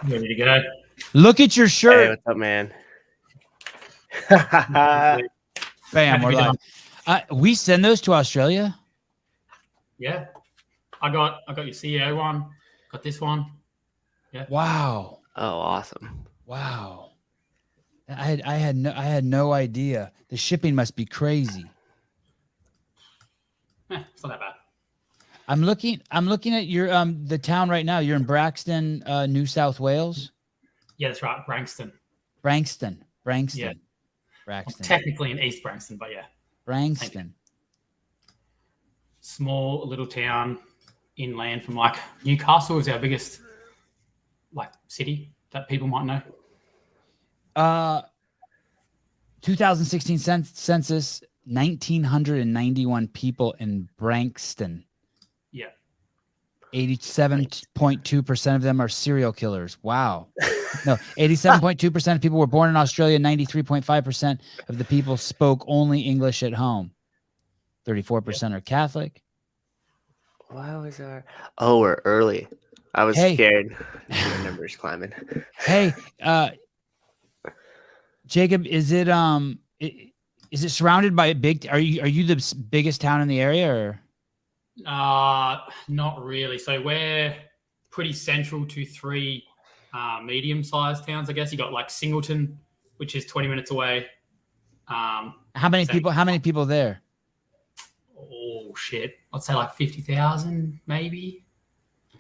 Ready to go. Look at your shirt. Hey, what's up, man? Bam, we're live. We send those to Australia? Yeah. I got your CEO one. Got this one. Yeah. Wow. Oh, awesome. Wow. I had no idea. The shipping must be crazy. It's not that bad. I'm looking at your the town right now. You're in Braxton, New South Wales. Yeah, that's right. Branxton. Yeah. Braxton. Technically in East Branxton, but yeah. Branxton. Small little town inland from like Newcastle is our biggest like city that people might know. 2016 census, 1,991 people in Branxton. Yeah. 87.2% of them are serial killers. Wow. No, 87.2% of people were born in Australia. 93.5% of the people spoke only English at home. 34% are Catholic. Why was our... Oh, we're early. I was scared. The numbers climbing. Hey, Jacob, is it surrounded by big? Are you the biggest town in the area, or? Not really. So we're pretty central to three medium-sized towns, I guess. You got like Singleton, which is 20 minutes away. How many people there? Oh shit! I'd say like 50,000, maybe.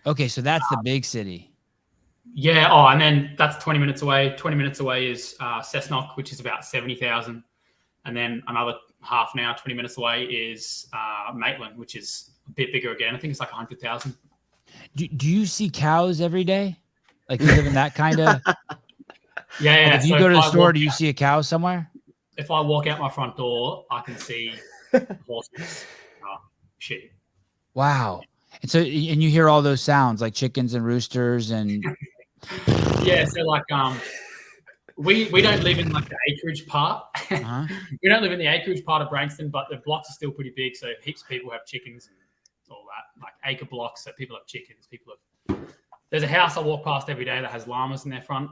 Okay, so that's the big city. Yeah. Oh, and then that's 20 minutes away. 20 minutes away is Cessnock, which is about 70,000, and then another half an hour, 20 minutes away is Maitland, which is a bit bigger again. I think it's like 100,000. Do you see cows every day? Like you live in that kind of? Yeah. Like if you go to the store, do you see a cow somewhere? If I walk out my front door, I can see horses. Shit. Wow. And so, and you hear all those sounds like chickens and roosters and. Yeah. So like, we don't live in like the acreage part. Uh-huh. We don't live in the acreage part of Branxton, but the blocks are still pretty big. So heaps of people have chickens and all that, like acre blocks. So people have chickens. There's a house I walk past every day that has llamas in their front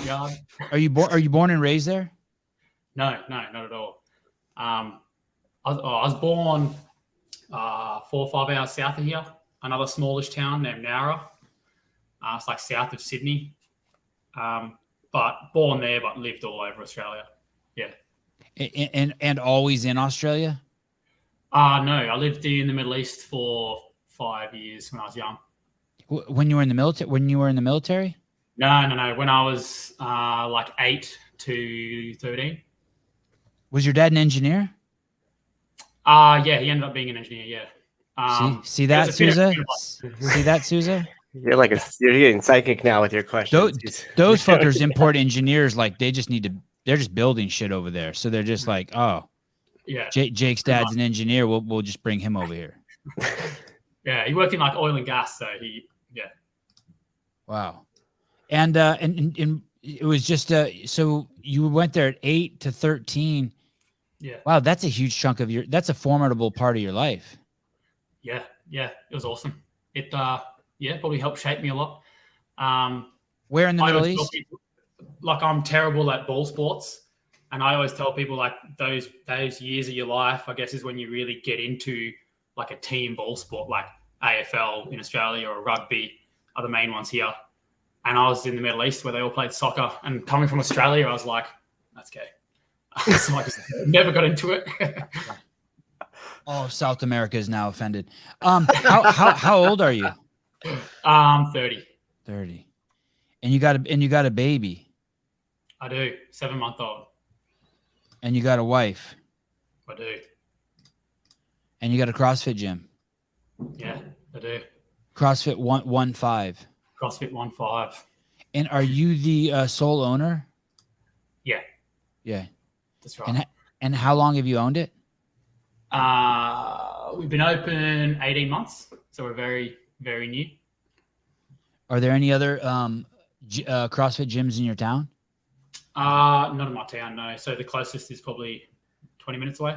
yard. Are you born and raised there? No, not at all. I was born 4 or 5 hours south of here, another smallish town named Nowra. It's like south of Sydney. But born there, but lived all over Australia. Yeah. And always in Australia? No, I lived in the Middle East for 5 years when I was young. When you were in the military? No. When I was like 8 to 13. Was your dad an engineer? Yeah, he ended up being an engineer. Yeah. See that, Souza? See that, Souza? You're getting psychic now with your questions. Those fuckers import engineers like they're just building shit over there. So they're just like, oh, yeah, Jake's dad's an engineer. We'll just bring him over here. Yeah, he worked in like oil and gas, so yeah. Wow, and it was just so you went there at 8 to 13. Yeah. Wow, that's a huge chunk of that's a formidable part of your life. Yeah, it was awesome. It probably helped shape me a lot. Where in the Middle East? People, like I'm terrible at ball sports, and I always tell people like those years of your life, I guess, is when you really get into like a team ball sport, like AFL in Australia or rugby are the main ones here. And I was in the Middle East where they all played soccer, and coming from Australia, I was like, that's gay. So I just never got into it. Oh, South America is now offended. How old are you? 30. 30. And you got a baby. I do. 7-month-old. And you got a wife. I do. And you got a CrossFit gym. Yeah, I do. CrossFit OneFive. CrossFit OneFive. And are you the sole owner? Yeah. Yeah. That's right. And how long have you owned it? We've been open 18 months, so we're very, very new. Are there any other CrossFit gyms in your town? Not in my town, no. So the closest is probably 20 minutes away.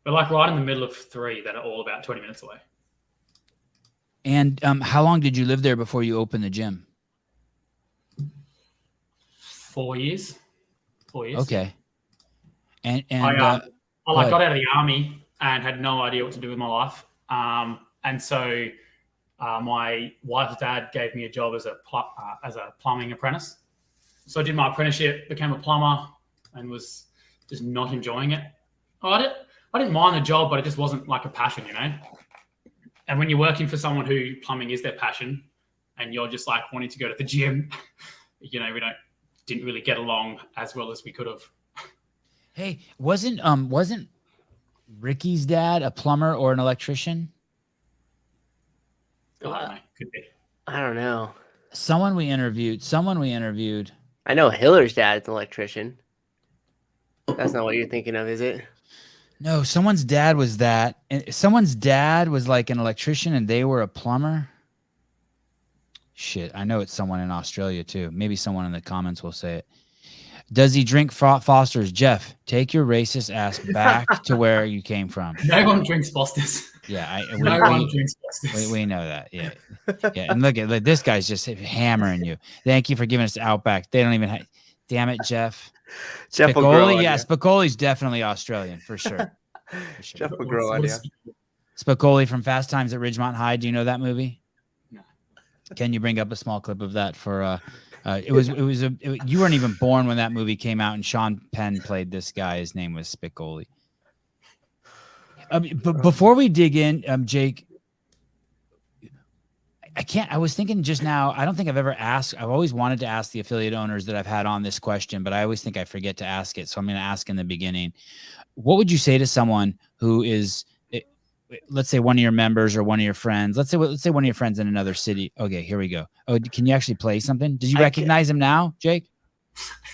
We're like right in the middle of 3 that are all about 20 minutes away. And how long did you live there before you opened the gym? 4 years. 4 years. Okay. And I got out of the army and had no idea what to do with my life. And so my wife's dad gave me a job as a plumbing apprentice. So I did my apprenticeship, became a plumber, and was just not enjoying it. I didn't mind the job, but it just wasn't like a passion, you know. And when you're working for someone who plumbing is their passion, and you're just like wanting to go to the gym, you know, didn't really get along as well as we could have. Hey, wasn't Ricky's dad a plumber or an electrician? I don't know. Could be. I don't know. Someone we interviewed. I know Hiller's dad's an electrician. That's not what you're thinking of, is it? No, someone's dad was that. And someone's dad was like an electrician and they were a plumber. Shit, I know it's someone in Australia too. Maybe someone in the comments will say it. Does he drink Foster's? Jeff, take your racist ass back to where you came from. No one drinks Foster's. Yeah, no one drinks Foster's. We know that. Yeah, yeah. And look at this guy's just hammering you. Thank you for giving us Outback. They don't even. Damn it, Jeff. Jeff will grow on yes, Spicoli's definitely Australian for sure. Jeff will grow on you. Spicoli from Fast Times at Ridgemont High. Do you know that movie? No. Can you bring up a small clip of that for? You weren't even born when that movie came out, and Sean Penn played this guy. His name was Spicoli. But before we dig in, Jake, I was thinking just now, I don't think I've ever asked. I've always wanted to ask the affiliate owners that I've had on this question, but I always think I forget to ask it. So I'm going to ask in the beginning. What would you say to someone who is, let's say one of your members or one of your friends, let's say one of your friends in another city. Okay, here we go. Oh, can you actually play something? Did you recognize him now, Jake?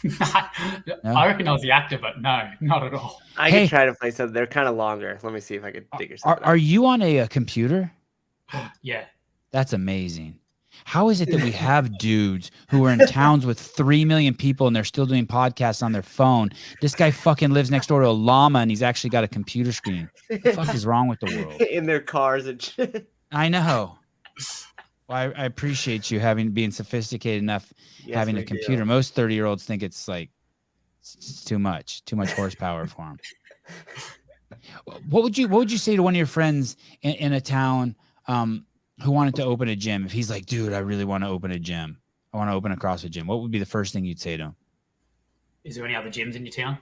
No? I recognize the actor, but no, not at all. I can try to play something. They're kind of longer. Let me see if I could figure something out. Are you on a computer? Yeah. That's amazing. How is it that we have dudes who are in towns with 3 million people and they're still doing podcasts on their phone? This guy fucking lives next door to a llama and he's actually got a computer screen. What the fuck is wrong with the world? In their cars and shit. I know. Well, I appreciate you being sophisticated enough having a computer. Most 30-year-olds think it's like it's too much horsepower for them. What would you say to one of your friends in a town who wanted to open a gym? If he's like, dude, I really want to open a gym. I want to open a CrossFit gym. What would be the first thing you'd say to him? Is there any other gyms in your town?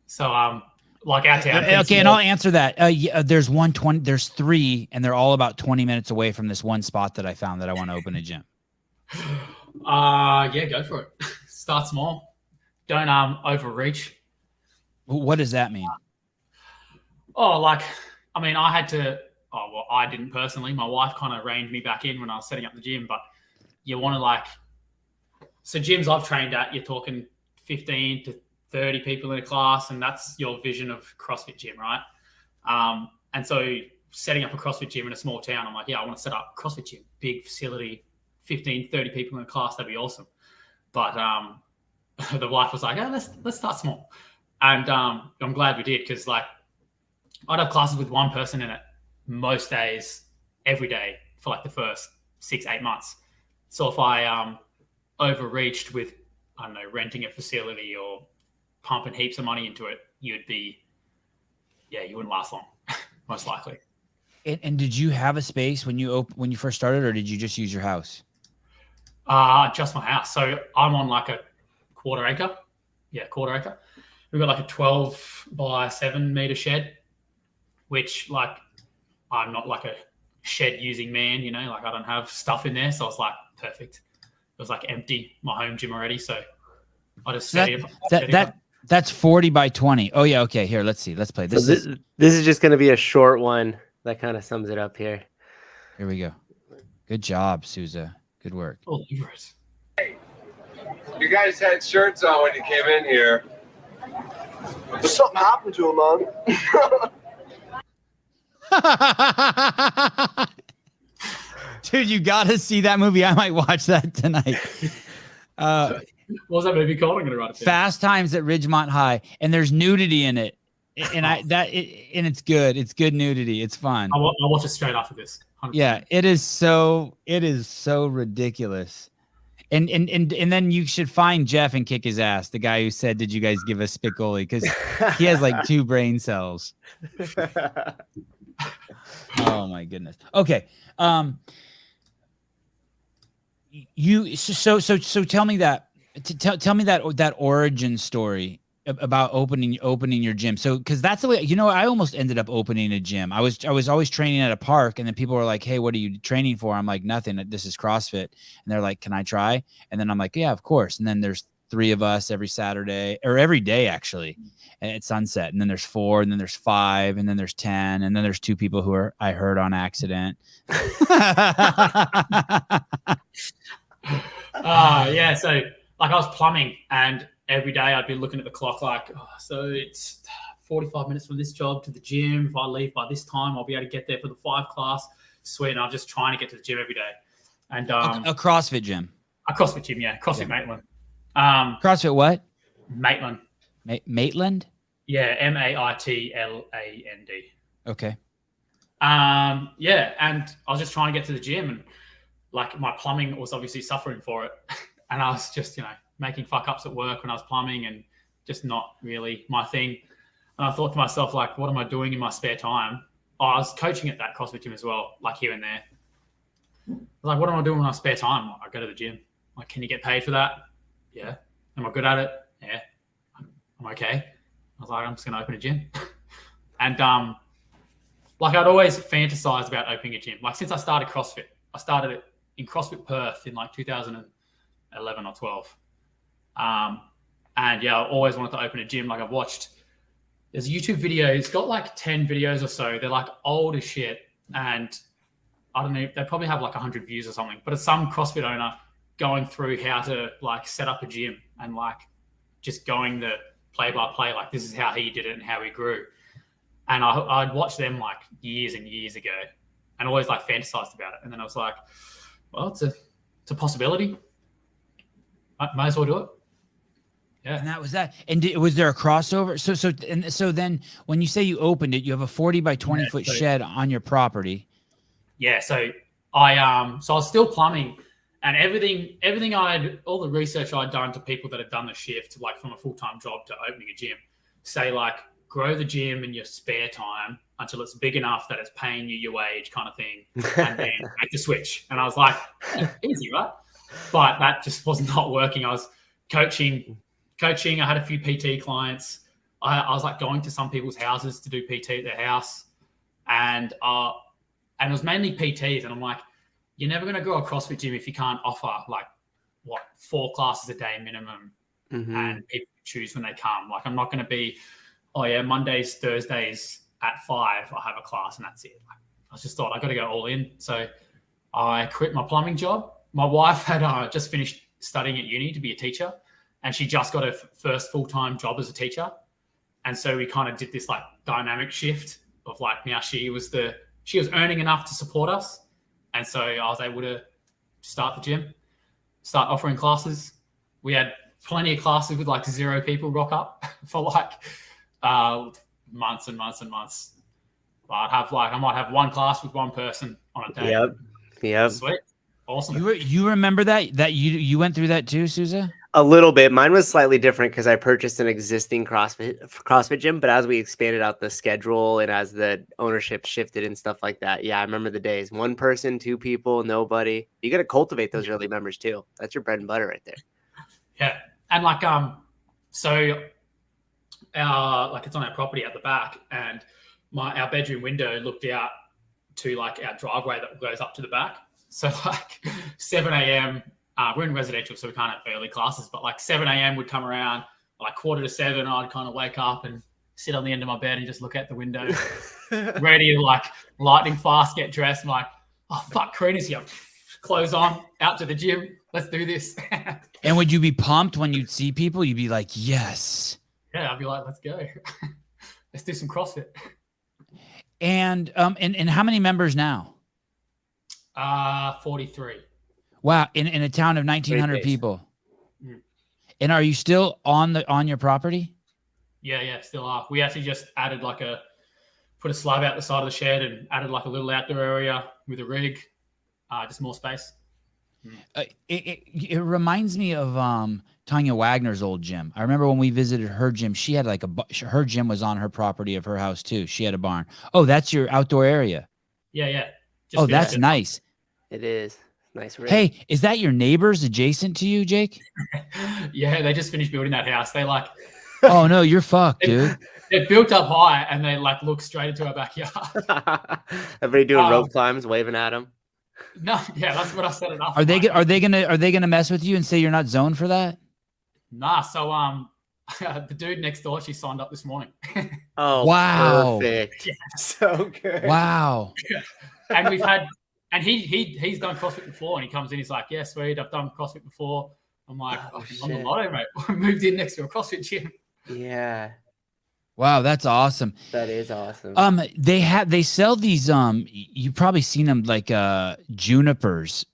So, like our town. Okay, and I'll answer that. There's 120. There's 3, and they're all about 20 minutes away from this one spot that I found that I want to open a gym. Yeah, go for it. Start small. Don't overreach. What does that mean? Oh, I had to. Oh, well, I didn't personally. My wife kind of reined me back in when I was setting up the gym. But you want to so gyms I've trained at, you're talking 15 to 30 people in a class, and that's your vision of CrossFit gym, right? And so setting up a CrossFit gym in a small town, I'm like, yeah, I want to set up a CrossFit gym, big facility, 15, 30 people in a class, that'd be awesome. But the wife was like, oh, let's start small. And I'm glad we did, because I'd have classes with one person in it most days, every day for the first 6-8 months. So if I overreached with, I don't know, renting a facility or pumping heaps of money into it, you wouldn't last long, most likely. And did you have a space when you first started, or did you just use your house? Just my house. So I'm on a quarter acre. Yeah, quarter acre. We've got a 12 by 7 meter shed, which I'm not a shed using man, I don't have stuff in there. So I was perfect. It was empty, my home gym already. So I just set it up. That's 40 by 20. Oh yeah. Okay. Here, let's see. Let's play. This is just going to be a short one that kind of sums it up here. Here we go. Good job, Souza. Good work. Oh, you're right. Hey, you guys had shirts on when you came in here. There's something happened to him, man. Dude, you gotta see that movie. I might watch that tonight. What was that movie called? I'm gonna write it down. Fast Times at Ridgemont High, and there's nudity in it, and it's good. It's good nudity. It's fun. I'll watch it straight after this. 100%. Yeah, it is so ridiculous. And then you should find Jeff and kick his ass. The guy who said, "Did you guys give us Spicoli?" Because he has like 2 brain cells. Oh my goodness. Okay. So tell me that. Tell me that origin story about opening your gym. So, because that's the way, I almost ended up opening a gym. I was always training at a park, and then people were like, "Hey, what are you training for?" I'm like, "Nothing. This is CrossFit." And they're like, "Can I try?" And then I'm like, "Yeah, of course." And then there's 3 of us every Saturday, or every day actually, at sunset. And then there's 4, and then there's 5, and then there's 10, and then there's 2 people who I heard on accident. Yeah. So like I was plumbing, and every day I'd be looking at the clock like, so it's 45 minutes from this job to the gym. If I leave by this time, I'll be able to get there for the 5 class. Sweet. And I'm just trying to get to the gym every day. And a CrossFit gym. A CrossFit gym, yeah. CrossFit Maitland. CrossFit what? Maitland. Maitland? Yeah, Maitland. Okay. Yeah, and I was just trying to get to the gym, and like my plumbing was obviously suffering for it. And I was just, making fuck ups at work when I was plumbing, and just not really my thing. And I thought to myself, like, what am I doing in my spare time? I was coaching at that CrossFit gym as well, like here and there. I was like, what am I doing in my spare time? I go to the gym. Like, can you get paid for that? Yeah. Am I good at it? Yeah. I'm okay. I was like, I'm just going to open a gym. And like I'd always fantasized about opening a gym. Like since I started CrossFit, I started it in CrossFit Perth in like 2011 or 12. And yeah, I always wanted to open a gym. Like I've watched, there's a YouTube video. It's got like 10 videos or so. They're like old as shit. And I don't know, they probably have like 100 views or something, but it's some CrossFit owner going through how to like set up a gym and like just going the play by play. Like this is how he did it and how he grew. And I'd watched them like years and years ago and always like fantasized about it. And then I was like, well, it's a possibility. I might as well do it. Yeah. And that was that. And was there a crossover? So then when you say you opened it, you have a 40 by 20 foot shed on your property. Yeah. So I was still plumbing, and everything all the research I'd done to people that had done the shift, like from a full-time job to opening a gym, say like grow the gym in your spare time until it's big enough that it's paying you your wage kind of thing, and then make the switch. And I was like, easy, right? But that just was not working. I was coaching. I had a few PT clients. I was like going to some people's houses to do PT at their house. And it was mainly PTs. And I'm like, you're never going to grow a CrossFit gym if you can't offer like 4 classes a day minimum. Mm-hmm. And people choose when they come. Like I'm not going to be, oh yeah, Mondays, Thursdays at 5, I have a class and that's it. Like, I just thought I got to go all in. So I quit my plumbing job. My wife had just finished studying at uni to be a teacher, and she just got her first full-time job as a teacher. And so we kind of did this like dynamic shift of like, now she was earning enough to support us. And so I was able to start the gym, start offering classes. We had plenty of classes with like 0 people rock up for like months and months and months. But I might have 1 class with 1 person on a day. Yep. Sweet. Awesome. You remember that you went through that too, Sousa? A little bit. Mine was slightly different because I purchased an existing CrossFit gym, but as we expanded out the schedule and as the ownership shifted and stuff like that, yeah, I remember the days. 1 person, 2 people, nobody. You got to cultivate those early members too. That's your bread and butter right there. Yeah, and like so like it's on our property at the back, and our bedroom window looked out to like our driveway that goes up to the back. So like 7 a.m. We're in residential, so we can't have early classes, but like 7 a.m. would come around, like 6:45, I'd kind of wake up and sit on the end of my bed and just look out the window, ready to like lightning fast get dressed. I'm like, oh, fuck, Karina's here. Clothes on, out to the gym. Let's do this. And would you be pumped when you'd see people? You'd be like, yes. Yeah, I'd be like, let's go. Let's do some CrossFit. And how many members now? 43. Wow, in a town of 1,900 people. Mm. And are you still on your property? Yeah, still are. We actually just added put a slab out the side of the shed and added like a little outdoor area with a rig, just more space. It reminds me of Tanya Wagner's old gym. I remember when we visited her gym, she had like her gym was on her property of her house too. She had a barn. Oh, that's your outdoor area. Yeah. Oh, that's nice. It is. Nice rig. Hey, is that your neighbors adjacent to you, Jake? Yeah, they just finished building that house. They like. Oh no, you're fucked, dude. They're built up high and they like look straight into our backyard. Everybody doing rope climbs, waving at them. No, yeah, that's what I set it up. Are they gonna mess with you and say you're not zoned for that? Nah, so the dude next door, she signed up this morning. Oh wow. Perfect. Yeah. So good. Wow. And we've had he's done CrossFit before and he comes in, he's like, yeah, sweet, I've done CrossFit before. I'm like, I'm the lotto, mate. I moved in next to a CrossFit gym. Yeah. Wow, that's awesome. That is awesome. They sell these you've probably seen them like junipers.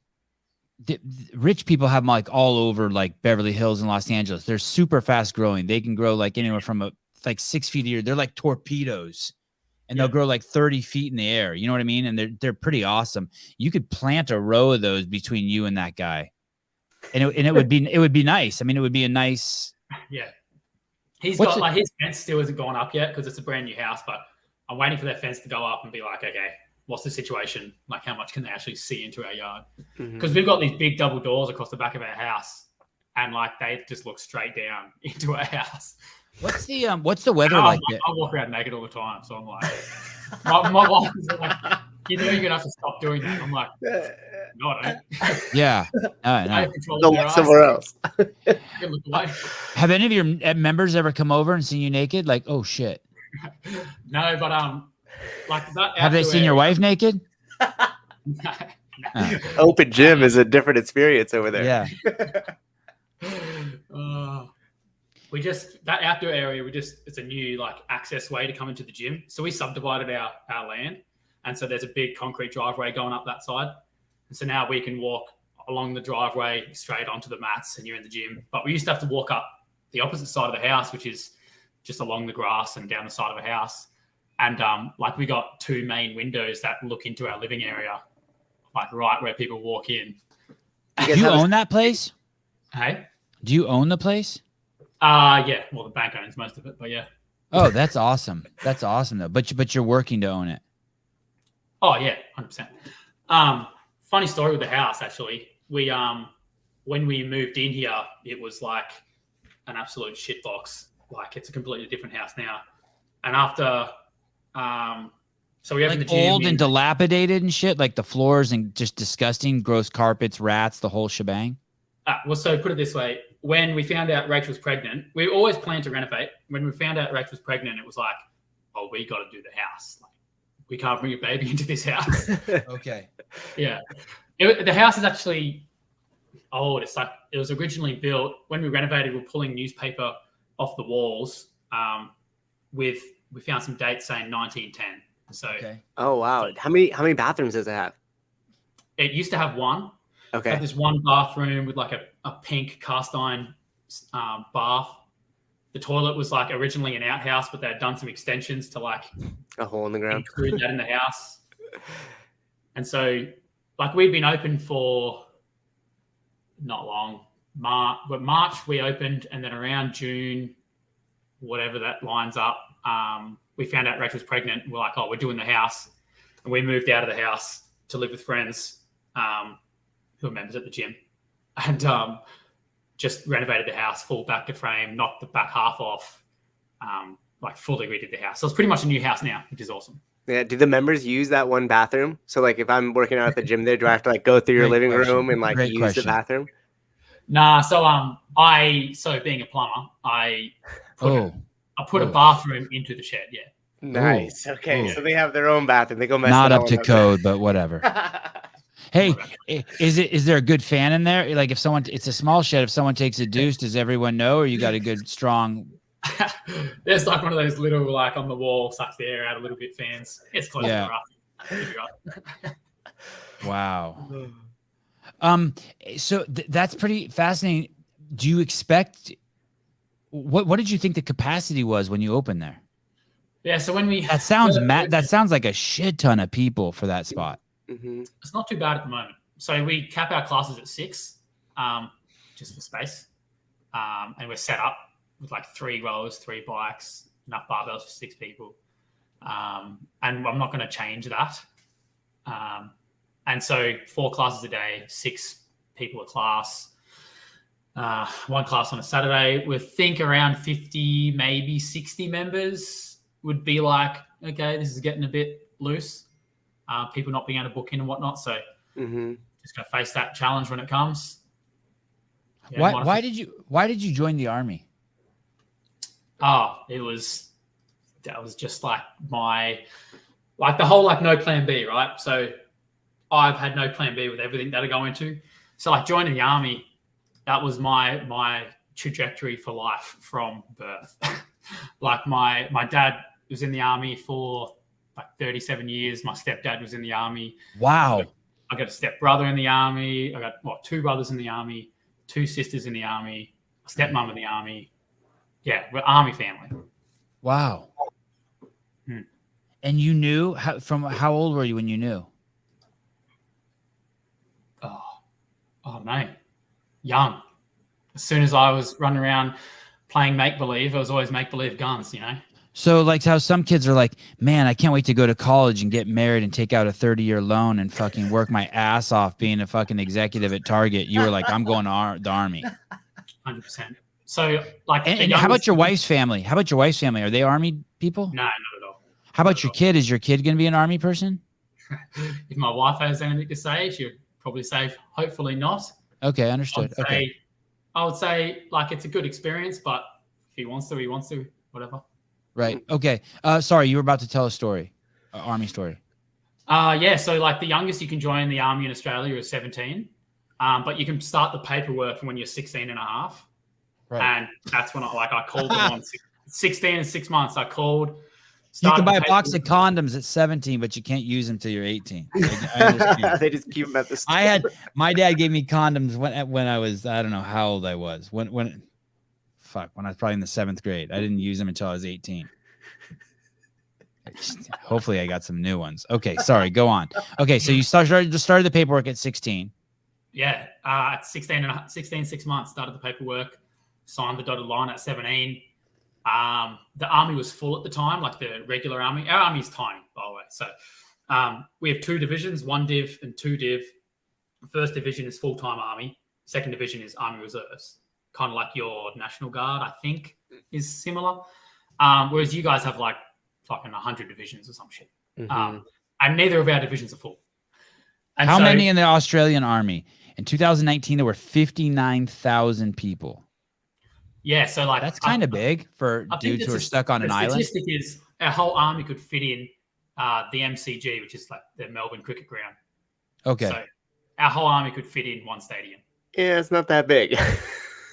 Rich people have them like all over like Beverly Hills and Los Angeles. They're super fast growing. They can grow like anywhere from like 6 feet a year. They're like torpedoes. And they'll grow like 30 feet in the air. You know what I mean? And they're pretty awesome. You could plant a row of those between you and that guy. And it would be nice. I mean, it would be a nice. Yeah. He's got like his fence still hasn't gone up yet because it's a brand new house, but I'm waiting for that fence to go up and be like, okay, what's the situation? Like, how much can they actually see into our yard? Because we've got these big double doors across the back of our house, and like they just look straight down into our house. What's the weather like? I walk around naked all the time, so I'm like, my wife is like, you're gonna have to stop doing that. I'm like, no, I don't. Yeah, no. Go look somewhere else. Look away. Have any of your members ever come over and seen you naked? Like, oh shit. No, but like that. Have they seen your wife naked? No. Open gym is a different experience over there. Yeah. We just that outdoor area. It's a new like access way to come into the gym. So we subdivided our land, and so there's a big concrete driveway going up that side. And so now we can walk along the driveway straight onto the mats, and you're in the gym. But we used to have to walk up the opposite side of the house, which is just along the grass and down the side of a house. And like we got 2 main windows that look into our living area, like right where people walk in. Do you own that place? Hey? Do you own the place? Yeah. Well, the bank owns most of it, but yeah. Oh, that's awesome. That's awesome though. But you're working to own it. Oh yeah, 100%. Funny story with the house actually. We when we moved in here, it was like an absolute shitbox. Like it's a completely different house now. And after so we opened like the gym. Old and dilapidated and shit, like the floors and just disgusting, gross carpets, rats, the whole shebang. Well, so put it this way. When we found out Rachel was pregnant, we always planned to renovate. When we found out Rachel was pregnant, it was like, oh, we got to do the house. Like, we can't bring a baby into this house. Okay. Yeah. The house is actually old. It's like it was originally built when we renovated. We were pulling newspaper off the walls. We found some dates saying 1910. So. Okay. Oh wow! How many bathrooms does it have? It used to have one. Okay. It had this one bathroom with like a pink cast iron bath. The toilet was like originally an outhouse, but they had done some extensions to like a hole in the ground. Include that in the house. And so, like, we'd been open for not long. March we opened, and then around June, whatever that lines up, we found out Rachel was pregnant. We're like, oh, we're doing the house. And we moved out of the house to live with friends who are members at the gym. And just renovated the house, full back to frame, knocked the back half off, like fully redid the house. So it's pretty much a new house now, which is awesome. Yeah. Do the members use that one bathroom? So like if I'm working out at the gym there, do I have to like go through your living room and like use the bathroom? Nah. So being a plumber, I put a bathroom into the shed. Yeah. Nice. Ooh. Okay. Ooh. So they have their own bathroom. They go mess not up to code, but whatever. Hey, is there a good fan in there? Like if it's a small shed, if someone takes a deuce, does everyone know, or you got a good strong? There's like one of those little like on the wall, sucks the air out a little bit fans. It's close to rough. Wow. So that's pretty fascinating. Do you expect what did you think the capacity was when you opened there? Yeah, so when that sounds like a shit ton of people for that spot. Mm-hmm. It's not too bad at the moment. So we cap our classes at 6, just for space. And we're set up with like 3 rows, 3 bikes, enough barbells for 6 people. And I'm not going to change that. And so 4 classes a day, 6 people a class, 1 class on a Saturday. We think around 50, maybe 60 members would be like, okay, this is getting a bit loose. People not being able to book in and whatnot. So just going to face that challenge when it comes. Yeah, why did you join the Army? That was just like the whole like no plan B, right? So I've had no plan B with everything that I go into. So like joining the Army, that was my trajectory for life from birth. Like my dad was in the Army for like 37 years. My stepdad was in the Army. Wow. I got a stepbrother in the Army. I got 2 brothers in the Army, 2 sisters in the Army, a stepmom in the Army. Yeah, we're Army family. Wow. And you knew how old were you when you knew? Oh no, young. As soon as I was running around playing make-believe, it was always make-believe guns, you know? So like how some kids are like, man, I can't wait to go to college and get married and take out a 30-year loan and fucking work my ass off being a fucking executive at Target. You were like, I'm going to the Army. 100%. So like, and how about your wife's family? Are they Army people? No, not at all. How about your kid? Is your kid going to be an Army person? If my wife has anything to say, she'll probably say, hopefully not. Okay, understood. I would say like it's a good experience, but if he wants to, whatever. Right. Okay. Sorry, you were about to tell a story, Army story. Yeah. So like the youngest you can join the Army in Australia is 17, but you can start the paperwork when you're 16 and a half. Right. And that's when I called them on 16 and 6 months. I called. You can buy a box of condoms at 17, but you can't use them till you're 18. They just keep them at the store. My dad gave me condoms when I was, I don't know how old I was. When I was probably in the 7th grade. I didn't use them until I was 18. Hopefully I got some new ones. Okay, sorry, go on. Okay, so you started the paperwork at 16. Yeah, at 16, 6 months, started the paperwork, signed the dotted line at 17. The Army was full at the time, like the regular Army. Our Army is tiny, by the way. So we have 2 divisions, 1 div and 2 div. The first division is full-time Army. Second division is Army Reserves. Kind of like your National Guard, I think, is similar. Whereas you guys have like fucking 100 divisions or some shit. And neither of our divisions are full. And how many in the Australian Army? In 2019, there were 59,000 people. Yeah, so like that's kind of big for dudes who are stuck on an island. The statistic is our whole army could fit in the MCG, which is like the Melbourne Cricket Ground. Okay. So our whole army could fit in 1 stadium. Yeah, it's not that big.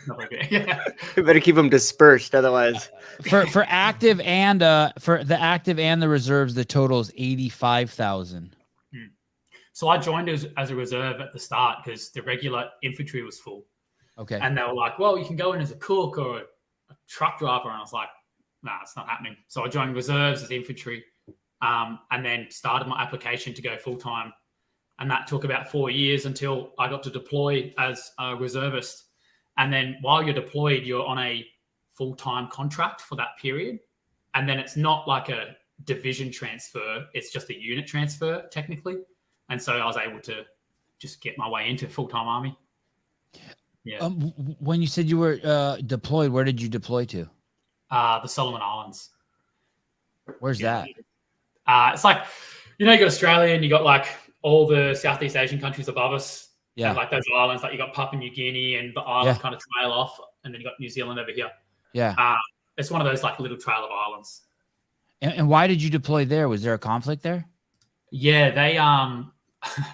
Not very big. Yeah. We better keep them dispersed, otherwise. For active and for the active and the reserves, the total is 85,000. So I joined as a reserve at the start because the regular infantry was full. Okay. And they were like, well, you can go in as a cook or a truck driver. And I was like, nah, it's not happening. So I joined reserves as infantry and then started my application to go full-time. And that took about 4 years until I got to deploy as a reservist. And then while you're deployed, you're on a full-time contract for that period. And then it's not like a division transfer. It's just a unit transfer, technically. And so I was able to just get my way into full-time Army. Yeah. When you said you were deployed, where did you deploy to? The Solomon Islands. Where's that? It's like, you got Australia and you got like all the Southeast Asian countries above us. Yeah. And like those islands, like you got Papua New Guinea and the islands kind of trail off. And then you got New Zealand over here. Yeah. It's one of those like little trail of islands. And why did you deploy there? Was there a conflict there? Yeah, they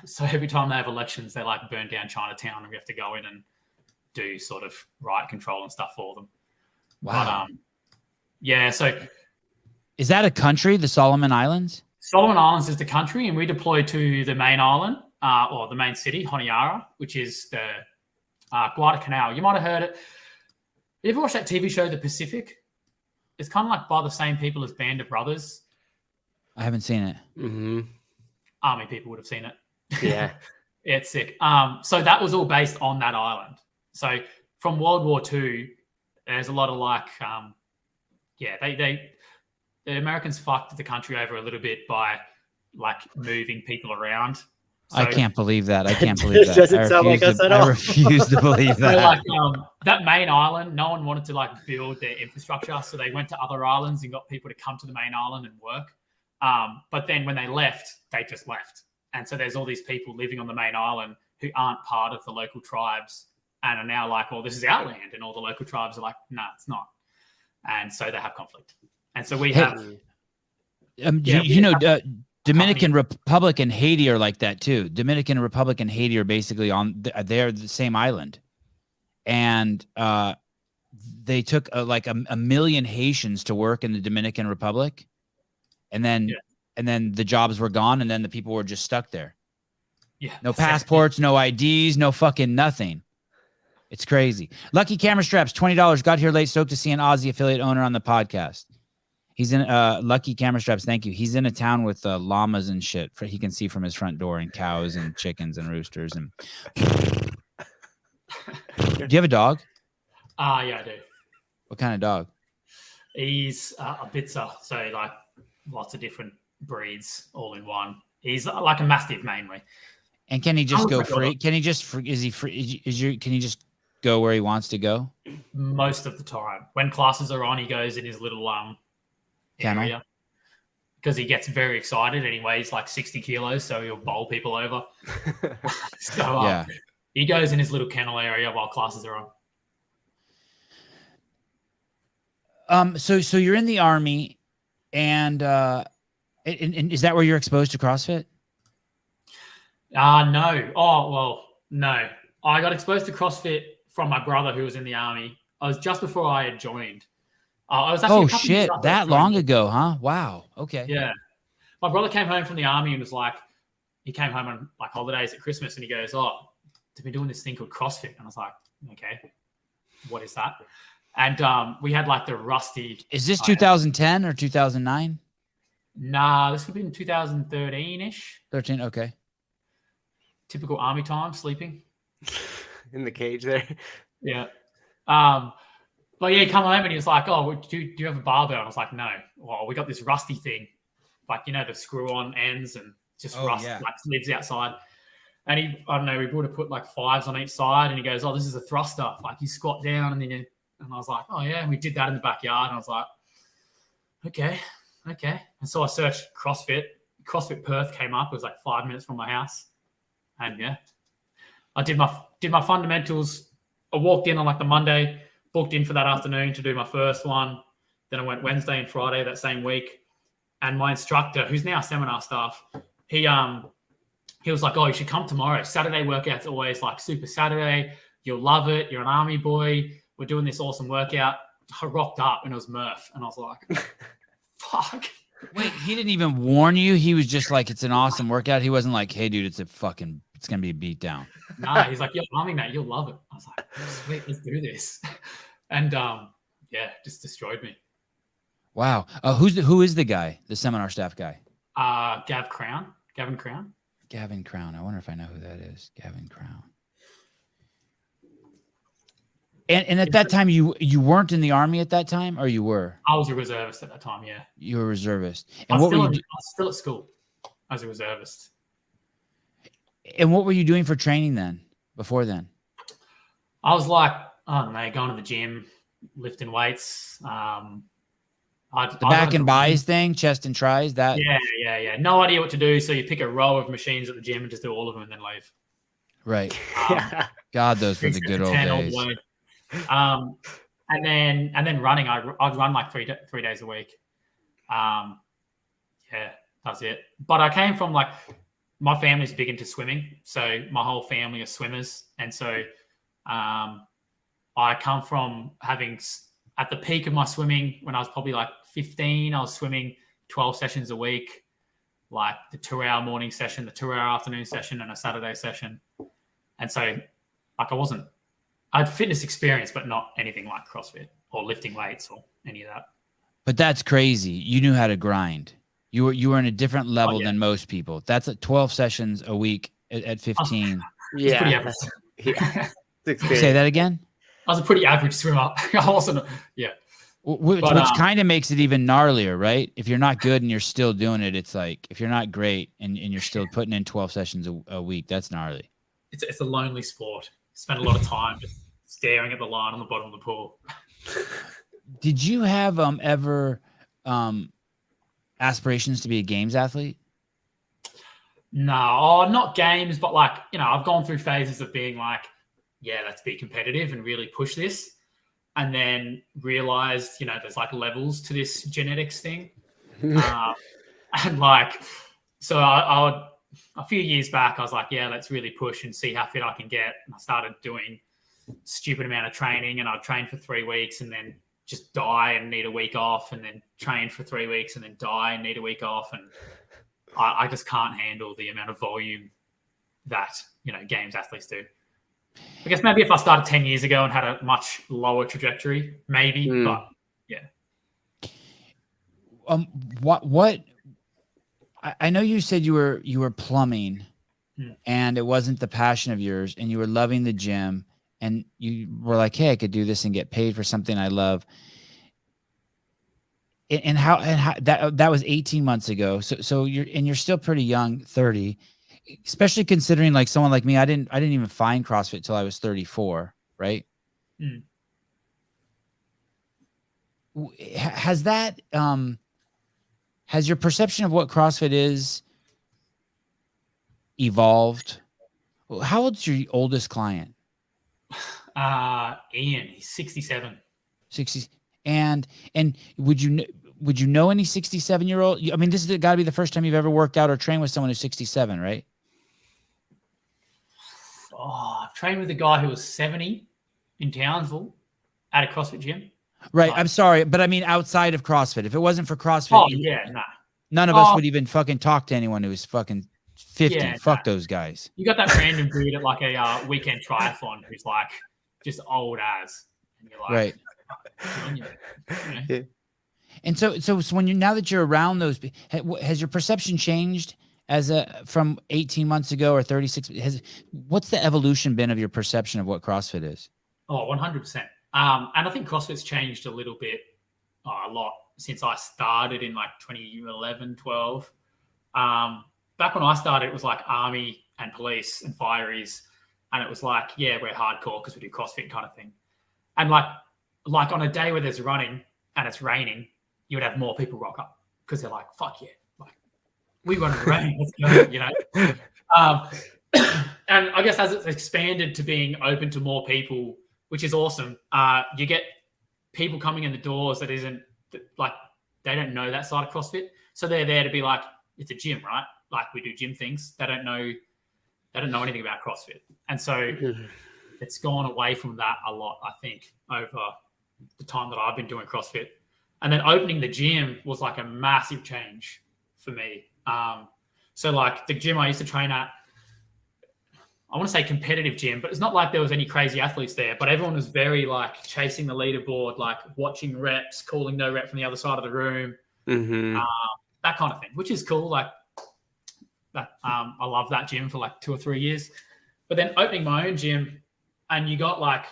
so every time they have elections, they like burn down Chinatown and we have to go in and do sort of riot control and stuff for them. Wow. But, yeah, so is that a country, the Solomon Islands? Solomon Islands is the country, and we deployed to the main island, or the main city, Honiara, which is the Guadalcanal. You might have heard it. You ever watched that TV show, The Pacific? It's kind of like by the same people as Band of Brothers. I haven't seen it. Mm-hmm. Army people would have seen it. Yeah. It's sick. So that was all based on that island. So from World War II, there's a lot of like, the Americans fucked the country over a little bit by like moving people around. So, I can't believe that. I can't believe that. Doesn't sound like us at all. I refuse to believe so that. like that main island, no one wanted to like build their infrastructure, so they went to other islands and got people to come to the main island and work. But then when they left, they just left, and so there's all these people living on the main island who aren't part of the local tribes and are now like, well, this is our land, and all the local tribes are like, no, it's not, and so they have conflict. And so we have, Dominican Republic and Haiti are like that too. Dominican Republic and Haiti are basically they're the same island, and they took like a million Haitians to work in the Dominican Republic, and then the jobs were gone, and then the people were just stuck there. Yeah, no passports, no IDs, no fucking nothing. It's crazy. Lucky Camera Straps, $20. Got here late, stoked to see an Aussie affiliate owner on the podcast. He's in Lucky Camera Straps. Thank you. He's in a town with llamas and shit. He can see from his front door, and cows and chickens and roosters. And do you have a dog? Yeah, I do. What kind of dog? He's a Bitzer, so like lots of different breeds all in one. He's like a Mastiff mainly. And can he just go free? Can he just is he free? Can he just go where he wants to go? Most of the time, when classes are on, he goes in his little area because he gets very excited and he weighs like 60 kilos, so he'll bowl people over. So he goes in his little kennel area while classes are on. So you're in the Army, and is that where you're exposed to CrossFit? No. Oh, well, no. I got exposed to CrossFit from my brother who was in the Army. I was just before I had joined. I was actually shit, that long ago, huh? Wow. Okay. Yeah. My brother came home from the Army and was like, he came home on like holidays at Christmas and he goes, oh, they've been doing this thing called CrossFit. And I was like, okay, what is that? And we had like the rusty. Is this 2010 or 2009? Nah, this would be in 2013-ish. 13, okay. Typical Army time, sleeping. In the cage there. Yeah. But yeah, he come home and he was like, oh, do you have a barbell? And I was like, no. Well, we got this rusty thing, like, you know, the screw-on ends and just rust, like lives outside. And we would have put like 5s on each side. And he goes, oh, this is a thruster. Like you squat down and then and I was like, oh yeah. And we did that in the backyard. And I was like, okay. And so I searched CrossFit. CrossFit Perth came up. It was like 5 minutes from my house. And yeah, I did my fundamentals. I walked in on like the Monday, booked in for that afternoon to do my first one. Then I went Wednesday and Friday that same week. And my instructor, who's now seminar staff, he was like, oh, you should come tomorrow. Saturday workout's always like Super Saturday. You'll love it. You're an Army boy. We're doing this awesome workout. I rocked up and it was Murph. And I was like, fuck. Wait, he didn't even warn you? He was just like, it's an awesome workout. He wasn't like, hey, dude, it's going to be a beat down. No, he's like, you're Army, mate. You'll love it. I was like, sweet, let's do this. And just destroyed me. Wow. Who is the guy, the seminar staff guy? Gavin Crown. Gavin Crown. I wonder if I know who that is. Gavin Crown. And at that time, you weren't in the Army at that time, or you were? I was a reservist at that time, yeah. You were a reservist. And I was still at school as a reservist. And what were you doing for training then, before then? I was like, I don't know, going to the gym, lifting weights. The back and buys thing, chest and tries, that? Yeah. No idea what to do, so you pick a row of machines at the gym and just do all of them and then leave. Right. God, those were the good old days. And then running, I'd run like 3 days a week. That's it. But I came from like, my family's big into swimming, so my whole family are swimmers, and so I come from having, at the peak of my swimming when I was probably like 15, I was swimming 12 sessions a week, like the 2-hour morning session, the 2-hour afternoon session, and a Saturday session. And so like I had fitness experience, but not anything like CrossFit or lifting weights or any of that. But that's crazy. You knew how to grind. You were in a different level than most people. That's 12 sessions a week at 15? It's pretty average. Yeah. Say that again. I was a pretty average swimmer. I wasn't. Which kind of makes it even gnarlier, right? If you're not good and you're still doing it, it's like if you're not great and you're still putting in 12 sessions a week, that's gnarly. It's a lonely sport. Spend a lot of time just staring at the line on the bottom of the pool. Did you have ever aspirations to be a games athlete? No, not games, but like, I've gone through phases of being like, yeah, let's be competitive and really push this. And then realized, there's like levels to this genetics thing. And like, so I would, a few years back, I was like, yeah, let's really push and see how fit I can get. And I started doing stupid amount of training, and I'd train for 3 weeks and then just die and need a week off, and then train for 3 weeks and then die and need a week off. And I just can't handle the amount of volume that, games athletes do. I guess maybe if I started 10 years ago and had a much lower trajectory, maybe, but yeah. What I know you said you were plumbing and it wasn't the passion of yours, and you were loving the gym, and you were like, hey, I could do this and get paid for something I love. And how that was 18 months ago. So you're still pretty young, 30. Especially considering like someone like me, I didn't even find CrossFit till I was 34, right? Has that has your perception of what CrossFit is evolved? How old's your oldest client? Ian, he's 67. 60. And would you know any 67-year-old? I mean, this has got to be the first time you've ever worked out or trained with someone who's 67, right? Oh, I've trained with a guy who was 70 in Townsville at a CrossFit gym. Right. I'm sorry, but I mean outside of CrossFit. If it wasn't for CrossFit, none of us would even fucking talk to anyone who's fucking 50. Yeah, fuck those guys. You got that random dude at like a weekend triathlon who's like just old as, and you're like, right. And so when now that you're around those, has your perception changed from 18 months ago or 36? What's the evolution been of your perception of what CrossFit is? Oh, 100%. And I think CrossFit's changed a little bit, a lot since I started in like 2011, 12. Back when I started, it was like army and police and fireys. And it was like, yeah, we're hardcore because we do CrossFit kind of thing. And like on a day where there's running and it's raining, you would have more people rock up because they're like, fuck yeah, like we run in the rain, let's go, and I guess as it's expanded to being open to more people, which is awesome, you get people coming in the doors that isn't like, they don't know that side of CrossFit. So they're there to be like, it's a gym, right? Like we do gym things. They don't know anything about CrossFit. And so it's gone away from that a lot, I think, over the time that I've been doing CrossFit. And then opening the gym was like a massive change for me. So like the gym I used to train at, I want to say competitive gym, but it's not like there was any crazy athletes there, but everyone was very like chasing the leaderboard, like watching reps, calling no rep from the other side of the room, that kind of thing, which is cool. Like that, I love that gym for like 2 or 3 years. But then opening my own gym, and you got like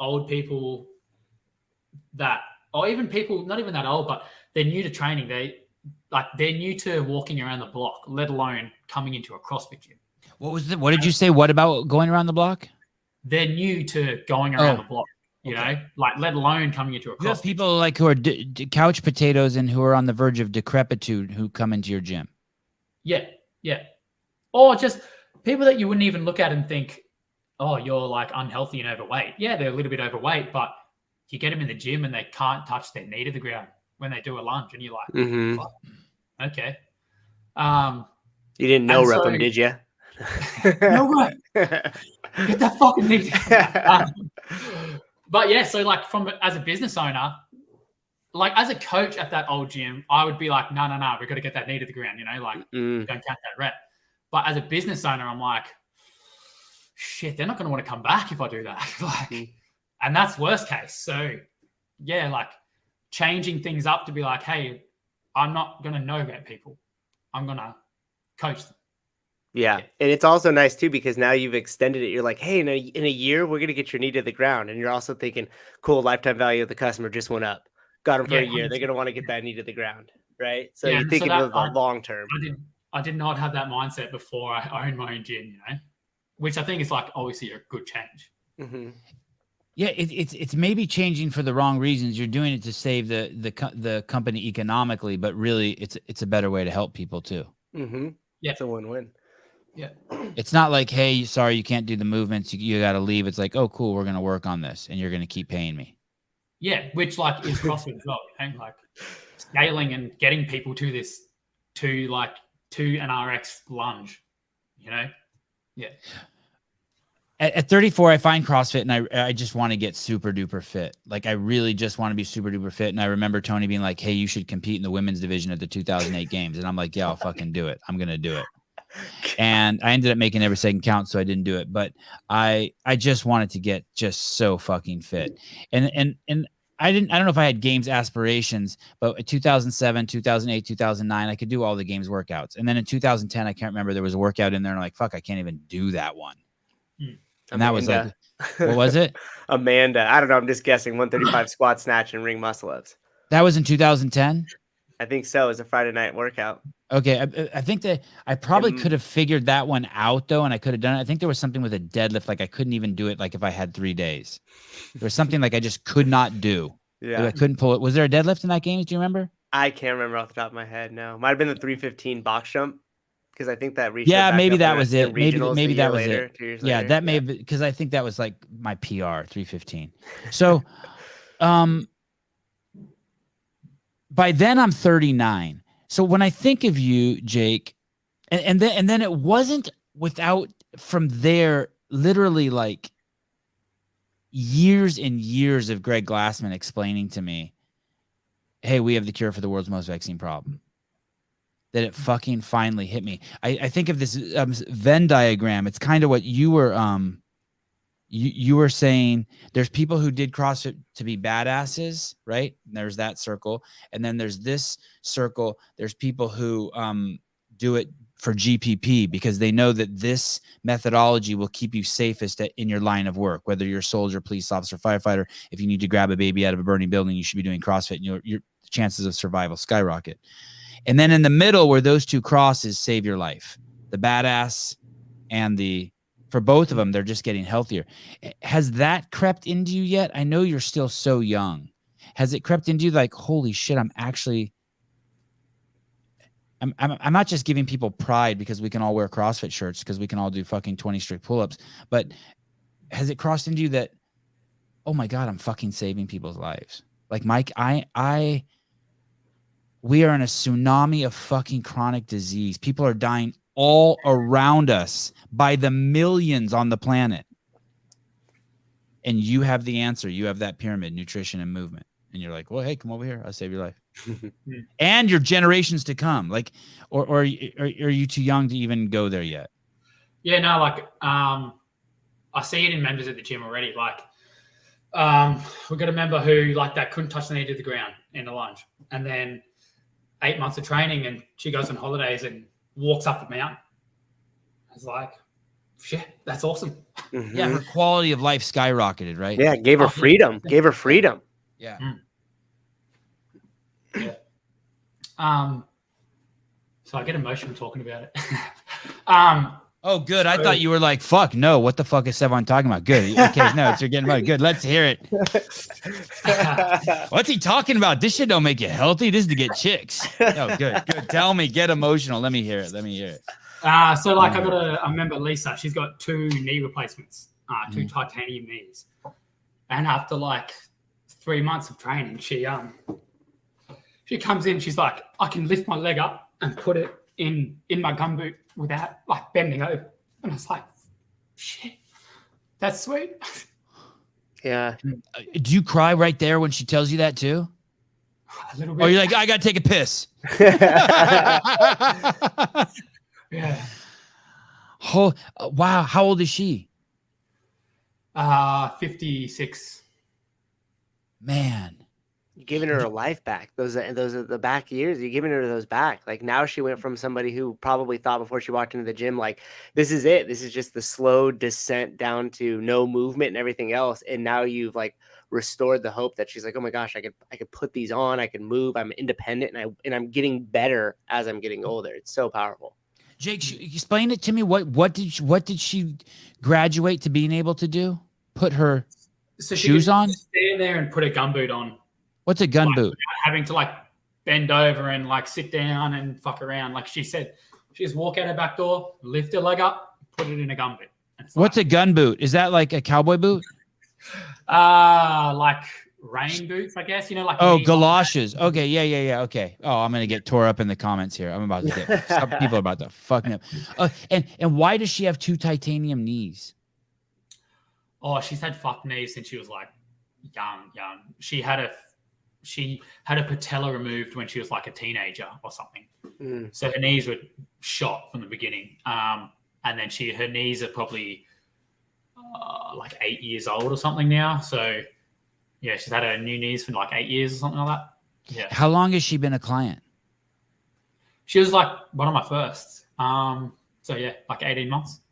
old people that, or even people not even that old, but they're new to training. They're new to walking around the block, let alone coming into a CrossFit gym. What did you say? What about going around the block? They're new to going around the block, you know, like let alone coming into a CrossFit. You have people like who are couch potatoes and who are on the verge of decrepitude who come into your gym. Yeah. Or just people that you wouldn't even look at and think, oh, you're like unhealthy and overweight. Yeah, they're a little bit overweight, but you get them in the gym and they can't touch their knee to the ground when they do a lunge, and you're like, fuck. Okay. You didn't know rep them, did you? No way. Get that fucking knee down. But yeah, so like as a business owner, like as a coach at that old gym, I would be like, no, we've got to get that knee to the ground, you know, like don't count that rep. But as a business owner, I'm like, shit, they're not going to want to come back if I do that. Like, and that's worst case. So yeah, like changing things up to be like, hey, I'm not going to no rep people. I'm going to coach them. Yeah. Yeah. And it's also nice too, because now you've extended it. You're like, hey, in a year, we're going to get your knee to the ground. And you're also thinking, cool, lifetime value of the customer just went up. Got them for Yeah, a year. They're 100%. going to want to get that knee to the ground. Right. So Yeah, you're so thinking that of the long term. I did not have that mindset before I owned my own gym, you know, which I think is like obviously a good change. Mm-hmm. Yeah, it's maybe changing for the wrong reasons. You're doing it to save the company economically, but really it's a better way to help people too. Mm-hmm. Yeah. It's a win-win. Yeah. It's not like, hey, sorry, you can't do the movements. You got to leave. It's like, oh, cool, we're going to work on this and you're going to keep paying me. Yeah, which like is CrossFit as well, you know, like scaling and getting people to this, to an RX lunge, you know? Yeah. At 34, I find CrossFit and I just want to get super duper fit. Like I really just want to be super duper fit. And I remember Tony being like, hey, you should compete in the women's division at the 2008 games. And I'm like, yeah, I'll fucking do it. I'm going to do it. And I ended up making every second count, so I didn't do it. But I just wanted to get just so fucking fit. And I don't know if I had games aspirations, but in 2007, 2008, 2009, I could do all the games workouts. And then in 2010, I can't remember, there was a workout in there and I'm like, fuck, I can't even do that one. And that was like, what was it? Amanda. I don't know. I'm just guessing. 135 squat, snatch, and ring muscle ups. That was in 2010? I think so. It was a Friday night workout. Okay. I think that I probably could have figured that one out though. And I could have done it. I think there was something with a deadlift. Like I couldn't even do it. Like if I had 3 days, there was something like I just could not do. Yeah. I couldn't pull it. Was there a deadlift in that game? Do you remember? I can't remember off the top of my head. No, might've been the 315 box jump. Because I think that reached. Yeah, maybe that was it. Maybe that was it. 2 years yeah, later. that may have, because I think that was like my PR 315. So, by then I'm 39. So when I think of you, Jake, and then it wasn't without from there literally like years and years of Greg Glassman explaining to me, hey, we have the cure for the world's most vexing problem. That it fucking finally hit me. I think of this Venn diagram. It's kind of what you were you were saying. There's people who did CrossFit to be badasses, right? And there's that circle, and then there's this circle. There's people who do it for GPP because they know that this methodology will keep you safest in your line of work, whether you're a soldier, police officer, firefighter. If you need to grab a baby out of a burning building, you should be doing CrossFit, and your chances of survival skyrocket. And then in the middle where those two crosses save your life, the badass and for both of them, they're just getting healthier. Has that crept into you yet? I know you're still so young. Has it crept into you like, holy shit, I'm not just giving people pride because we can all wear CrossFit shirts because we can all do fucking 20 strict pull-ups, but has it crossed into you that, oh my God, I'm fucking saving people's lives? Like Mike, we are in a tsunami of fucking chronic disease. People are dying all around us by the millions on the planet. And you have the answer. You have that pyramid, nutrition and movement. And you're like, well, hey, come over here. I'll save your life. And your generations to come. Like, or are you too young to even go there yet? Yeah, no, like, I see it in members at the gym already. Like, we've got a member who like that couldn't touch the knee to the ground in the lunge. And then 8 months of training and she goes on holidays and walks up the mountain. I was like, shit, that's awesome. Mm-hmm. Yeah, her quality of life skyrocketed, right? Yeah, gave her freedom. Gave her freedom. Yeah. Yeah. So I get emotional talking about it. Oh, good. I thought you were like, fuck, no. What the fuck is Sevan talking about? Good. Okay, no, you're getting about it. Good. Let's hear it. What's he talking about? This shit don't make you healthy. This is to get chicks. Oh, good. Good. Tell me. Get emotional. Let me hear it. So like I got a member, Lisa. She's got 2 knee replacements, 2 titanium knees. And after like 3 months of training, she comes in. She's like, I can lift my leg up and put it in my gumboot without like bending over. And I was like, shit, that's sweet. Yeah. Do you cry right there when she tells you that too? A little bit. Or you're like, I got to take a piss. Yeah. Oh, wow. How old is she? 56. Man. You're giving her life back. Those are the back years. You're giving her those back. Like now she went from somebody who probably thought before she walked into the gym, like, this is it. This is just the slow descent down to no movement and everything else. And now you've like restored the hope that she's like, oh my gosh, I could put these on. I can move. I'm independent, and I'm getting better as I'm getting older. It's so powerful. Jake, explain it to me. What did she graduate to being able to do? Put her shoes on? Stand there and put a gumboot on. What's a gun boot? Having to like bend over and like sit down and fuck around. Like she said, she just walk out her back door, lift her leg up, put it in a gumboot. What's a gun boot? Is that like a cowboy boot? Like rain boots, I guess. You know, like galoshes. Okay, yeah. Okay. Oh, I'm gonna get tore up in the comments here. I'm about to get some people are about to fuck me up. And why does she have 2 titanium knees? Oh, she's had fucked knees since she was like young. She had a patella removed when she was like a teenager or something. So her knees were shot from the beginning. And then her knees are probably like 8 years old or something now. So yeah, she's had her new knees for like 8 years or something like that. Yeah. How long has she been a client? She was like one of my first. So yeah, like 18 months.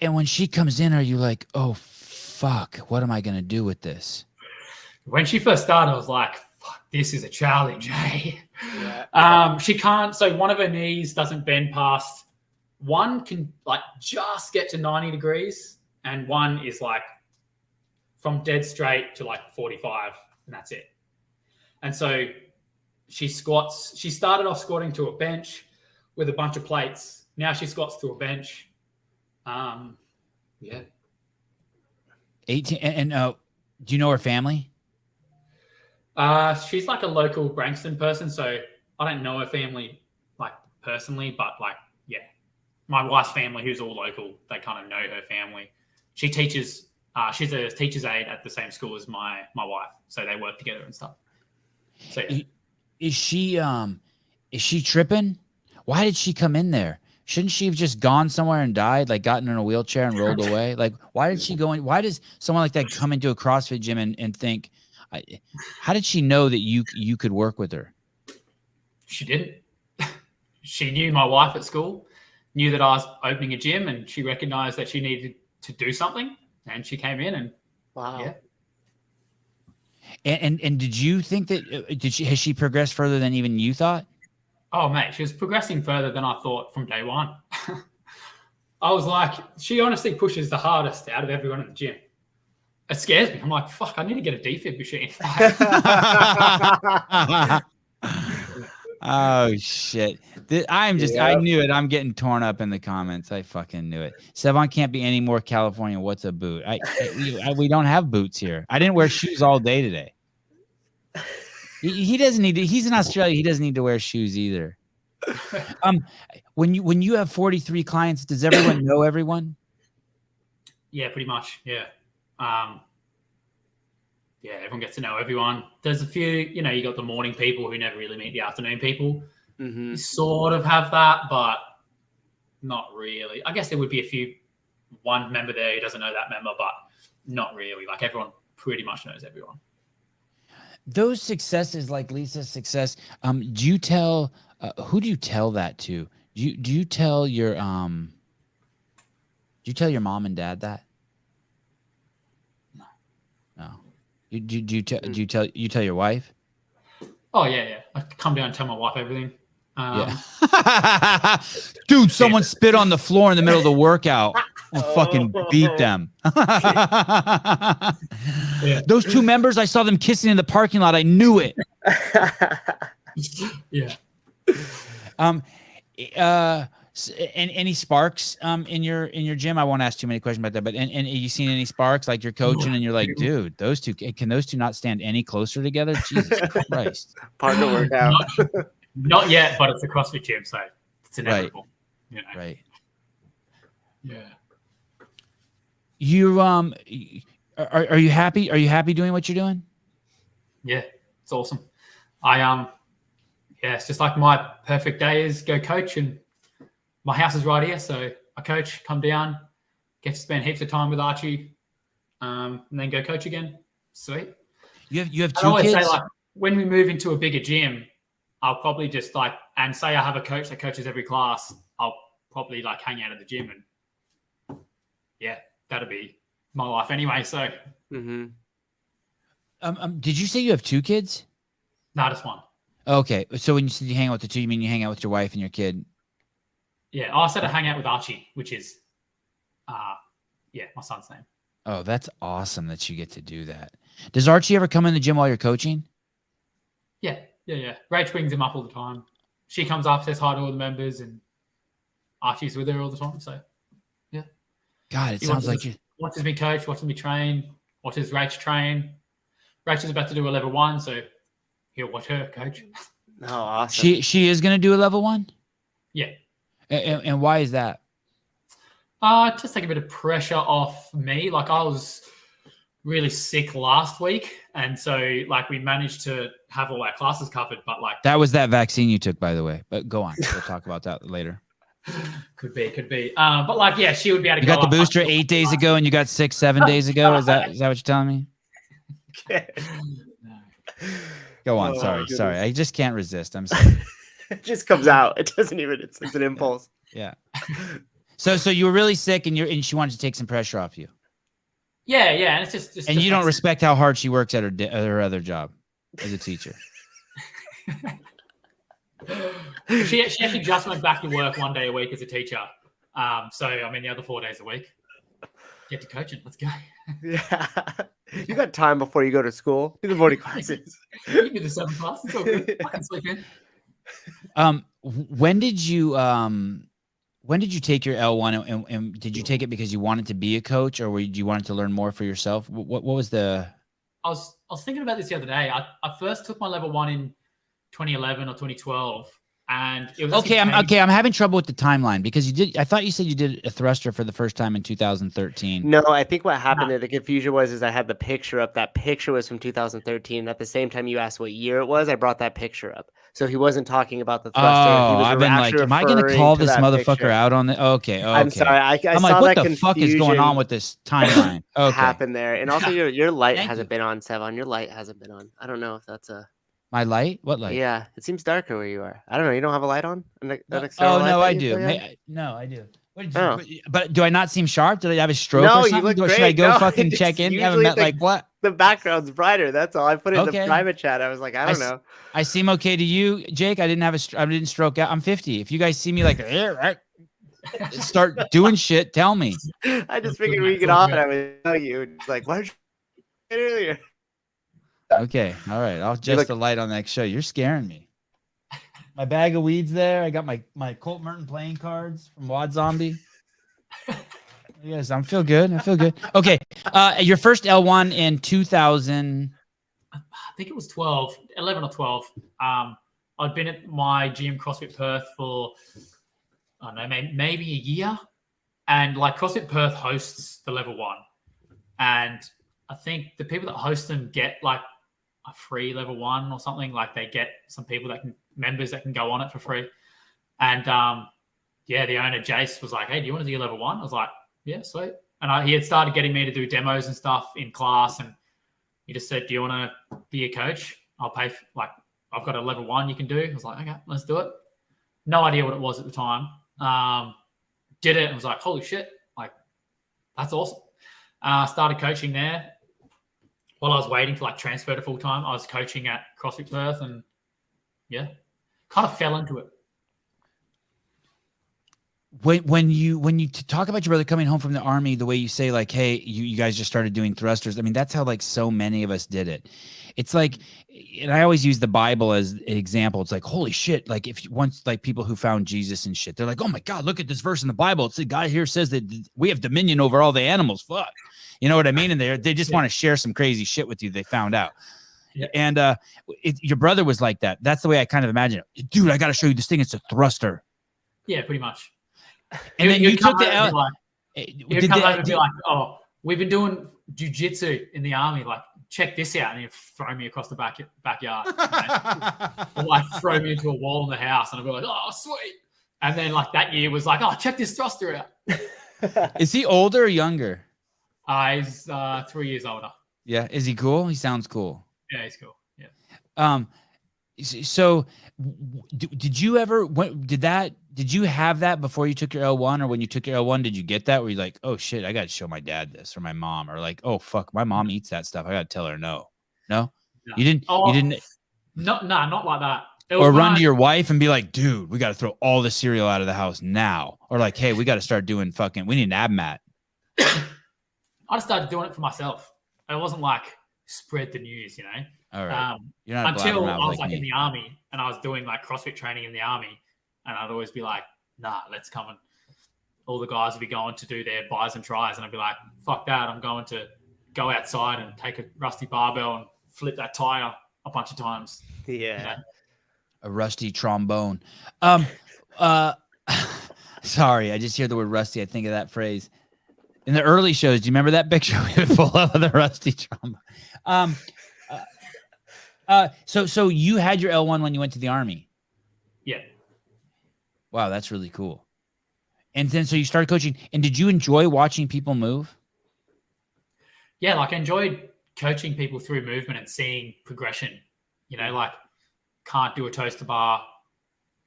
And when she comes in, are you like, oh fuck, what am I gonna do with this? When she first started, I was like, fuck, this is a challenge, hey? Yeah. She can't, so one of her knees doesn't bend past, one can like just get to 90 degrees, and one is like from dead straight to like 45, and that's it. And so she started off squatting to a bench with a bunch of plates. Now she squats to a bench. Yeah. 18, and do you know her family? She's like a local Branxton person, so I don't know her family like personally, but like, yeah, my wife's family, who's all local, they kind of know her family. She teaches, she's a teacher's aide at the same school as my wife, so they work together and stuff. So yeah. Is she tripping? Why did she come in there? Shouldn't she have just gone somewhere and died, like gotten in a wheelchair and rolled away? Like, why did she go in? Why does someone like that come into a CrossFit gym and think, how did she know that you could work with her? She didn't. She knew my wife at school, knew that I was opening a gym, and she recognized that she needed to do something, and she came in and wow. Yeah. And did you think that has she progressed further than even you thought? Oh, mate, she was progressing further than I thought from day one. I was like, she honestly pushes the hardest out of everyone in the gym. It scares me. I'm like, fuck, I need to get a defib machine. Oh, shit. I knew it. I'm getting torn up in the comments. I fucking knew it. Sevan can't be any more California. What's a boot? We don't have boots here. I didn't wear shoes all day today. He doesn't need to. He's in Australia. He doesn't need to wear shoes either. When you have 43 clients, does everyone know everyone? Yeah, pretty much. Yeah. Yeah, everyone gets to know everyone. There's a few, you got the morning people who never really meet the afternoon people. Mm-hmm. You sort of have that, but not really. I guess there would be one member there who doesn't know that member, but not really. Like everyone pretty much knows everyone. Those successes, like Lisa's success, do you tell who do you tell that to? Do you tell your mom and dad that? No. Do you tell your wife? Oh yeah. I come down and tell my wife everything. Yeah. Dude, someone spit on the floor in the middle of the workout. I'll fucking beat them. Yeah. Those 2 members, I saw them kissing in the parking lot. I knew it. Yeah. And any sparks in your gym? I won't ask too many questions about that, but and you seen any sparks, like you're coaching and you're like, dude, those two not stand any closer together? Jesus Christ. Partner workout. Not yet, but it's a CrossFit gym, so it's inevitable. Right. Right. Yeah. You are you happy? Are you happy doing what you're doing? Yeah, it's awesome. It's just like my perfect day is go coach, and my house is right here, so I coach, come down, get to spend heaps of time with Archie, and then go coach again. Sweet. You have I two always kids? say, like, when we move into a bigger gym, I'll probably just like, and say I have a coach that coaches every class, I'll probably like hang out at the gym, and yeah, that'll be my life anyway. So Mm-hmm. Did you say you have two kids? no, just one. Okay, so when you said you hang out with the two, you mean you hang out with your wife and your kid? Yeah, I said I hang out with Archie, which is, my son's name. Oh, that's awesome that you get to do that. Does Archie ever come in the gym while you're coaching? Yeah. Rach brings him up all the time. She comes up, says hi to all the members, and Archie's with her all the time. So, yeah. God, it He sounds like you. watches me coach, watches me train, watches Rach train. Rach is about to do a level 1, so he'll watch her coach. Oh, awesome. She is going to do a level 1? Yeah. And why is that? Just take a bit of pressure off me. Like, I was really sick last week, and so like we managed to have all our classes covered, but like That was that vaccine you took, by the way. But go on. We'll talk about that later. could be. But like, yeah, she would be able to You go got the up booster until 8 days ago, and you got 6, 7 days ago. Is that what you're telling me? No. Go on. Oh, sorry. goodness. I just can't resist. I'm sorry. It just comes out. It doesn't even. It's an impulse. Yeah. So you were really sick, and she wanted to take some pressure off you. Yeah, and it's just And you don't respect how hard she works at her other job as a teacher. She actually just went back to work 1 day a week as a teacher. So I mean, the other 4 days a week, get to coaching. Let's go. Yeah. You got time before you go to school. Do the morning classes. You can do the 7 class. It's all good. I can sleep in. When did you take your L1, and did you take it because you wanted to be a coach, or you wanted to learn more for yourself? What was the? I was thinking about this the other day. I first took my level 1 in 2011 or 2012, and it was I'm having trouble with the timeline because I thought you said you did a thruster for the first time in 2013. No, I think what happened there, the confusion was I had the picture up. That picture was from 2013. And at the same time you asked what year it was, I brought that picture up. So he wasn't talking about the thruster. Oh, I've been like, am I going to call this motherfucker picture. out on the? Okay. I'm sorry. I I'm saw like, what that the fuck is going on with this timeline? Okay. Happened there, and also your light Thank hasn't been on, Sevan. Your light hasn't been on. I don't know if that's a. My light? What light? Yeah, it seems darker where you are. I don't know. You don't have a light on? Oh no, I do. No, I do. But do I not seem sharp? Did I have a stroke or something? You look great. Should I go fucking check in? Haven't met like what? The background's brighter. That's all. I put it in the Okay. private chat. I was like, I don't know. I seem okay to you, Jake. I didn't stroke out. I'm 50. If you guys see me like start doing shit, tell me. I just figured we get off and I would tell you. It's like, why did you get earlier? Okay. All right. I'll adjust the light on that show. You're scaring me. My bag of weeds there. I got my Colt Merton playing cards from Wad Zombie. Yes, I feel good. Okay. Your first L1 in 2000. I think it was 11 or 12. I'd been at my gym, CrossFit Perth, for, I don't know, maybe a year. And like CrossFit Perth hosts the level 1. And I think the people that host them get like a free level 1 or something. Like they get some members that can go on it for free. And the owner, Jace, was like, hey, do you want to do level 1? I was like, yeah, sweet. And he had started getting me to do demos and stuff in class. And he just said, do you want to be a coach? I'll pay I've got a level 1 you can do. I was like, okay, let's do it. No idea what it was at the time. Did it and was like, holy shit, like, that's awesome. Started coaching there. While I was waiting to like transfer to full time, I was coaching at CrossFit Perth, and yeah, kind of fell into it. When you talk about your brother coming home from the army, the way you say like, hey, you guys just started doing thrusters. I mean, that's how like so many of us did it. It's like, and I always use the Bible as an example. It's like, holy shit. Like if once like people who found Jesus and shit, they're like, oh my God, look at this verse in the Bible. It's the guy here says that we have dominion over all the animals. Fuck. You know what I mean? And they just want to share some crazy shit with you. They found out. Yeah. And your brother was like that. That's the way I kind of imagine it. Dude, I got to show you this thing. It's a thruster. Yeah, pretty much. And then you took the L. He'd come over and be like, oh, we've been doing jiu-jitsu in the army. Like, check this out. And he'd throw me across the backyard. Or like throw me into a wall in the house. And I'd be like, oh, sweet. And then like that year was like, oh, check this thruster out. Is he older or younger? He's 3 years older. Yeah. Is he cool? He sounds cool. Yeah, he's cool. Yeah. So did you ever, did you have that before you took your L1, or when you took your L1, did you get that where you're like, oh shit, I got to show my dad this, or my mom, or like, oh fuck, my mom eats that stuff, I got to tell her no? No. You didn't Not like that. Or run to your wife and be like, dude, we got to throw all the cereal out of the house now. Or like, hey, we got to start doing we need an ab mat. I just started doing it for myself. It wasn't like spread the news, you know? All right. You're not until I was like in the army and I was doing like CrossFit training in the army. And I'd always be like, nah, let's come and all the guys would be going to do their buys and tries. And I'd be like, fuck that. I'm going to go outside and take a rusty barbell and flip that tire a bunch of times. Yeah. You know? A rusty trombone. Sorry, I just hear the word rusty. I think of that phrase. In the early shows, do you remember that picture we would pull up of the rusty trombone? So you had your L1 when you went to the army? Yeah. Wow, that's really cool. And then so you started coaching. And did you enjoy watching people move? Yeah, like I enjoyed coaching people through movement and seeing progression. You know, like can't do a toaster bar,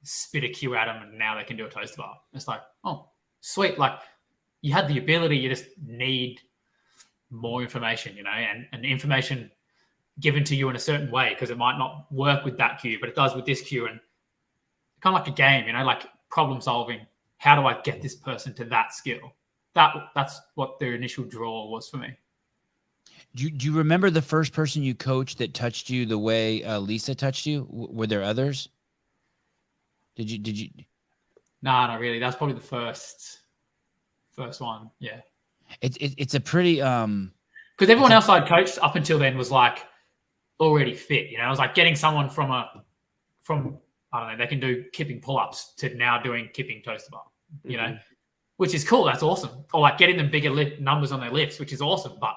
spit a cue at them, and now they can do a toaster bar. It's like, oh, sweet. Like you had the ability, you just need more information, you know, and information given to you in a certain way because it might not work with that cue, but it does with this cue. And kind of like a game, you know, like problem solving. How do I get this person to that skill? That's what their initial draw was for me. Do you remember the first person you coached that touched you the way Lisa touched you? Were there others? Did you? No, not really. That's probably the first one. Yeah. It's a pretty because everyone else I'd coached up until then was like already fit. You know, I was like getting someone from I don't know, they can do kipping pull-ups to now doing kipping toaster bar. You know, which is cool. That's awesome. Or like getting them bigger numbers on their lifts, which is awesome, but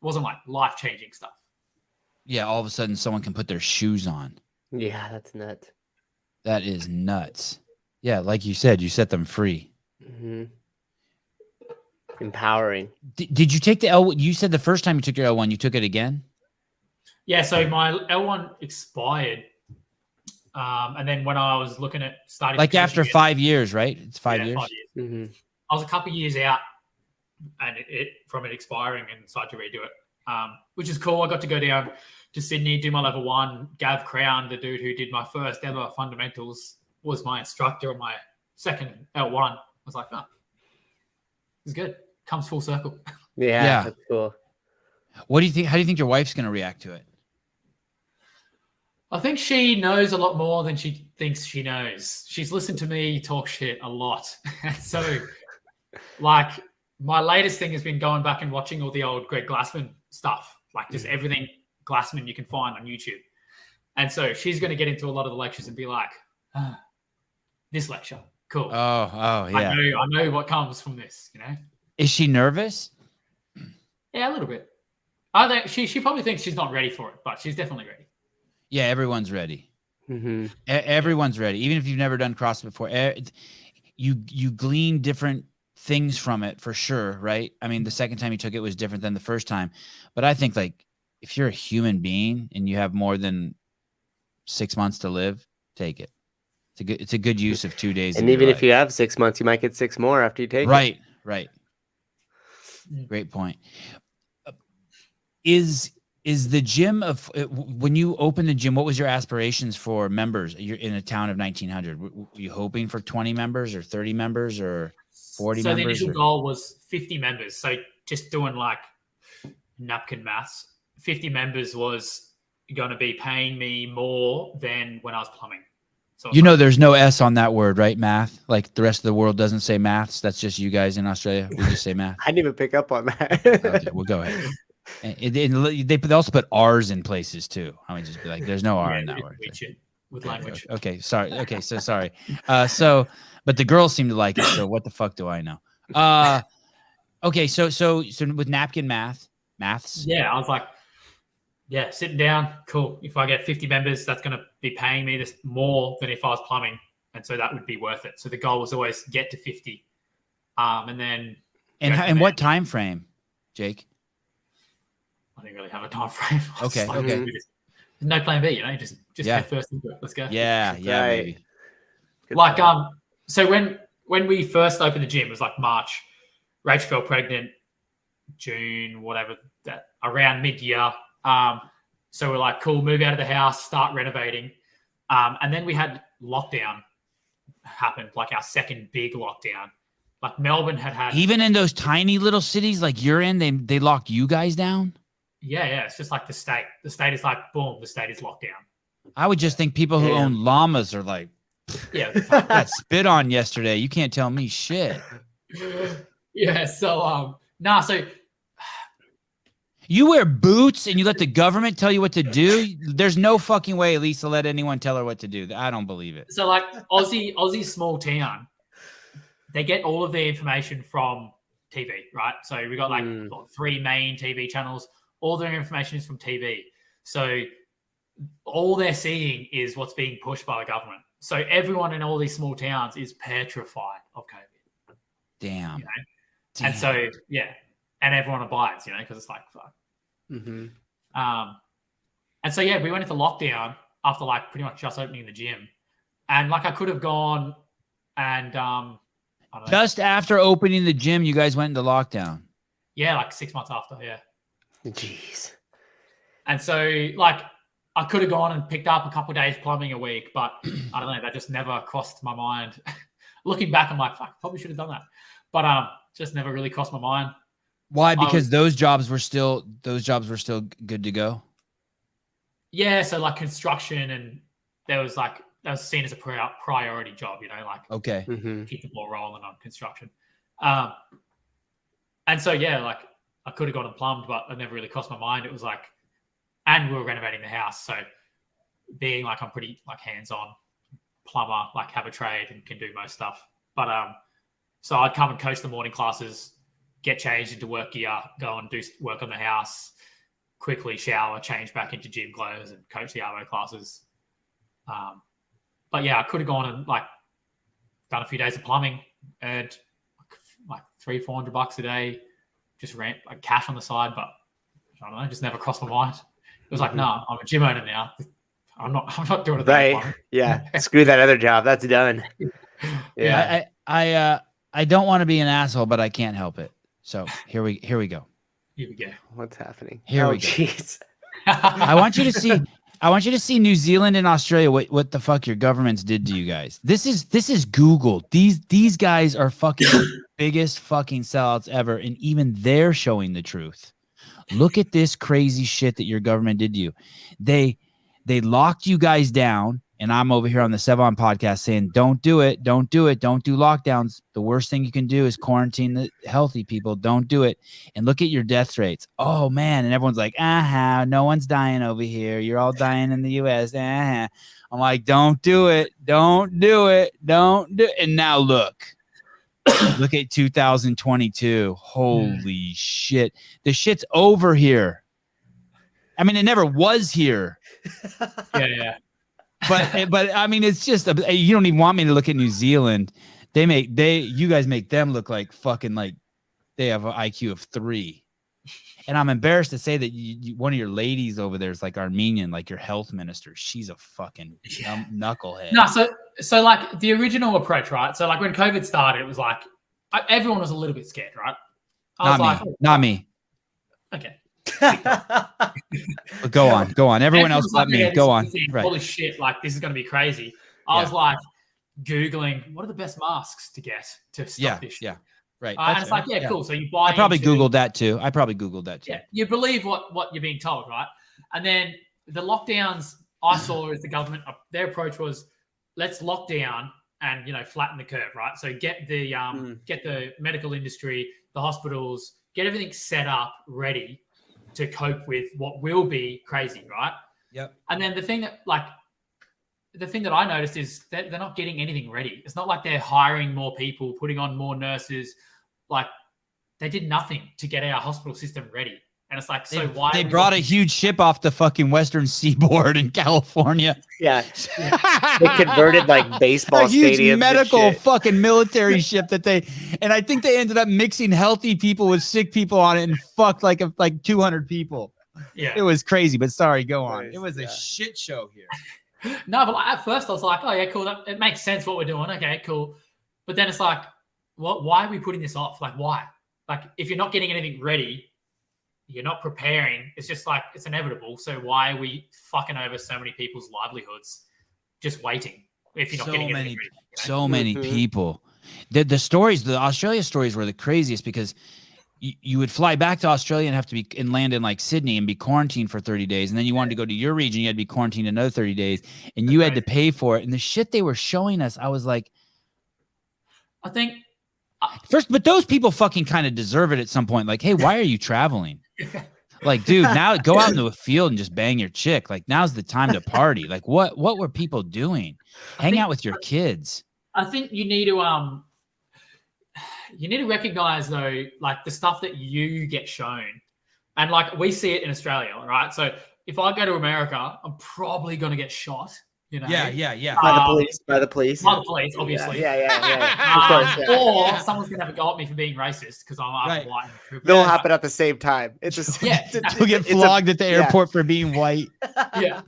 it wasn't like life-changing stuff. Yeah, all of a sudden someone can put their shoes on. Yeah, that's nuts. That is nuts. Yeah, like you said, you set them free. Mm-hmm. Empowering. Did you take the L1? You said the first time you took your L1, you took it again? Yeah, so my L1 expired. And then when I was looking at starting... Like after 5 years, right? It's 5 years? 5 years. Mm-hmm. I was a couple of years out and from it expiring and decided to redo it, which is cool. I got to go down to Sydney, do my level 1. Gav Crown, the dude who did my first ever fundamentals, was my instructor on my second L1. I was like, oh, it's good. Comes full circle. Yeah, that's cool. What do you think? How do you think your wife's going to react to it? I think she knows a lot more than she thinks she knows. She's listened to me talk shit a lot. So, like, my latest thing has been going back and watching all the old Greg Glassman stuff, like just everything Glassman you can find on YouTube. And so she's going to get into a lot of the lectures and be like, this lecture, cool. Oh, yeah. I know what comes from this, you know? Is she nervous? Yeah, a little bit. I think she probably thinks she's not ready for it, but she's definitely ready. Yeah, everyone's ready. Mm-hmm. Everyone's ready. Even if you've never done CrossFit before, you glean different things from it for sure, right? I mean, the second time you took it was different than the first time. But I think, like, if you're a human being and you have more than 6 months to live, take it. It's a good use of 2 days. And even if you have 6 months, you might get 6 more after you take it. Right. Great point. Is the gym when you opened the gym, what was your aspirations for members? You're in a town of 1,900. Were you hoping for 20 members or 30 members or 40 members? So the initial goal was 50 members. So just doing like napkin maths, 50 members was going to be paying me more than when I was plumbing. So there's no S on that word, right? Math. Like the rest of the world doesn't say maths. That's just you guys in Australia. We just say math. I didn't even pick up on that. Okay, we'll go ahead. And they also put R's in places too. I mean, just be like, there's no R in that word. With language. Okay, sorry. Okay, so sorry. But the girls seem to like it. So what the fuck do I know? Okay, so with napkin maths. Yeah, I was like, yeah, sitting down, cool. If I get 50 members, that's going to be paying me this more than if I was plumbing, and so that would be worth it. So the goal was always get to 50, and then. And what time frame, Jake? I didn't really have a time frame. Okay. no plan B, you know, just Yeah. head first into it. Let's go. Yeah, yeah, Right. baby. Good Like, point. so when we first opened the gym, it was like March. Rach fell pregnant, June, whatever, that around mid-year. So we're like, cool, move out of the house, start renovating. And then we had lockdown happen, like our second big lockdown. Like Melbourne had Even in those tiny little cities like you're in, they lock you guys down. yeah, it's just like the state. The state is like, boom, the state is locked down. I would just think people who Damn. own llamas are like, Yeah. got spit on yesterday. You can't tell me shit. Yeah. So so You wear boots and you let the government tell you what to do. There's no fucking way Lisa let anyone tell her what to do. I don't believe it. So like Aussie small town, they get all of their information from TV, right? So we got like 3 main TV channels. All their information is from TV. So all they're seeing is what's being pushed by the government. So everyone in all these small towns is petrified of COVID. Damn. You know? And so, yeah. And everyone abides, you know, because it's like, fuck. Mm-hmm. And so, yeah, we went into lockdown after like pretty much just opening the gym. And like I could have gone and I don't know. Just after opening the gym, you guys went into lockdown. Yeah, like 6 months after, yeah. Jeez. And so like I could have gone and picked up a couple of days plumbing a week, but I don't know, that just never crossed my mind. Looking back, I'm like, fuck, probably should have done that. But just never really crossed my mind. Why? Because those jobs were still good to go. Yeah, so like construction, and that was seen as a priority job, you know, like Okay. Mm-hmm. keep the ball rolling on construction. And so yeah, like I could have gone and plumbed, but it never really crossed my mind. It was like, and we were renovating the house, so being like I'm pretty like hands-on plumber, like have a trade and can do most stuff. But so I'd come and coach the morning classes, get changed into work gear, go and do work on the house, quickly shower, change back into gym clothes, and coach the Arvo classes. But yeah, I could have gone and like done a few days of plumbing, earned like $300-400 a day, just rent like cash on the side. But I don't know, just never crossed my mind. It was like, no, I'm a gym owner now. I'm not doing it. Right. Yeah. Screw that other job. That's done. Yeah. I don't want to be an asshole, but I can't help it. So here we go. Here we go. What's happening? Here we go. Jeez. I want you to see New Zealand and Australia. What the fuck your governments did to you guys. This is Google. These guys are fucking biggest fucking sellouts ever, and even they're showing the truth. Look at this crazy shit that your government did to you. They locked you guys down, and I'm over here on the Sevan Podcast saying, don't do it. Don't do lockdowns. The worst thing you can do is quarantine the healthy people. Don't do it. And look at your death rates. Oh, man. And everyone's like, no one's dying over here. You're all dying in the U.S. I'm like, don't do it. Don't do it. Don't do it. And now look. Look at 2022. Holy shit. The shit's over here. I mean, it never was here. Yeah. But I mean, it's just you don't even want me to look at New Zealand. You guys make them look like fucking like they have an IQ of 3. And I'm embarrassed to say that one of your ladies over there is like Armenian, like your health minister. She's a fucking knucklehead. No, so like the original approach, right? So like when COVID started, it was like everyone was a little bit scared, right? Not me. Okay. But go on. Everyone else but me. Go on. Right. Holy shit! Like this is going to be crazy. I was like Googling what are the best masks to get to stop this shit. Yeah. Right. And it's like, cool. So you buy. I probably Googled that too. Yeah, you believe what you're being told, right? And then the lockdowns I saw as the government, their approach was, let's lock down and flatten the curve, right? So get the medical industry, the hospitals, get everything set up, ready to cope with what will be crazy, right? Yep. And then the thing that I noticed is that they're not getting anything ready. It's not like they're hiring more people, putting on more nurses. Like they did nothing to get our hospital system ready. And it's like, so why? They brought a huge ship off the fucking Western Seaboard in California. Yeah. They converted like baseball a huge stadiums. Medical fucking military ship and I think they ended up mixing healthy people with sick people on it and fucked like 200 people. Yeah. It was crazy, but sorry, go on. Nice, It was a yeah. shit show here. No, but at first I was like, oh yeah, cool. It makes sense what we're doing. Okay, cool. But then it's like, why are we putting this off? Like, why? Like, if you're not getting anything ready, you're not preparing. It's just like, it's inevitable. So why are we fucking over so many people's livelihoods just waiting if you're not getting anything ready? So many people. The stories, the Australia stories were the craziest because you would fly back to Australia and have to be and land in like Sydney and be quarantined for 30 days. And then you wanted to go to your region, you had to be quarantined another 30 days and you had to pay for it. And the shit they were showing us, I was like, I think first, but those people fucking kind of deserve it at some point. Like, hey, why are you traveling? Like, dude, now go out into a field and just bang your chick. Like, now's the time to party. Like, what were people doing? Hang out with your kids. I think you need to recognize though, like the stuff that you get shown, and like we see it in Australia, right? So if I go to America, I'm probably gonna get shot. You know? Yeah. By the police, obviously. Yeah. Of course, yeah. Or someone's gonna have a go at me for being racist because I'm white. They'll happen at the same time. It's a You'll get flogged at the airport for being white. Yeah.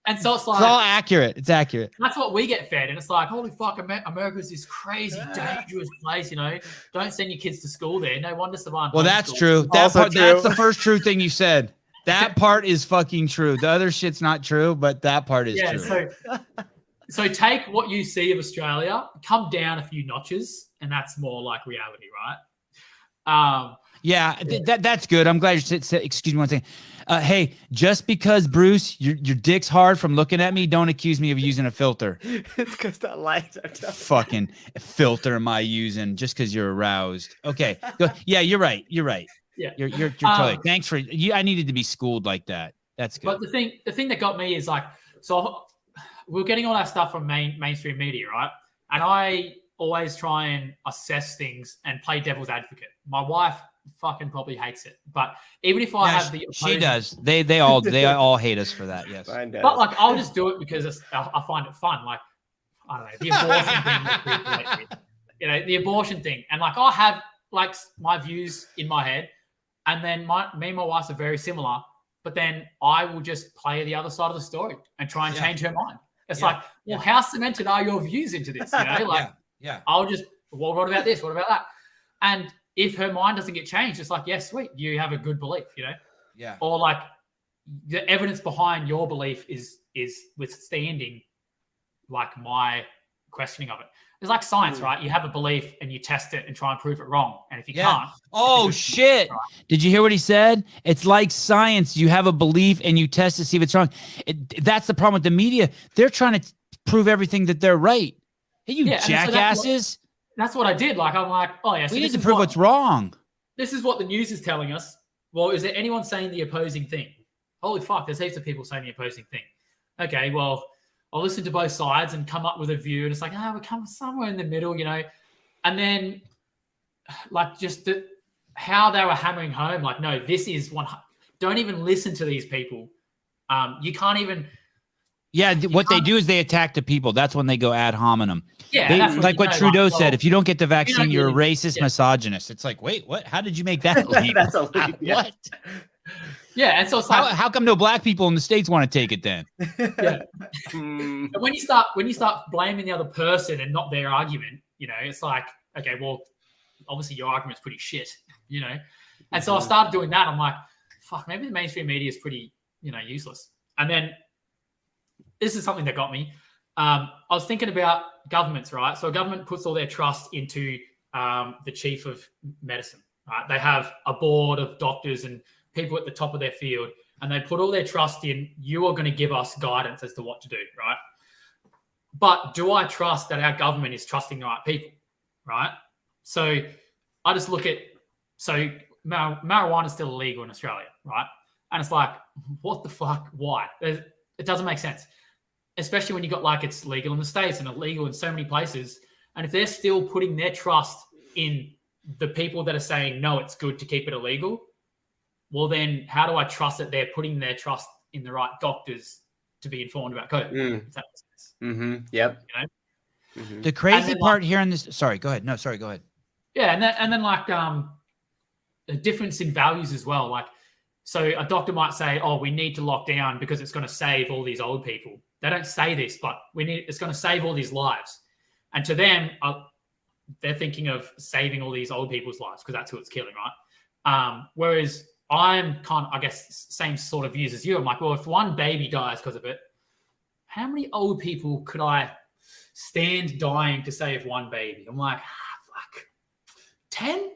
And so it's like, it's all accurate. It's accurate. That's what we get fed. And it's like, holy fuck, America's this crazy, dangerous place, you know. Don't send your kids to school there. No wonder Sevan. Well, that's true. That's the first true thing you said. That part is fucking true. The other shit's not true, but that part is true. So take what you see of Australia, come down a few notches, and that's more like reality, right? That's good. I'm glad you said, excuse me one second. Hey, just because, Bruce, your dick's hard from looking at me, don't accuse me of using a filter. It's because that lights are tough. Fucking filter am I using just because you're aroused? Okay. Yeah, you're right. Yeah, you're totally. Thanks for you. I needed to be schooled like that. That's good. But the thing that got me is like, so we're getting all our stuff from mainstream media, right? And I always try and assess things and play devil's advocate. My wife fucking probably hates it, but even if I have the she does. They all hate us for that. Yes, but like I'll just do it because I find it fun. Like I don't know, the abortion thing that people hate with. You know, the abortion thing, and like I have like my views in my head. And then me and my wife are very similar, but then I will just play the other side of the story and try and change her mind. It's like, well, how cemented are your views into this? You know, like, I'll just, well, what about this? What about that? And if her mind doesn't get changed, it's like, yes, sweet, you have a good belief, you know? Yeah. Or like the evidence behind your belief is withstanding like my questioning of it. It's like science, right? You have a belief and you test it and try and prove it wrong. And if you can't. Oh, shit. Right. Did you hear what he said? It's like science. You have a belief and you test to see if it's wrong. That's the problem with the media. They're trying to prove everything that they're right. Hey, you jackasses. So that's what I did. Like, I'm like, oh, yeah. So we need to prove what's wrong. This is what the news is telling us. Well, is there anyone saying the opposing thing? Holy fuck, there's heaps of people saying the opposing thing. Okay, well, I'll listen to both sides and come up with a view. And it's like, we come somewhere in the middle, you know. And then, like, just how they were hammering home, like, no, this is one. Don't even listen to these people. You can't even. Yeah, what they do is they attack the people. That's when they go ad hominem. Yeah, like what Trudeau said. If you don't get the vaccine, you're a racist misogynist. It's like, wait, what? How did you make that leap? That's a leap. What? Yeah, and so it's like, how come no black people in the States want to take it then? Yeah. And when you start blaming the other person and not their argument, you know, it's like, okay, well, obviously your argument's pretty shit, you know. And so I started doing that. I'm like, fuck, maybe the mainstream media is pretty, you know, useless. And then this is something that got me. I was thinking about governments, right? So a government puts all their trust into the chief of medicine, right? They have a board of doctors and people at the top of their field, and they put all their trust in, you are going to give us guidance as to what to do, right? But do I trust that our government is trusting the right people, right? So I just look at, so marijuana is still illegal in Australia, right? And it's like, what the fuck? Why? It doesn't make sense, especially when you got like it's legal in the States and illegal in so many places. And if they're still putting their trust in the people that are saying, no, it's good to keep it illegal, well, then how do I trust that they're putting their trust in the right doctors to be informed about COVID? If that makes sense. Yep. You know? The crazy part here in this. Sorry, go ahead. No, sorry, go ahead. Yeah, and then like the difference in values as well. Like, So a doctor might say, oh, we need to lock down because it's going to save all these old people. They don't say this, but it's going to save all these lives. And to them, they're thinking of saving all these old people's lives because that's who it's killing, right? Whereas I'm kind of, I guess, same sort of views as you. I'm like, well, if one baby dies because of it, how many old people could I stand dying to save one baby? I'm like, fuck, 10?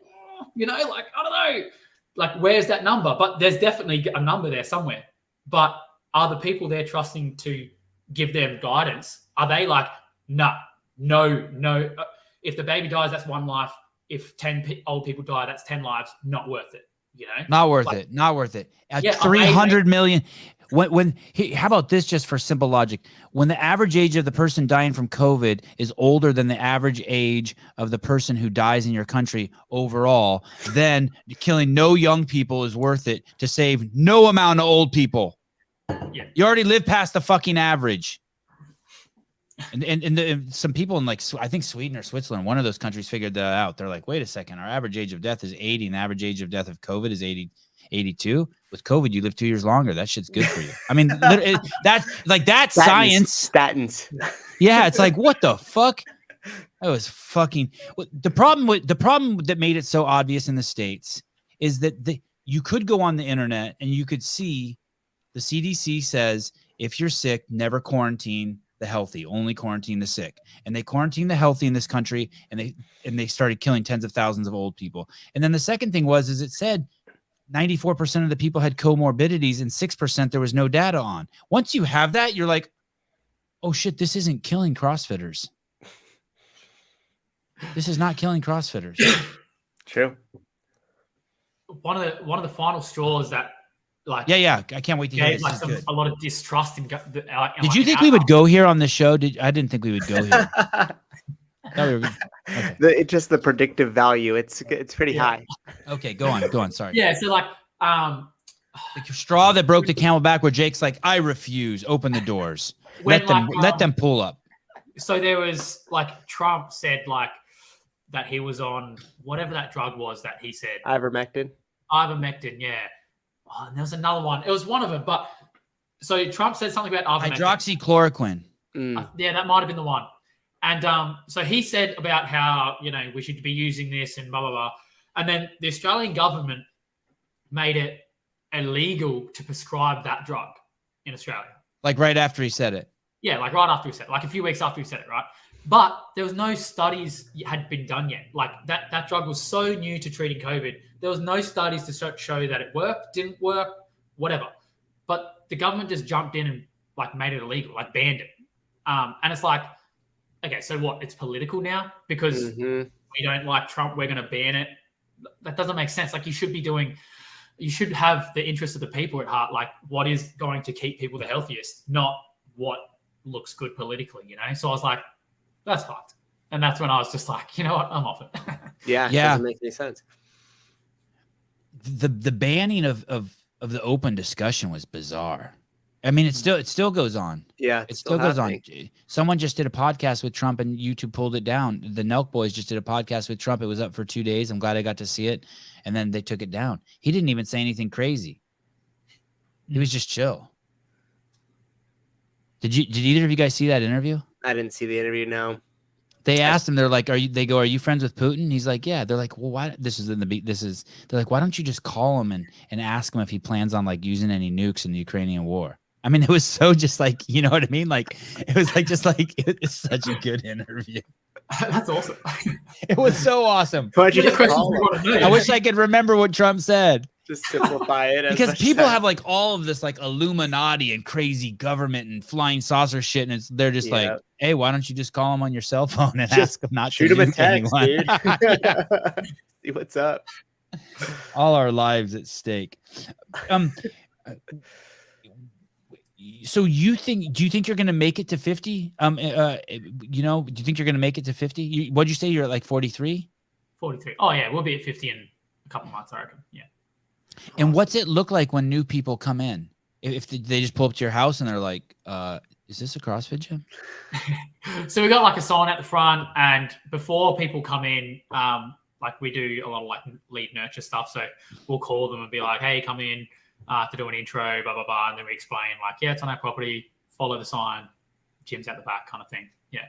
You know, like, I don't know. Like, where's that number? But there's definitely a number there somewhere. But are the people there trusting to give them guidance? Are they like, no. If the baby dies, that's one life. If 10 old people die, that's 10 lives. Not worth it. You know, not worth it. At 300 million. How about this? Just for simple logic, when the average age of the person dying from COVID is older than the average age of the person who dies in your country overall, then killing no young people is worth it to save no amount of old people. Yeah. You already live past the fucking average. And some people in, like, I think Sweden or Switzerland, one of those countries figured that out. They're like, wait a second, our average age of death is 80, and the average age of death of COVID is 82. With COVID, you live 2 years longer. That shit's good for you. I mean, that's science. Statins. Yeah, it's like, what the fuck? That was fucking. The problem that made it so obvious in the States is that you could go on the internet and you could see the CDC says if you're sick, never quarantine the healthy, only quarantine the sick. And they quarantined the healthy in this country, and they started killing tens of thousands of old people. And then the second thing is it said 94% of the people had comorbidities and 6% there was no data on. Once you have that, you're like, oh shit, this isn't killing CrossFitters. This is not killing CrossFitters. True. One of the final straws that, like, yeah, I can't wait to hear this. Like a lot of distrust in. Did you think we would go here on the show? I didn't think we would go here. Okay. It's just the predictive value. It's pretty high. Okay, go on. Sorry. Yeah, so like the straw that broke the camel back, where Jake's like, I refuse. Open the doors. Let them pull up. So there was, like, Trump said, like, that he was on whatever that drug was that he said. Ivermectin, yeah. Oh, and there was another one. It was one of them. But so Trump said something about ivermectin. Hydroxychloroquine. Yeah, that might have been the one. And so he said about how, you know, we should be using this and blah, blah, blah. And then the Australian government made it illegal to prescribe that drug in Australia. Like right after he said it. Yeah, like right after he said it, like a few weeks after he said it, right? But there was no studies had been done yet. Like that drug was so new to treating COVID. There was no studies to show that it worked, didn't work, whatever. But the government just jumped in and, like, made it illegal, like banned it. And it's like, okay, so what? It's political now because we don't like Trump. We're going to ban it. That doesn't make sense. Like, you should have the interests of the people at heart. Like, what is going to keep people the healthiest, not what looks good politically, you know? So I was like, that's fucked. And that's when I was just like, you know what? I'm off it. Yeah. Doesn't make any sense. The banning of the open discussion was bizarre. I mean, it still goes on. Yeah, it still goes on. Someone just did a podcast with Trump and YouTube pulled it down. The Nelk Boys just did a podcast with Trump. It was up for 2 days. I'm glad I got to see it. And then they took it down. He didn't even say anything crazy. He was just chill. Did either of you guys see that interview? I didn't see the interview, no. They asked him, they're like, are you friends with Putin? He's like, yeah. They're like, well, why? They're like, why don't you just call him and ask him if he plans on, like, using any nukes in the Ukrainian war? I mean, it was so just like, you know what I mean? Like, it was like, just like, it's such a good interview. That's awesome. It was so awesome. Why'd you just call him? I wish I could remember what Trump said. Just simplify it. Because people have, like, all of this, like, Illuminati and crazy government and flying saucer shit. And they're just like, hey, why don't you just call him on your cell phone and ask him not to shoot him a text, anyone? dude. See what's up. All our lives at stake. So do you think you're going to make it to 50? Do you think you're going to make it to 50? What'd you say? You're at like 43? 43. Oh yeah. We'll be at 50 in a couple months, I reckon. Yeah. And what's it look like when new people come in? If they just pull up to your house and they're like, is this a CrossFit gym? So we got, like, a sign at the front, and before people come in, like, we do a lot of, like, lead nurture stuff. So we'll call them and be like, hey, come in. to do an intro, blah, blah, blah. And then we explain like, yeah, it's on our property, follow the sign, gym's at the back kind of thing. Yeah.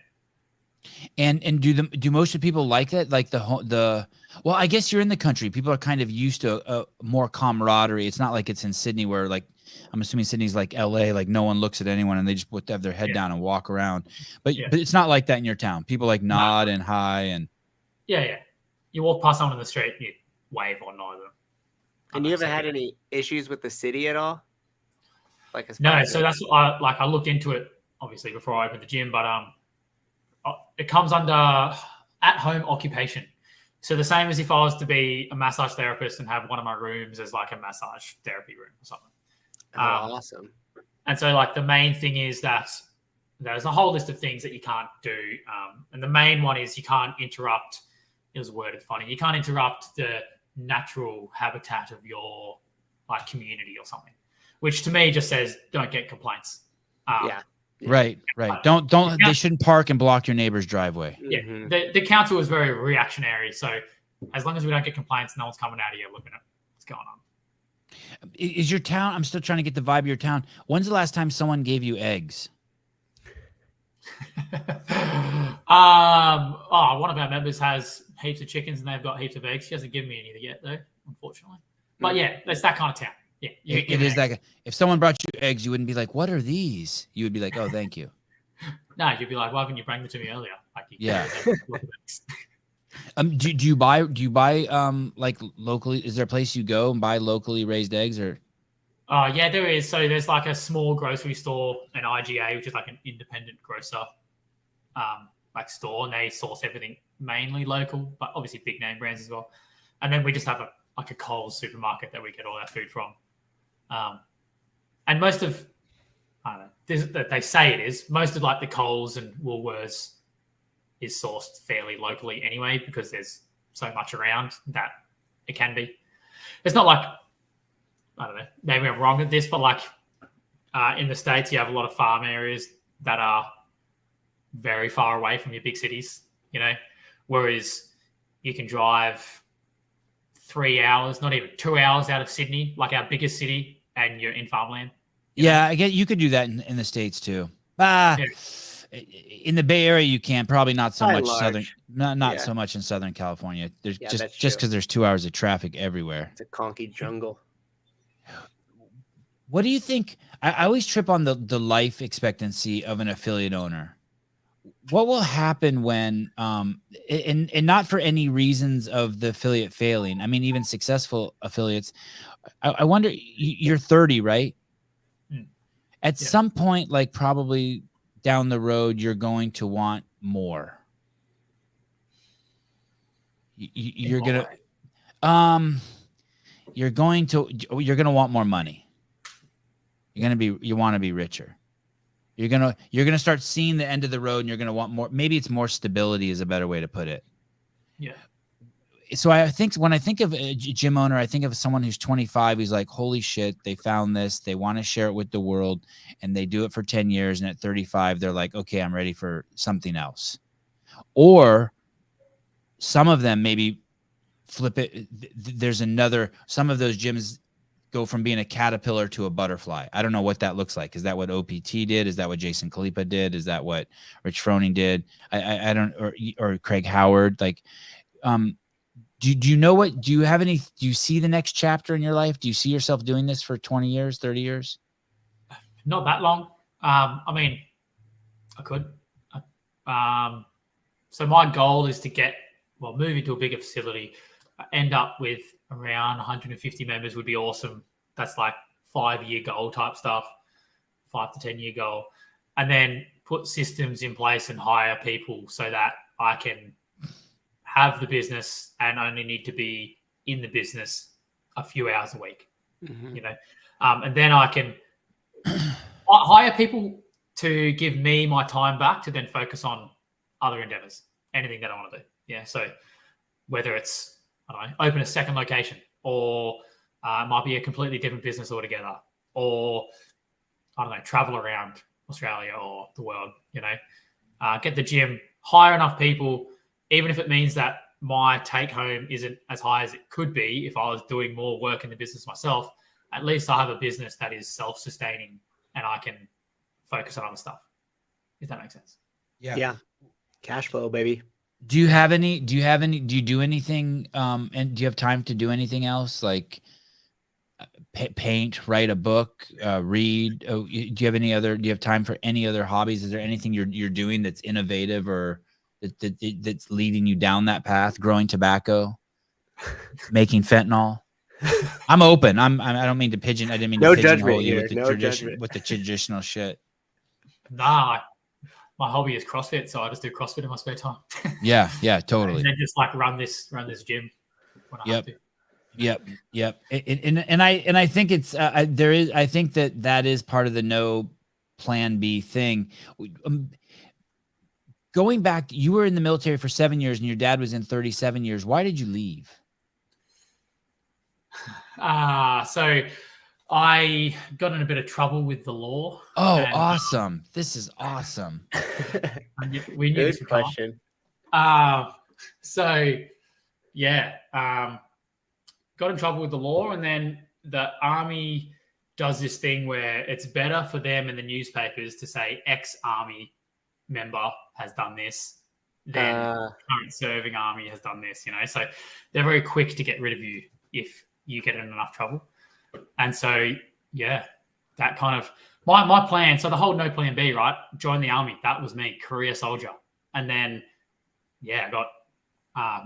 And do most of the people like that? Like well, I guess you're in the country. People are kind of used to a more camaraderie. It's not like it's in Sydney where like, I'm assuming Sydney's like LA, like no one looks at anyone and they just have their head down and walk around. But it's not like that in your town. People like nod and hi and. Yeah. You walk past someone in the street, you wave or nod them. And you ever had any issues with the city at all? Like no, so that's I looked into it obviously before I opened the gym, but it comes under at-home occupation. So the same as if I was to be a massage therapist and have one of my rooms as like a massage therapy room or something. Awesome. And so like the main thing is that there's a whole list of things that you can't do. And the main one is you can't interrupt. It was worded funny. You can't interrupt the natural habitat of your like community or something, which to me just says don't get complaints. Right. Don't they shouldn't park and block your neighbor's driveway. Yeah. The council is very reactionary. So as long as we don't get complaints, no one's coming out of here looking at what's going on. Is your town, I'm still trying to get the vibe of your town. When's the last time someone gave you eggs? One of our members has heaps of chickens and they've got heaps of eggs. She hasn't given me any yet though, unfortunately. But yeah, it's that kind of town. Yeah, it is that. If someone brought you eggs, you wouldn't be like, "What are these?" You would be like, "Oh, thank you." No, you'd be like, "Why haven't you bring them to me earlier?" Like, do you buy like locally? Is there a place you go and buy locally raised eggs or? Yeah, there is. So there's like a small grocery store, an IGA, which is like an independent grocer, like store, and they source everything mainly local, but obviously big name brands as well. And then we just have a Coles supermarket that we get all our food from. And most of, I don't know, they say it is, most of like the Coles and Woolworths is sourced fairly locally anyway, because there's so much around that it can be. It's not like, I don't know, maybe I'm wrong at this, but like in the States, you have a lot of farm areas that are very far away from your big cities, whereas you can drive 3 hours, not even 2 hours out of Sydney, like our biggest city, and you're in farmland. Yeah, I get you could do that in the States too. In the Bay Area, you can. Probably not so much southern, not so much in Southern California. There's just because there's 2 hours of traffic everywhere. It's a conky jungle. What do you think? I always trip on the life expectancy of an affiliate owner. What will happen when, and not for any reasons of the affiliate failing. I mean, even successful affiliates. I wonder. You're 30, right? At some point, like probably down the road, you're going to want more. You're gonna want more money. You want to be richer. You're gonna start seeing the end of the road, and you're gonna want more. Maybe it's more stability is a better way to put it. Yeah. So I think when I think of a gym owner, I think of someone who's 25. He's like, holy shit, they found this. They want to share it with the world, and they do it for 10 years. And at 35, they're like, okay, I'm ready for something else. Or some of them maybe flip it. Some of those gyms go from being a caterpillar to a butterfly. I don't know what that looks like. Is that what OPT did? Is that what Jason Khalipa did? Is that what Rich Froning did? I don't, or Craig Howard. Like, do you know what, do you see the next chapter in your life? Do you see yourself doing this for 20 years, 30 years? Not that long. I mean, I could. So my goal is to move into a bigger facility, end up with around 150 members would be awesome. That's like 5-year goal type stuff, 5 to 10 year goal. And then put systems in place and hire people so that I can have the business and only need to be in the business a few hours a week, and then I can hire people to give me my time back to then focus on other endeavors, anything that I want to do. Yeah. So whether it's, I don't know, open a second location, or it might be a completely different business altogether, or I don't know, travel around Australia or the world, get the gym, hire enough people, even if it means that my take home isn't as high as it could be if I was doing more work in the business myself. at least I have a business that is self-sustaining and I can focus on other stuff, if that makes sense. Yeah. Cash flow, baby. Do you do anything, and do you have time to do anything else, like paint, write a book, read? Do you have time for any other hobbies? Is there anything you're doing that's innovative or that's leading you down that path? Growing tobacco, making fentanyl? I'm open. I don't mean to pigeon. I didn't mean No to pigeonhole judgment you here. with the No judgment. with the traditional shit. Nah, my hobby is CrossFit, so I just do CrossFit in my spare time. Yeah, totally. And then just like run this gym when I have to. Yep. And I think it's I think that is part of the no plan B thing. Going back, you were in the military for 7 years and your dad was in 37 years. Why did you leave? So I got in a bit of trouble with the law. Oh, awesome. This is awesome. We knew this Good question. So yeah, got in trouble with the law, and then the army does this thing where it's better for them in the newspapers to say ex-army member has done this than current serving army has done this, so they're very quick to get rid of you if you get in enough trouble. And so, yeah, that kind of my plan. So the whole no plan B, right? Join the army. That was me, career soldier. And then, yeah, got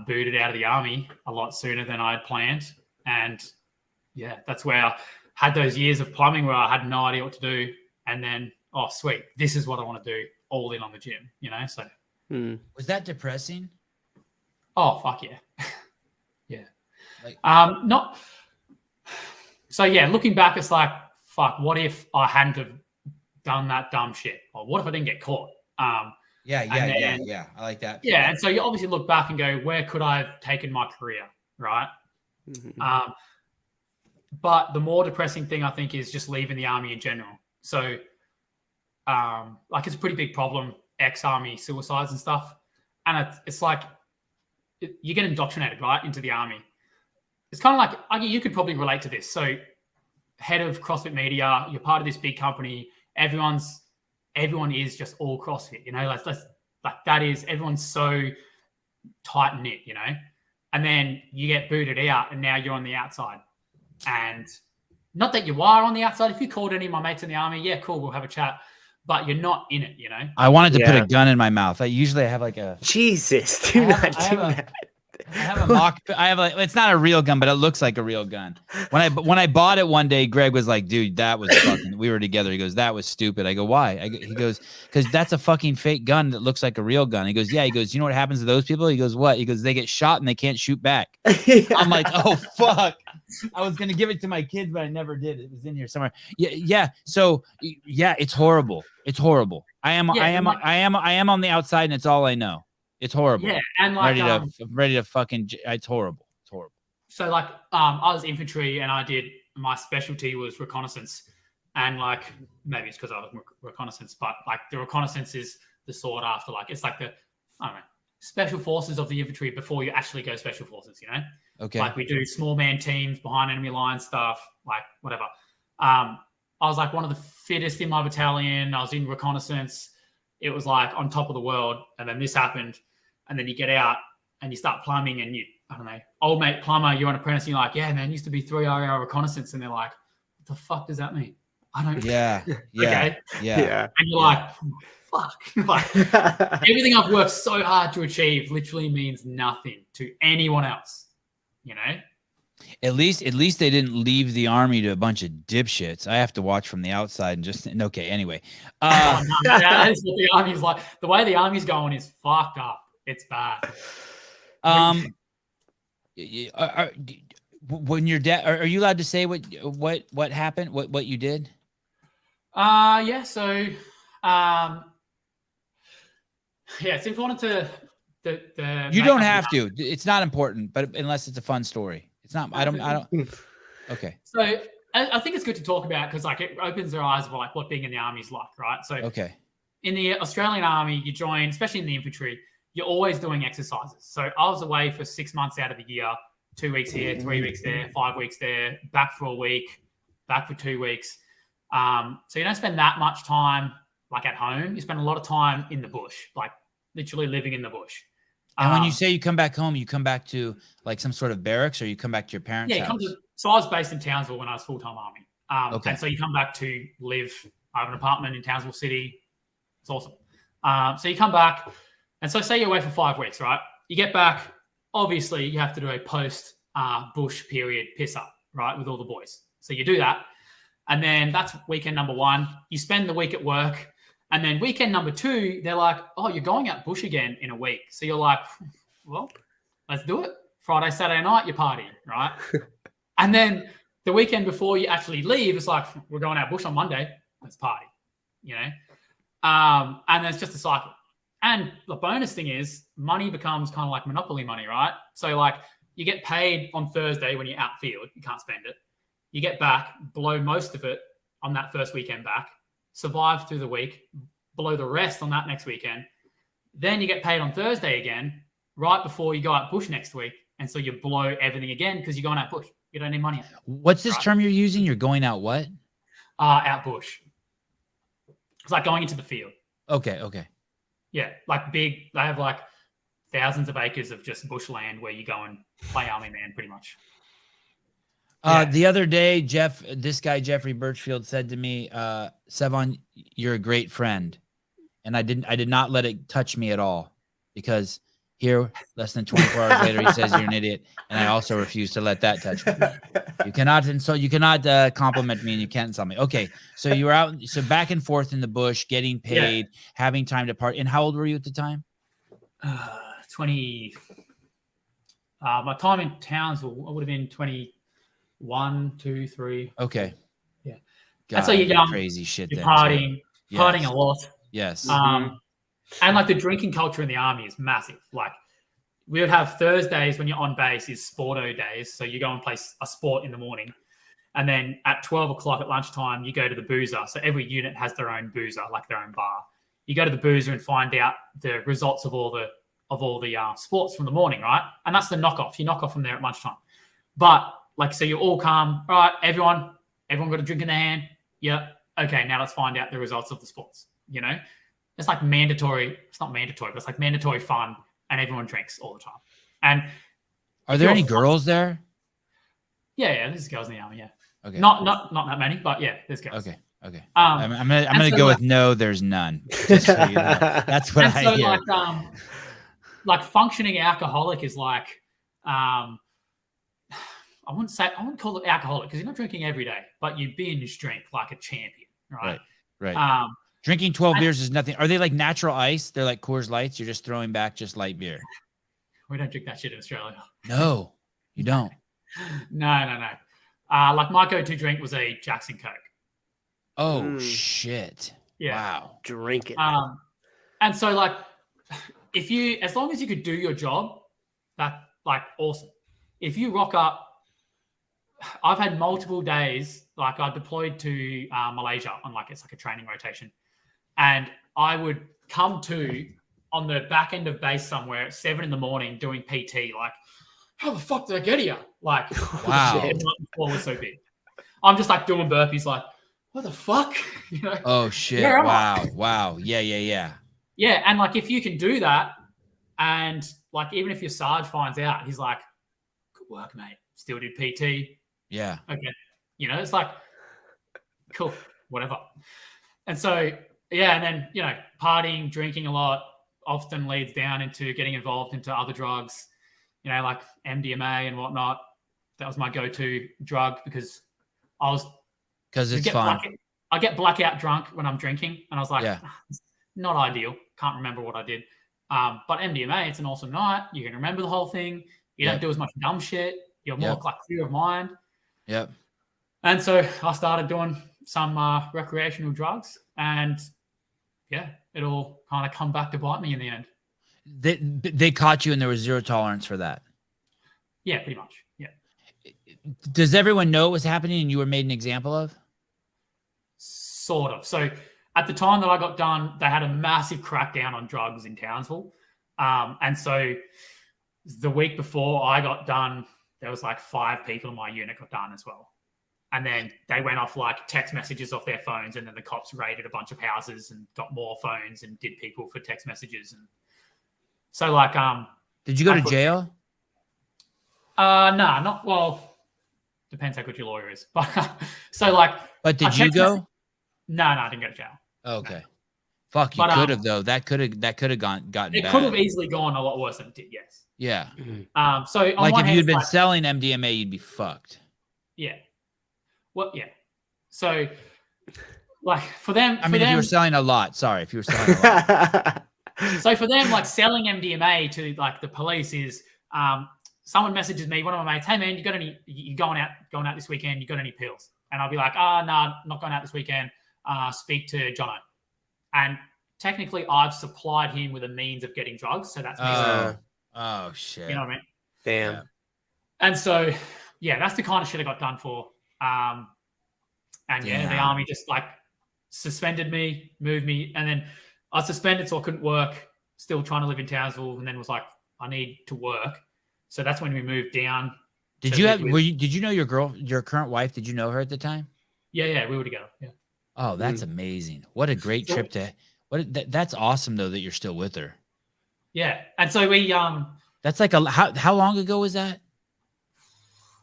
booted out of the army a lot sooner than I had planned. And yeah, that's where I had those years of plumbing where I had no idea what to do. And then, oh, sweet, this is what I want to do, all in on the gym, so. Was that depressing? Oh, fuck yeah. Yeah. Like, not. So yeah, looking back, it's like, fuck, what if I hadn't have done that dumb shit? Or what if I didn't get caught? Yeah. I like that. Yeah. And so you obviously look back and go, where could I have taken my career? Right. Mm-hmm. But the more depressing thing, I think, is just leaving the army in general. So like, it's a pretty big problem, ex-army suicides and stuff. And it's like, you get indoctrinated, right, into the army. It's kind of like, you could probably relate to this. So head of CrossFit Media, you're part of this big company. Everyone is just all CrossFit, like that is, everyone's so tight knit, and then you get booted out and now you're on the outside. And not that you are on the outside. If you called any of my mates in the army, yeah, cool, we'll have a chat, but you're not in it, I wanted to put a gun in my mouth. I usually have like a Jesus, do not do that. I have a mock. It's not a real gun, but it looks like a real gun. When I bought it one day, Greg was like, "Dude, that was fucking." We were together. He goes, "That was stupid." I go, "Why?" He goes, "Because that's a fucking fake gun that looks like a real gun." He goes, "Yeah." He goes, "You know what happens to those people?" He goes, "What?" He goes, "They get shot and they can't shoot back." I'm like, "Oh fuck." I was gonna give it to my kids, but I never did. It was in here somewhere. Yeah. So yeah, it's horrible. It's horrible. I am on the outside, and it's all I know. It's horrible. Yeah, and like ready to fucking. It's horrible. It's horrible. So like, I was infantry, and my specialty was reconnaissance, and like, maybe it's because I was reconnaissance, but like the reconnaissance is the sought after. Like, it's like the, I don't know, special forces of the infantry before you actually go special forces. Okay. Like, we do small man teams behind enemy line stuff, like whatever. I was like one of the fittest in my battalion. I was in reconnaissance. It was like on top of the world. And then this happened. And then you get out and you start plumbing, and I don't know, old mate plumber, you're an apprentice, and you're like, yeah, man, used to be 3-hour reconnaissance. And they're like, what the fuck does that mean? I don't know. Yeah. Okay. Yeah. And you're like, fuck. Like, everything I've worked so hard to achieve literally means nothing to anyone else, At least they didn't leave the army to a bunch of dipshits. I have to watch from the outside and just okay. Anyway, that is what the army's like. The way the army's going is fucked up. It's bad. When your dad, are you allowed to say what happened? What you did? Yeah. So, yeah, it's important to you don't have to. It's not important, but unless it's a fun story. It's not. I don't. Okay. So I think it's good to talk about, because like it opens their eyes of like what being in the army is like, right? So okay. In the Australian army, you join, especially in the infantry, you're always doing exercises. So I was away for 6 months out of the year, 2 weeks here, 3 weeks there, 5 weeks there, back for a week, back for 2 weeks. So you don't spend that much time like at home. You spend a lot of time in the bush, like literally living in the bush. And when you say you come back home, you come back to like some sort of barracks, or you come back to your parents' house? So I was based in Townsville when I was full-time Army. Okay. And so you come back to live. I have an apartment in Townsville City. It's awesome. So you come back, and so say you're away for 5 weeks, right? You get back. Obviously, you have to do a post-bush period piss-up, right, with all the boys. So you do that. And then that's weekend number 1. You spend the week at work. And then weekend number 2, they're like, oh, you're going out bush again in a week. So you're like, well, let's do it. Friday, Saturday night, you party, right? And then the weekend before you actually leave, it's like, we're going out bush on Monday. Let's party, you know? And then it's just a cycle. And the bonus thing is money becomes kind of like monopoly money, right? So like you get paid on Thursday when you're outfield. You can't spend it. You get back, blow most of it on that first weekend back, survive through the week, blow the rest on that next weekend. Then you get paid on Thursday again, right before you go out bush next week. And so you blow everything again because you're going out bush. You don't need money. What's this term you're using? You're going out what? Out bush. It's like going into the field. Okay. Yeah, like big. They have like thousands of acres of just bushland where you go and play army man, pretty much. The other day, this guy, Jeffrey Birchfield, said to me, Sevan, you're a great friend. And I did not let it touch me at all, because here, less than 24 hours later, he says you're an idiot. And I also refuse to let that touch me. You cannot compliment me, and you can't insult me. Okay. So you were out, so back and forth in the bush, getting paid, having time to party. And how old were you at the time? 20. My time in Townsville, I would have been 21, 2, 3. Okay. Yeah. God, and so you're young, crazy shit. you're then, partying, yes. partying a lot. Yes. And like the drinking culture in the army is massive. Like we would have Thursdays when you're on base is sporto days. So you go and play a sport in the morning. And then at 12 o'clock at lunchtime, you go to the boozer. So every unit has their own boozer, like their own bar. You go to the boozer and find out the results of all the sports from the morning, right? And that's the knockoff. You knock off from there at lunchtime. But like, so you all come, all right, everyone got a drink in their hand. Yeah. Okay. Now let's find out the results of the sports, you know? It's like mandatory. It's not mandatory, but it's like mandatory fun, and everyone drinks all the time. And are there any girls there? Yeah, there's girls in the army. Yeah, okay, not that many, but yeah, there's girls. Okay. I'm gonna go with no. There's none. Just so you know. That's what I hear. Like functioning alcoholic is like, I wouldn't call it alcoholic because you're not drinking every day, but you binge drink like a champion, right? Right. Drinking 12 beers is nothing. Are they like natural ice? They're like Coors Lights. You're just throwing back just light beer. We don't drink that shit in Australia. No, you don't. No. Like my go-to drink was a Jackson Coke. Oh shit! Yeah. Wow. Drink it. And so like, as long as you could do your job, that like awesome. If you rock up, I've had multiple days. Like I deployed to Malaysia on it's like a training rotation. And I would come to on the back end of base somewhere at 7 a.m. doing PT. Like, how the fuck did I get here? Like, wow, the floor was so big. I'm just like doing burpees. Like, what the fuck? You know? Oh shit! Wow. Yeah. Yeah, and like if you can do that, and like even if your Sarge finds out, he's like, "Good work, mate. Still did PT." Yeah. Okay. You know, it's like, cool, whatever. And so. Yeah, and then, partying, drinking a lot often leads down into getting involved into other drugs, like MDMA and whatnot. That was my go-to drug because it's fun. I get blackout drunk when I'm drinking, and I was like, it's not ideal. Can't remember what I did. But MDMA, it's an awesome night. You can remember the whole thing. You don't do as much dumb shit. You're more like clear of mind. Yep. And so I started doing some recreational drugs, and it all kind of come back to bite me in the end. They caught you and there was zero tolerance for that. Yeah, pretty much. Yeah. Does everyone know what was happening and you were made an example of? Sort of. So at the time that I got done, they had a massive crackdown on drugs in Townsville. And so the week before I got done, there was like 5 people in my unit got done as well. And then they went off like text messages off their phones, and then the cops raided a bunch of houses and got more phones and did people for text messages. And so like, did you go to jail? No, not well. Depends how good your lawyer is. But so like, but did you go? No, I didn't go to jail. Okay. No. Fuck, you could have though. That could have gotten it bad. Could have easily gone a lot worse than it did. Yes. Yeah. So on like one if hand, you'd been selling MDMA, you'd be fucked. Yeah. Well, yeah. So, like for them, I mean, if you were selling a lot. Sorry, if you were selling a lot. So for them, like selling MDMA to like the police is, someone messages me, one of my mates, hey man, you going out this weekend? You got any pills? And I'll be like, no, not going out this weekend. Speak to Jono. And technically, I've supplied him with a means of getting drugs, so that's me. Oh shit! You know what I mean? Damn. Yeah. And so, yeah, that's the kind of shit I got done for. And yeah, the army just like suspended me, moved me, and then I was suspended, so I couldn't work. Still trying to live in Townsville, and then was like, I need to work. So that's when we moved down. Did you know your current wife? Did you know her at the time? Yeah, we were together. Yeah. Oh, that's amazing! What a great trip that's awesome though that you're still with her. Yeah, and so we That's like how long ago was that?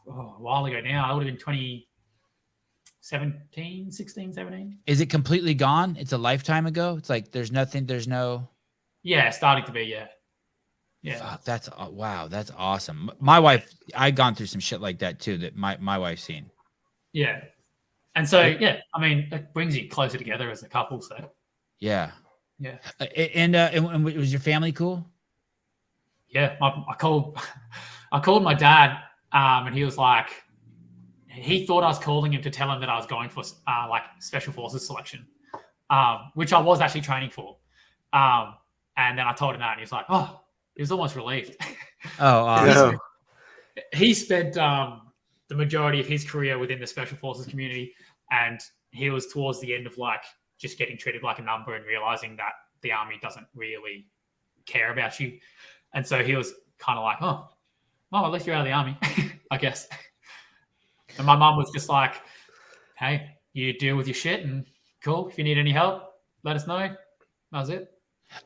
A while ago now. I would have been 2017, 16, 17. Is it completely gone? It's a lifetime ago. It's like there's no. Yeah, starting to be. Yeah. Yeah. Fuck, that's wow. That's awesome. My wife, I've gone through some shit like that too. That my wife's seen. Yeah. And so, yeah, I mean, it brings you closer together as a couple. So, yeah. Yeah. And was your family cool? Yeah. I called my dad, and he was like, he thought I was calling him to tell him that I was going for like special forces selection, which I was actually training for. And then I told him that, and he was like, oh, he was almost relieved. Oh, awesome. He spent the majority of his career within the special forces community, and he was towards the end of like just getting treated like a number and realizing that the army doesn't really care about you. And so he was kind of like, oh, well, at least you're out of the army, I guess. And my mum was just like, hey, you deal with your shit and cool. If you need any help, let us know. That was it.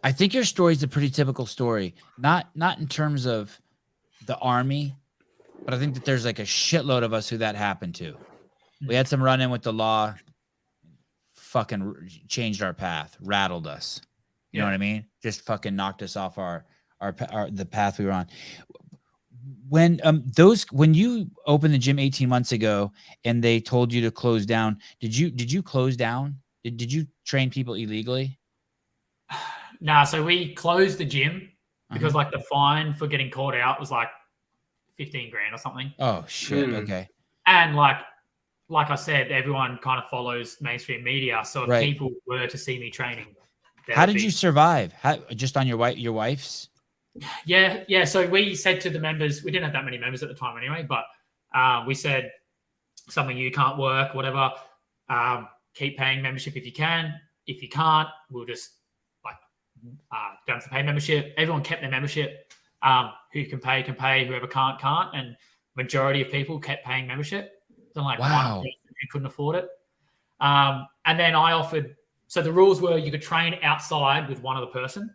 I think your story is a pretty typical story, not in terms of the army, but I think that there's like a shitload of us who that happened to. We had some run in with the law, fucking changed our path, rattled us. You know what I mean? Just fucking knocked us off the path we were on. When you opened the gym 18 months ago and they told you to close down, did you close down? Did you train people illegally? Nah, so we closed the gym because like the fine for getting caught out was like 15 grand or something. Oh shit. Okay. And like I said, everyone kind of follows mainstream media. So if people were to see me training, how did you survive? Just on your wife's? Yeah. So we said to the members, we didn't have that many members at the time anyway, but we said something, you can't work, whatever. Keep paying membership if you can. If you can't, we'll just don't have to pay membership. Everyone kept their membership. Who can pay. Whoever can't. And majority of people kept paying membership. So like one person who couldn't afford it. And then I offered. So the rules were you could train outside with one other person,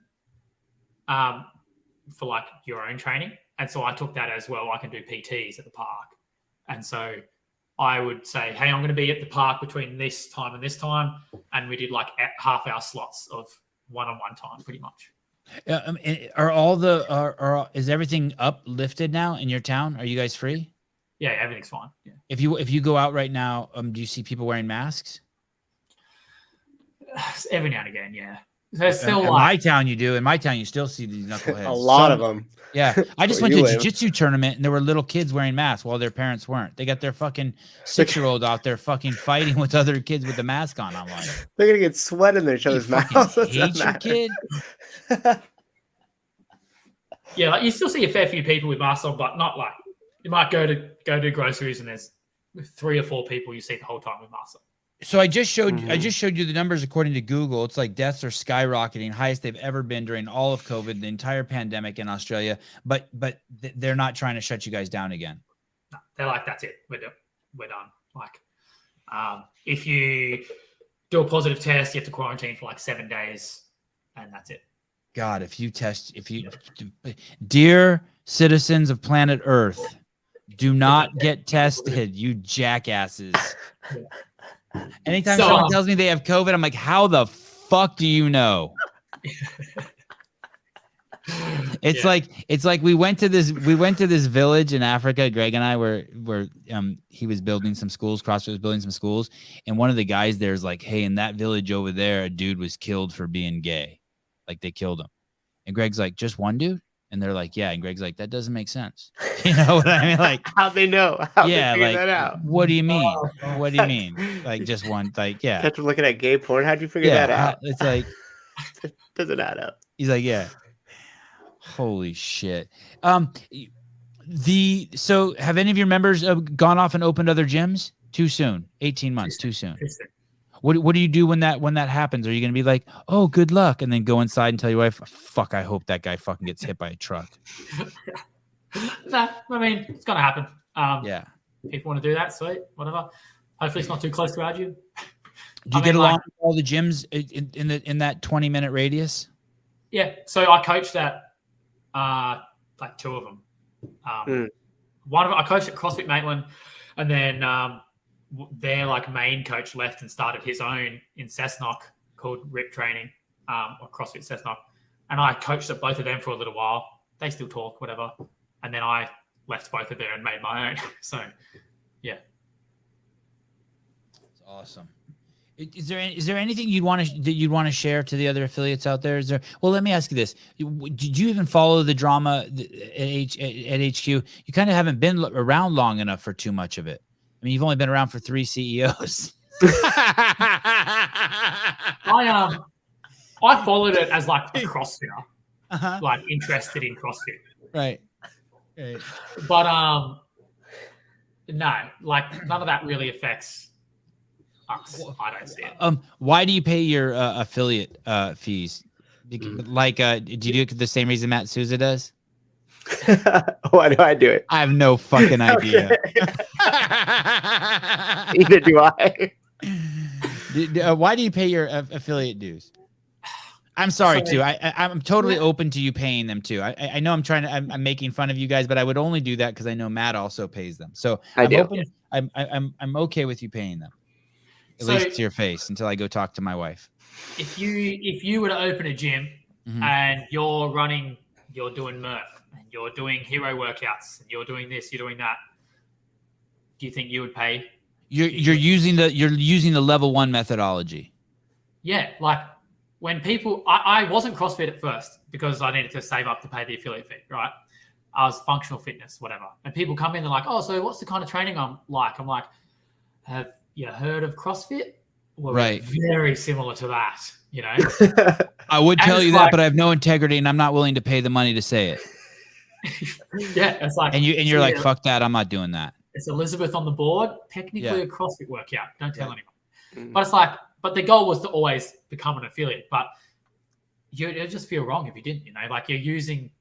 for like your own training. And so I took that as well. I can do PTs at the park. And so I would say, hey, I'm going to be at the park between this time and this time. And we did like half-hour slots of one-on-one time pretty much. Is everything uplifted now in your town? Are you guys free? Yeah, everything's fine. Yeah. If you go out right now, do you see people wearing masks? Every now and again, yeah. There's still in my town you do. In my town you still see these knuckleheads. A lot of them. Yeah. I just went to a jiu-jitsu tournament and there were little kids wearing masks while their parents weren't. They got their fucking 6-year-old out there fucking fighting with other kids with the mask on. I'm like, they're gonna get sweat in each other's mouths. Hate your kid. Yeah, like you still see a fair few people with masks on, but not like you might go do groceries and there's 3 or 4 people you see the whole time with masks on. So I just showed you the numbers according to Google. It's like deaths are skyrocketing, highest they've ever been during all of COVID, the entire pandemic in Australia. But they're not trying to shut you guys down again. No, they're like, that's it. We're done. Like If you do a positive test, you have to quarantine for like 7 days, and that's it. God, dear citizens of planet Earth, do not get tested, you jackasses. Anytime someone tells me they have COVID, I'm like, how the fuck do you know? It's like we went to this village in Africa, Greg and I, where he was building some schools, CrossFit was building some schools, and one of the guys there is like, hey, in that village over there, a dude was killed for being gay. Like they killed him. And Greg's like, just one dude? And they're like, yeah. And Greg's like, that doesn't make sense. You know what I mean? Like, how'd they know? How'd they figure that out? What do you mean? What do you mean? Like just one, like, yeah. Catch him looking at gay porn. How'd you figure that out? It's like, doesn't add up. He's like, yeah. Holy shit. So have any of your members gone off and opened other gyms? Too soon. 18 months, too soon. What do you do when that happens? Are you going to be like, oh, good luck, and then go inside and tell your wife, fuck, I hope that guy fucking gets hit by a truck? Nah, I mean, it's going to happen. Yeah. People want to do that, sweet, whatever. Hopefully it's not too close to our gym. Do you get along with all the gyms in that 20-minute radius? Yeah. So I coached at like two of them. One of them, I coached at CrossFit Maitland, and then their like main coach left and started his own in Cessnock called Rip Training, or CrossFit Cessnock. And I coached at both of them for a little while. They still talk, whatever. And then I left both of there and made my own. So, yeah. That's awesome. Is there anything you'd want to share to the other affiliates out there? Well, let me ask you this: did you even follow the drama at HQ? You kind of haven't been around long enough for too much of it. I mean, you've only been around for 3 CEOs. I followed it as like a CrossFitter, like interested in CrossFit. Right. But no, like none of that really affects us. I don't see it. Why do you pay your affiliate fees? Like, do you do it the same reason Matt Souza does? Why do I do it? I have no fucking idea. Neither do I. Why do you pay your affiliate dues? I'm sorry too. I'm totally open to you paying them too. I know I'm making fun of you guys, but I would only do that because I know Matt also pays them. So I'm okay with you paying them. At least to your face until I go talk to my wife. If you were to open a gym and you're doing Murph and you're doing hero workouts and you're doing this, you're doing that, do you think you would pay? You're using the level 1 methodology. Yeah, like when people, I wasn't CrossFit at first because I needed to save up to pay the affiliate fee, right? I was functional fitness, whatever. And people come in, they're like, oh, so what's the kind of training I'm like? I'm like, have you heard of CrossFit? Well, right. Very similar to that, you know? I would tell you that, but I have no integrity and I'm not willing to pay the money to say it. Yeah, it's like, and you're like, fuck that, I'm not doing that. It's Elizabeth on the board, technically a CrossFit workout. Don't tell anyone. But it's like, but the goal was to always become an affiliate. But it'd just feel wrong if you didn't, you know, like you're using,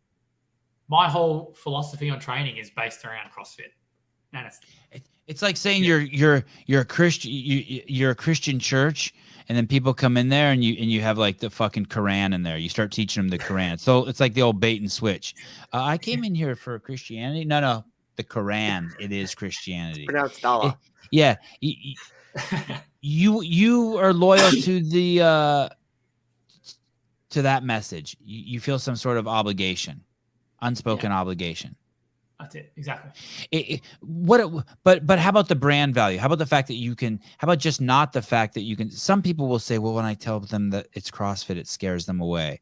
my whole philosophy on training is based around CrossFit. And it's like saying you're a Christian, you're a Christian church, and then people come in there and you have like the fucking Quran in there. You start teaching them the Quran. So it's like the old bait and switch. I came in here for Christianity. No, the Quran. It is Christianity. Pronounced Allah. Yeah. You are loyal to to that message. You feel some sort of obligation, unspoken obligation. That's it. Exactly. But how about the brand value? How about the fact that you can, how about just not the fact that you can, some people will say, well, when I tell them that it's CrossFit, it scares them away.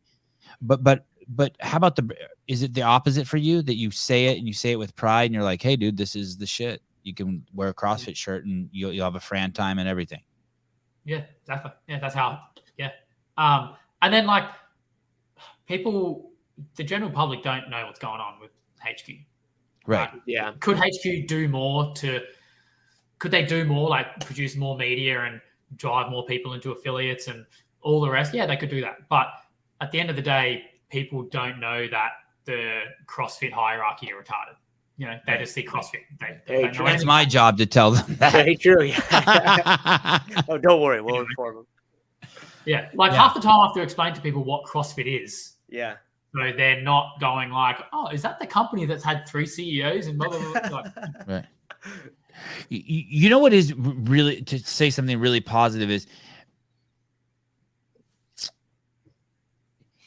But how about is it the opposite for you, that you say it and you say it with pride and you're like, hey dude, this is the shit. You can wear a CrossFit shirt and you'll have a Fran time and everything. Yeah, exactly. Yeah. That's how, yeah. And then like people, the general public don't know what's going on with HQ. Right. Yeah. Could HQ do more could they do more, like produce more media and drive more people into affiliates and all the rest? Yeah, they could do that. But at the end of the day, people don't know that the CrossFit hierarchy are retarded. You know, they just see CrossFit. They Hey, don't know That's anything. my job to tell them that. Very true. Yeah. Oh, don't worry, we'll inform them. Yeah, like Yeah. half the time I have to explain to people what CrossFit is. Yeah. So they're not going like, oh, is that the company that's had 3 CEOs and blah, blah, blah. Like, Right. You know what is really, to say something really positive is,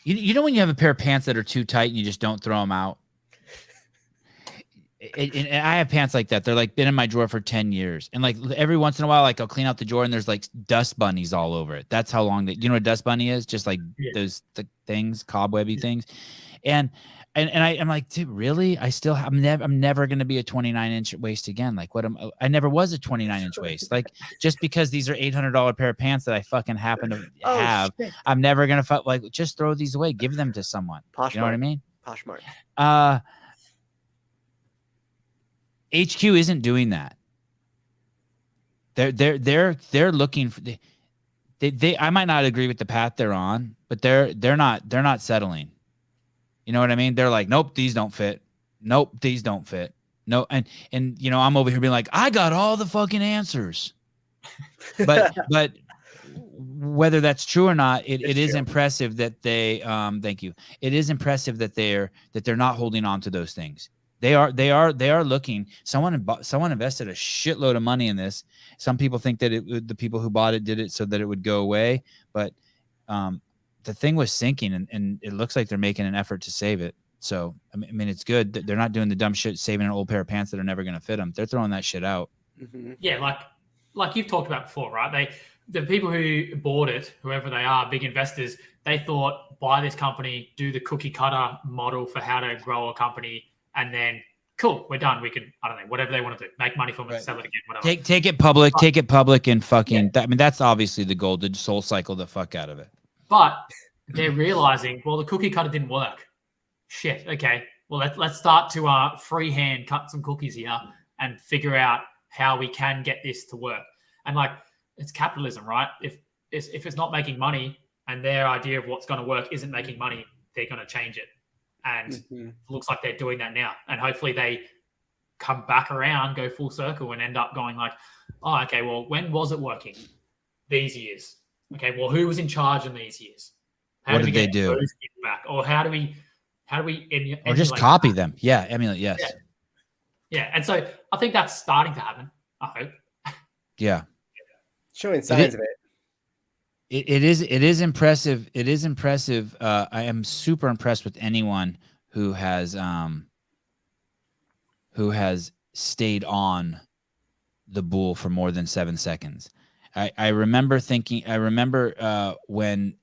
you know when you have a pair of pants that are too tight and you just don't throw them out? And I have pants like that. They're like been in my drawer for 10 years. And like every once in a while, like I'll clean out the drawer and there's like dust bunnies all over it. That's how long you know what a dust bunny is? Just like those things, cobwebby things. And I'm like, dude, really? I'm never going to be a 29-inch waist again. Like I never was a 29-inch waist. Like just because these are $800 pair of pants that I fucking happen to have, I'm never going to like, just throw these away, give them to someone. Poshmark. You know what I mean? Poshmark. HQ isn't doing that. They're looking for they I might not agree with the path they're on, but they're not settling. You know what I mean? They're like, nope, these don't fit. Nope, these don't fit. No, and you know, I'm over here being like, I got all the fucking answers. But whether that's true or not, it is impressive that they thank you. It is impressive that they're not holding on to those things. They are looking. Someone invested a shitload of money in this. Some people think that the people who bought it did it so that it would go away, but the thing was sinking, and it looks like they're making an effort to save it. So I mean, it's good that they're not doing the dumb shit, saving an old pair of pants that are never going to fit them. They're throwing that shit out. Mm-hmm. Yeah, like you've talked about before, right? The people who bought it, whoever they are, big investors, they thought, buy this company, do the cookie cutter model for how to grow a company. And then, cool, we're done. We can, I don't know, whatever they want to do, make money from it, sell it again, whatever. Take it public, and fucking. I mean, that's obviously the goal. To soul cycle the fuck out of it. But they're realizing, well, the cookie cutter didn't work. Shit. Okay. Well, let's start to freehand cut some cookies here and figure out how we can get this to work. And like, it's capitalism, right? If it's not making money and their idea of what's going to work isn't making money, they're going to change it. And it looks like they're doing that now. And hopefully they come back around, go full circle, and end up going like, oh, okay, well, when was it working? These years. Okay, well, who was in charge in these years? What did they do? Back? Or how do we or just copy them? Yeah, emulate. Yes. Yeah, and so I think that's starting to happen. I hope. Yeah, showing signs of it. It is impressive. It is impressive. I am super impressed with anyone who has stayed on the bull for more than 7 seconds. I remember when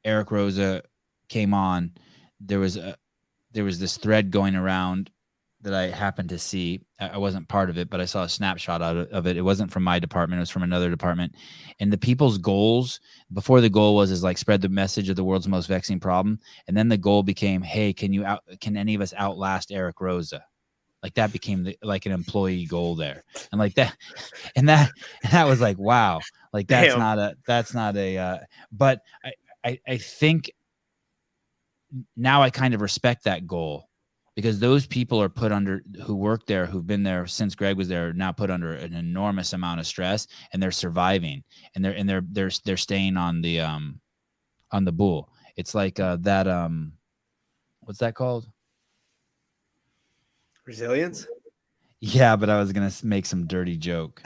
Eric Roza came on, there was this thread going around that I happened to see. I wasn't part of it, but I saw a snapshot of it. It wasn't from my department. It was from another department. And the people's goals before the goal was like spread the message of the world's most vexing problem. And then the goal became, hey, can any of us outlast Eric Roza? Like that became like an employee goal there. And like that, and that was like, wow, like that's not a, but I think now I kind of respect that goal. Because those people are who work there, who've been there since Greg was there, now put under an enormous amount of stress, and they're surviving, and they're staying on the bull. It's like that what's that called? Resilience. Yeah, but I was gonna make some dirty joke.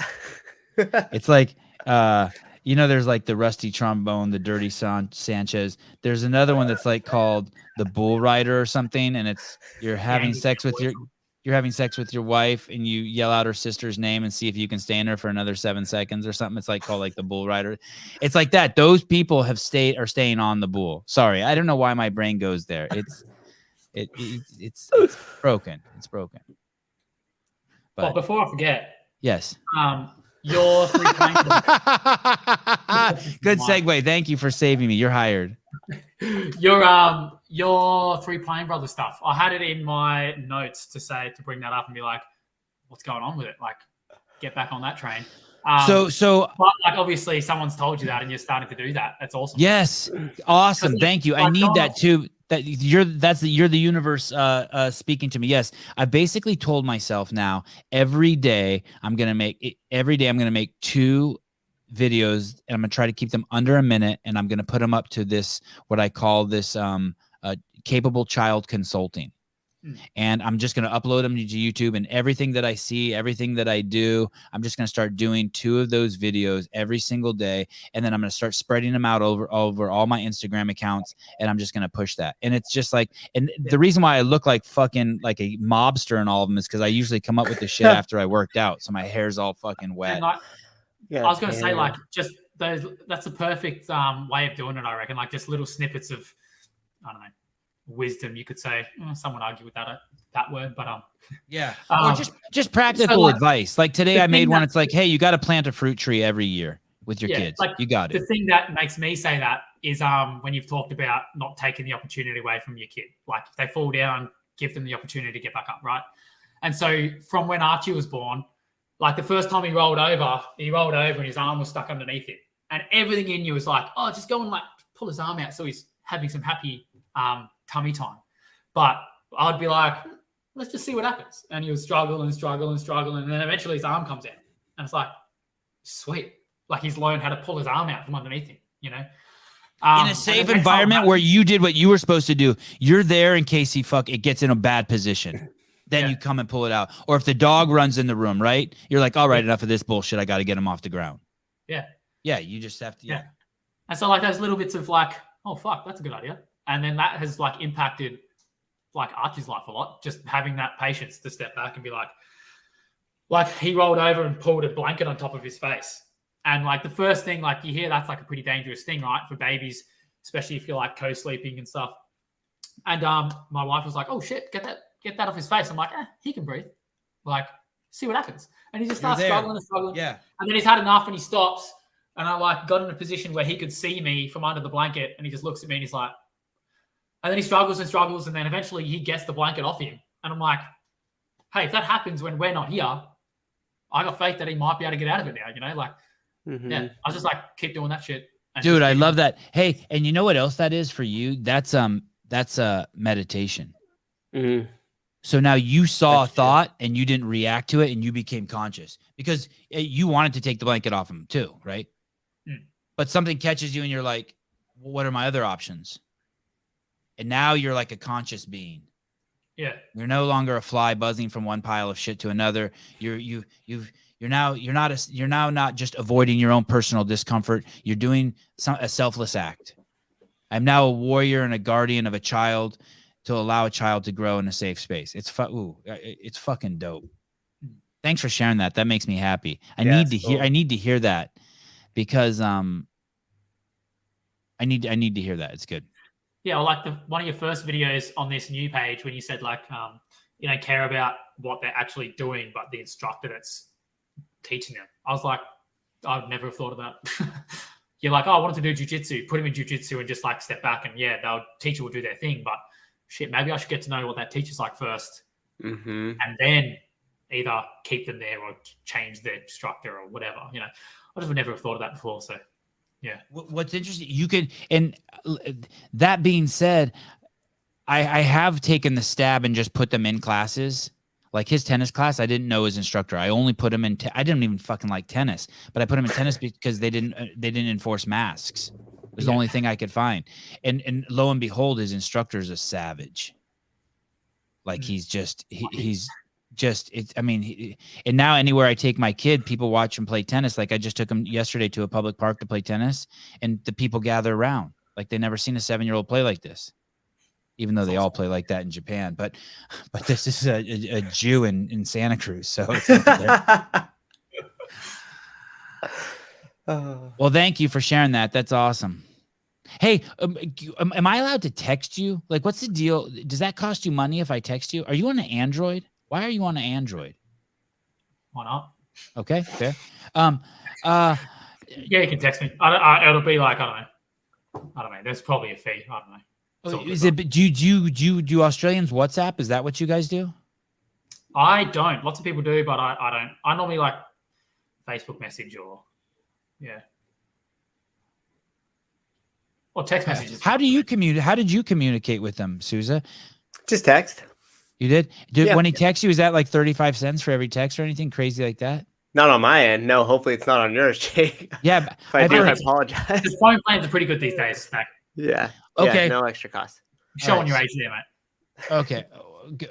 It's like there's like the rusty trombone, the dirty Sanchez. There's another one that's like called the bull rider or something, and it's you're having sex with your wife, and you yell out her sister's name and see if you can stay in her for another 7 seconds or something. It's like called like the bull rider. It's like that. Those people are staying on the bull. Sorry, I don't know why my brain goes there. It's broken. It's broken. But well, before I forget, yes. Your 3 playing good segue. Thank you for saving me. You're hired. Your 3 Playing Brothers stuff. I had it in my notes to bring that up and be like, what's going on with it? Like, get back on that train. So but like obviously someone's told you that and you're starting to do that. That's awesome. Yes. Awesome. Thank you. I need that too. you're the universe speaking to me. Yes, I basically told myself now every day I'm gonna make 2 videos, and I'm gonna try to keep them under a minute, and I'm gonna put them up to this what I call this capable child consulting. And I'm just going to upload them to YouTube, and everything that I see, everything that I do, I'm just going to start doing 2 of those videos every single day. And then I'm going to start spreading them out over all my Instagram accounts. And I'm just going to push that. And it's just like, and the reason why I look like fucking like a mobster in all of them is because I usually come up with the shit after I worked out. So my hair's all fucking wet. I was going to say, like, just that's a perfect way of doing it, I reckon. Like, just little snippets of, I don't know, wisdom, you could say. Someone argue with that word, but yeah, or just practical advice. Like today I made one. It's like, hey, you got to plant a fruit tree every year with your kids. Like, you got it. The thing that makes me say that is when you've talked about not taking the opportunity away from your kid. Like, if they fall down, give them the opportunity to get back up, right? And so from when Archie was born, like the first time he rolled over and his arm was stuck underneath it, and everything in you was like, oh, just go and like pull his arm out so he's having some happy tummy time. But I'd be like, let's just see what happens. And he would struggle, and then eventually his arm comes out. And it's like, sweet. Like, he's learned how to pull his arm out from underneath him, you know? In a safe environment where you did what you were supposed to do. You're there in case it gets in a bad position. Then you come and pull it out. Or if the dog runs in the room, right? You're like, all right, enough of this bullshit. I got to get him off the ground. Yeah. Yeah, you just have to. Yeah. And so, like, those little bits of like, oh, fuck, that's a good idea. And then that has like impacted like Archie's life a lot. Just having that patience to step back and be like he rolled over and pulled a blanket on top of his face. And like the first thing, like you hear that's like a pretty dangerous thing, right? For babies, especially if you're like co-sleeping and stuff. And my wife was like, oh shit, get that off his face. I'm like, he can breathe. Like, see what happens. And he just starts struggling. Yeah. And then he's had enough and he stops. And I like got in a position where he could see me from under the blanket, and he just looks at me and he's like, and then he struggles, and then eventually he gets the blanket off him. And I'm like, hey, if that happens when we're not here, I got faith that he might be able to get out of it now, you know? Like, yeah, I was just like, keep doing that shit. Dude, I love that. Hey, and you know what else that is for you? That's meditation. Mm-hmm. So now you saw a thought and you didn't react to it, and you became conscious because you wanted to take the blanket off him too, right? But something catches you and you're like, well, what are my other options? And now you're like a conscious being. Yeah. You're no longer a fly buzzing from one pile of shit to another. You're now not just avoiding your own personal discomfort. You're doing a selfless act. I'm now a warrior and a guardian of a child to allow a child to grow in a safe space. It's fucking dope. Thanks for sharing that. That makes me happy. I need to hear that because I need to hear that. It's good. Yeah, well, like one of your first videos on this new page when you said like you don't care about what they're actually doing, but the instructor that's teaching them. I was like, I'd never have thought of that. You're like, oh, I wanted to do jiu-jitsu, put him in jiu-jitsu and just like step back and the teacher will do their thing. But shit, maybe I should get to know what that teacher's like first. Mm-hmm. And then either keep them there or change their instructor or whatever. You know, I just would never have thought of that before. So, yeah. What's interesting, you can, and that being said, I have taken the stab and just put them in classes. Like his tennis class, I didn't know his instructor. I only put him in. I didn't even fucking like tennis, but I put him in tennis because they didn't enforce masks. It was the only thing I could find. And lo and behold, his instructor is a savage. Like he's just I mean, and now anywhere I take my kid, people watch him play tennis. Like I just took him yesterday to a public park to play tennis, and the people gather around like they never seen a 7-year-old play like this. Even though they all play like that in Japan, but this is a Jew in Santa Cruz, so it's well, thank you for sharing that. That's awesome. Hey, am I allowed to text you? Like, what's the deal? Does that cost you money if I text you? Are you on an Android? Why are you on an Android? Why not? Okay, fair. Yeah, you can text me. It'll be like I don't know. There's probably a fee. I don't know. Is it? Do Australians WhatsApp? Is that what you guys do? I don't. Lots of people do, but I don't. I normally like Facebook message or Or text messages. How do you communicate? How did you communicate with them, Souza? Just text. You did? Yeah. When he texts you, is that like 35 cents for every text or anything crazy like that? Not on my end. No, hopefully it's not on yours, Jake. Yeah. If I do, I heard- apologize. The phone plans are pretty good these days. Like, Yeah. Okay. Yeah, no extra cost. showing your age there, mate. Okay.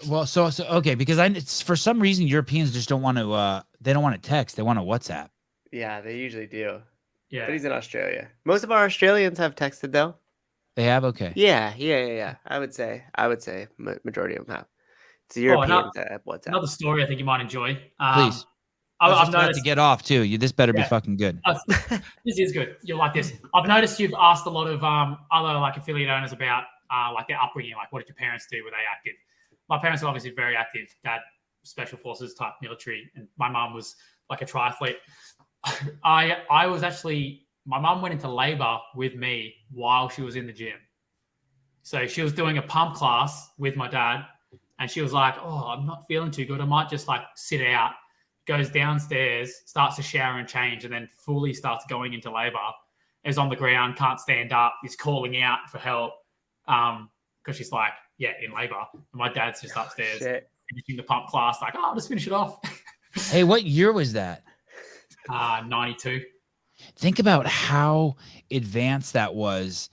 Well, so okay, because it's, for some reason Europeans just don't want to. They don't want to text. They want to WhatsApp. Yeah, they usually do. Yeah. But he's in Australia. Most of our Australians have texted though. They have okay. Yeah. I would say majority of them have. It's the Europeans that have WhatsApp. Another story I think you might enjoy. Please. I've about noticed to get off too. This better be fucking good. This is good. You'll like this. I've noticed you've asked a lot of other like affiliate owners about like their upbringing. Like, what did your parents do? Were they active? My parents were obviously very active. Dad, special forces type military, and my mum was like a triathlete. I was actually, my mum went into labor with me while she was in the gym. So she was doing a pump class with my dad, and she was like, "Oh, I'm not feeling too good. I might just like sit out." Goes downstairs, starts to shower and change, and then fully starts going into labor. Is on the ground, can't stand up, is calling out for help because she's like, in labor. And my dad's just upstairs finishing the pump class, like, I'll just finish it off. Hey, what year was that? 92. Think about how advanced that was.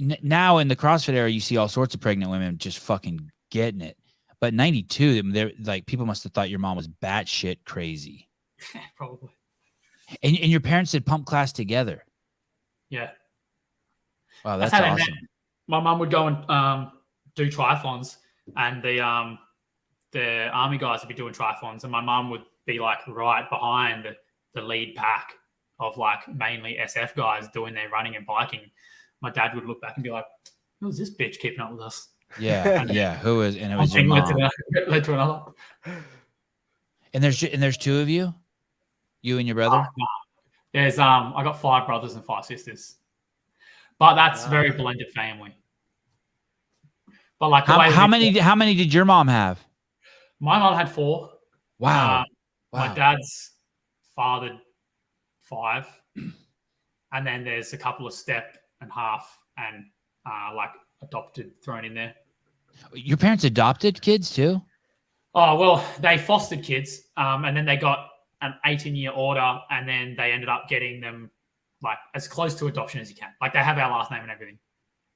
Now in the CrossFit era, you see all sorts of pregnant women just fucking getting it. But 92, they're like, people must have thought your mom was batshit crazy. Probably. And your parents did pump class together. Yeah. Wow, that's how they awesome. met. My mum would go and do triathlons, and the army guys would be doing triathlons, and my mum would be like right behind the lead pack of like mainly SF guys doing their running and biking. My dad would look back and be like, "Who's this bitch keeping up with us?" Yeah. Who is? And it was your mom. Led to another. And there's two of you, you and your brother. No. There's I got 5 brothers and 5 sisters, but that's very blended family. But like, how many did your mom have? My mom had 4. Wow. My dad's fathered 5, and then there's a couple of step and half and like adopted thrown in there. Your parents adopted kids too? Oh, well, they fostered kids, and then they got an 18-year order, and then they ended up getting them like as close to adoption as you can. Like, they have our last name and everything.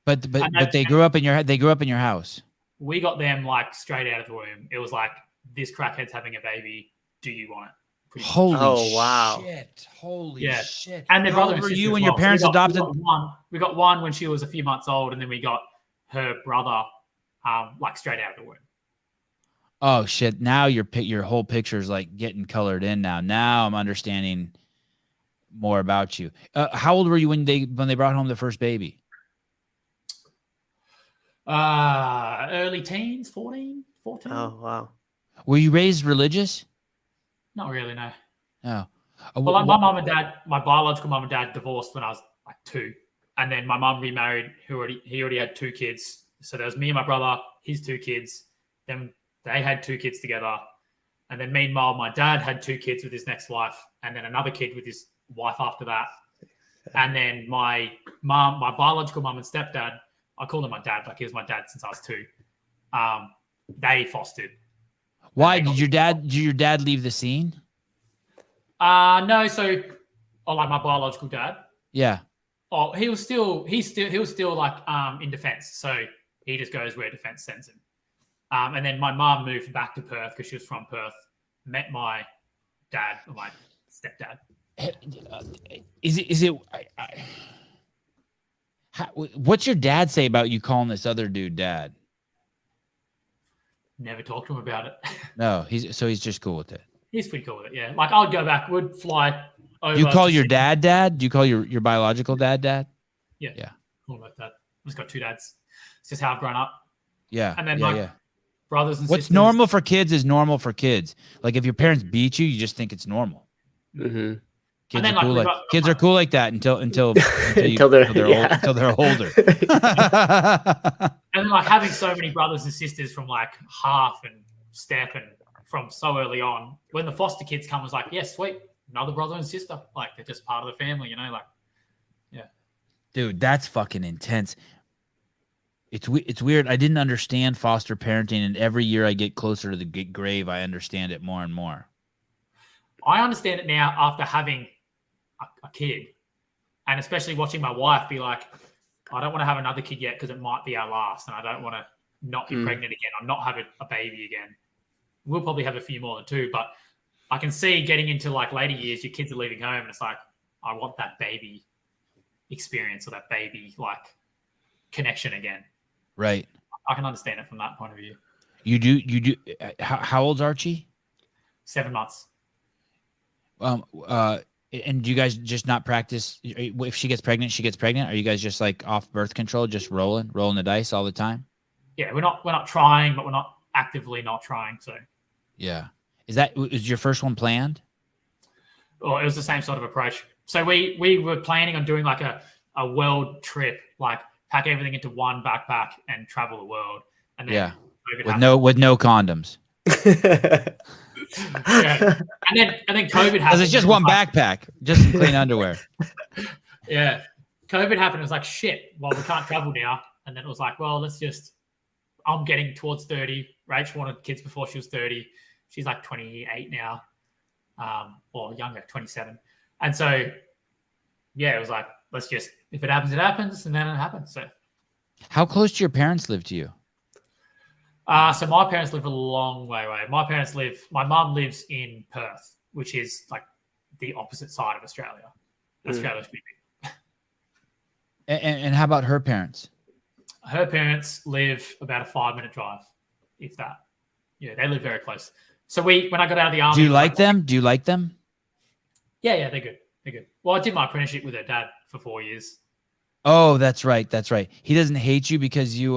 But they grew up in your house. We got them like straight out of the womb. It was like, this crackhead's having a baby. Do you want it? Holy wow. shit. Holy shit. And their How brother old and were sister you as when well. your parents adopted? We got one when she was a few months old, and then we got her brother like straight out of the womb. Oh shit. Now your whole picture is like getting colored in now. Now I'm understanding more about you. How old were you when they brought home the first baby? Early teens, 14. Oh, wow. Were you raised religious? Not really, no. No. Well, like my mom and dad, my biological mom and dad divorced when I was like 2. And then my mom remarried, he already had 2 kids. So there was me and my brother, his 2 kids. Then they had 2 kids together. And then meanwhile, my dad had 2 kids with his next wife, and then another kid with his wife after that. And then my biological mom and stepdad, I call him my dad, like he was my dad since I was 2. They fostered. Why did your dad leave the scene? No, so like my biological dad. Yeah. Oh, he was still like in defense. So he just goes where defense sends him. And then my mom moved back to Perth because she was from Perth. Met my dad, or my stepdad. What's your dad say about you calling this other dude dad? Never talked to him about it. No, he's just cool with it. He's pretty cool with it, yeah. Like, I'd go back, would fly over. You call your dad dad? Do you call your biological dad dad? Yeah. Cool like that. I've just got 2 dads. It's just how I've grown up. Yeah. And then brothers and What's sisters. normal for kids is normal for kids. Like, if your parents beat you, you just think it's normal. Mm-hmm. Kids are cool like that until they're older. And then like having so many brothers and sisters from like half and step and from so early on, when the foster kids come, it's like, yeah, sweet, another brother and sister. Like, they're just part of the family, you know, like, yeah. Dude, that's fucking intense. It's weird. I didn't understand foster parenting, and every year I get closer to the grave, I understand it more and more. I understand it now after having a kid, and especially watching my wife be like, I don't want to have another kid yet because it might be our last, and I don't want to not be pregnant again. I'm not having a baby again. We'll probably have a few more than 2, but I can see getting into like later years, your kids are leaving home, and it's like, I want that baby experience or that baby like connection again. Right. I can understand it from that point of view. You do. How old's Archie? 7 months. And do you guys just not practice? If she gets pregnant, she gets pregnant. Are you guys just like off birth control, just rolling the dice all the time? Yeah, we're not trying, but we're not actively not trying. So yeah, is your first one planned? Well, it was the same sort of approach. So we were planning on doing like a world trip, like pack everything into one backpack and travel the world. And then with no condoms. Yeah. And then COVID happened. Because it's just one backpack, just some clean underwear. Yeah. COVID happened. It was like, shit, well, we can't travel now. And then it was like, well, I'm getting towards 30. Rach wanted kids before she was 30. She's like 28 now, or younger, 27. And so, yeah, it was like, if it happens, it happens. And then it happens. So, how close do your parents live to you? So my parents live a long way away. My mum lives in Perth, which is like the opposite side of Australia. Australia's pretty big. And how about her parents? Her parents live about a 5-minute drive, if that. Yeah, they live very close. So when I got out of the army. Do you like them? Do you like them? Yeah, they're good. They're good. Well, I did my apprenticeship with her dad for 4 years. Oh, that's right. He doesn't hate you because you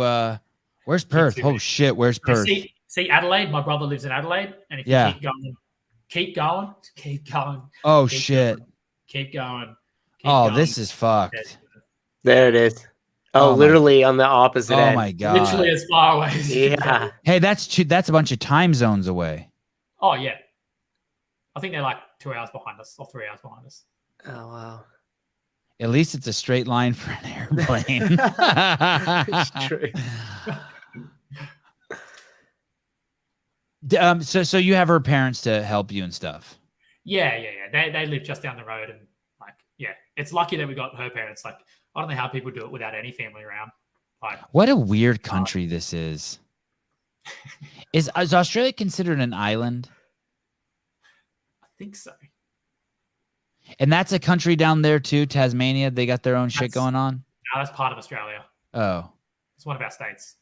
where's Perth? Oh shit, where's Perth? See Adelaide, my brother lives in Adelaide, and if you keep going. Oh shit. Keep going. This is fucked. There it is. Oh, literally on the opposite end. Oh my god. Literally as far away as you can go. Hey, that's a bunch of time zones away. Oh yeah. I think they're like 2 hours behind us or 3 hours behind us. Oh wow. At least it's a straight line for an airplane. It's true. So you have her parents to help you and stuff. Yeah. They live just down the road, and like, yeah, it's lucky that we got her parents. Like, I don't know how people do it without any family around. Like, what a weird country this is. Is Australia considered an island? I think so. And that's a country down there too, Tasmania. They got their own shit going on. No, that's part of Australia. Oh, it's one of our states.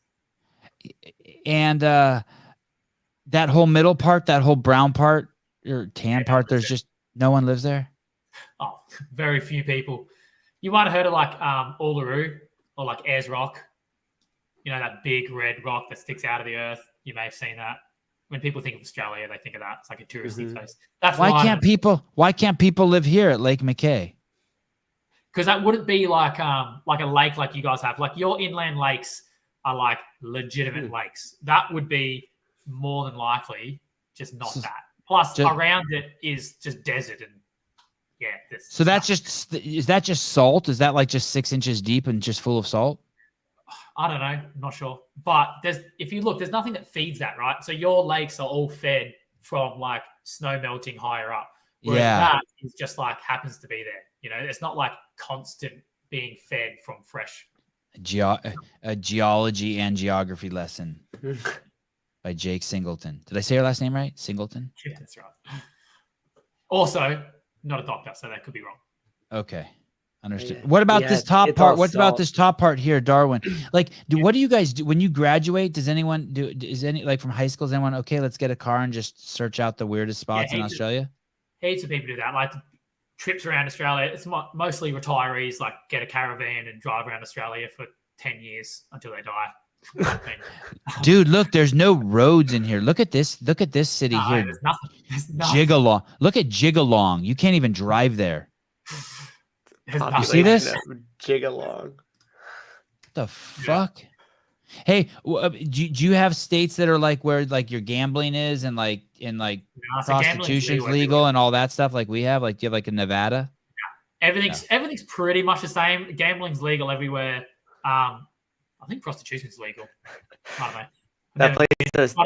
And that whole middle part, that whole brown part or tan part, there's just no one lives there. Oh, very few people. You might have heard of like Uluru or like Ayers Rock. You know, that big red rock that sticks out of the earth. You may have seen that. When people think of Australia, they think of that. It's like a touristy place. That's why can't people live here at Lake McKay? Because that wouldn't be like a lake like you guys have. Like your inland lakes are like legitimate lakes. That would be more than likely just not that. Plus, around it is just desert and yeah. So is that just salt? Is that like just 6 inches deep and just full of salt? I don't know. I'm not sure. But if you look, there's nothing that feeds that, right? So your lakes are all fed from like snow melting higher up. Whereas that is just like happens to be there. You know, it's not like constant being fed from fresh. A geology and geography lesson by Jake Singleton. Did I say your last name right? Singleton? Yeah, that's right. Also, not a doctor, so that could be wrong. Okay. Understood. What about this top part? What's about this top part here, Darwin? Like, what do you guys do when you graduate? Does anyone from high school? Is anyone okay? Let's get a car and just search out the weirdest spots in Australia. Heaps of people do that. Like trips around Australia. It's mostly retirees. Like get a caravan and drive around Australia for 10 years until they die. Dude, look, there's no roads in here. Look at this. Look at this city here. There's nothing. Jigalong. Look at Jigalong. You can't even drive there. You see this? Jigalong. What the fuck? Yeah. Hey, do you have states that are like where like your gambling is and prostitution's legal and all that stuff like we have? Like, do you have like a Nevada? Everything's pretty much the same. Gambling's legal everywhere. I think prostitution's legal. I don't know. That place does. But,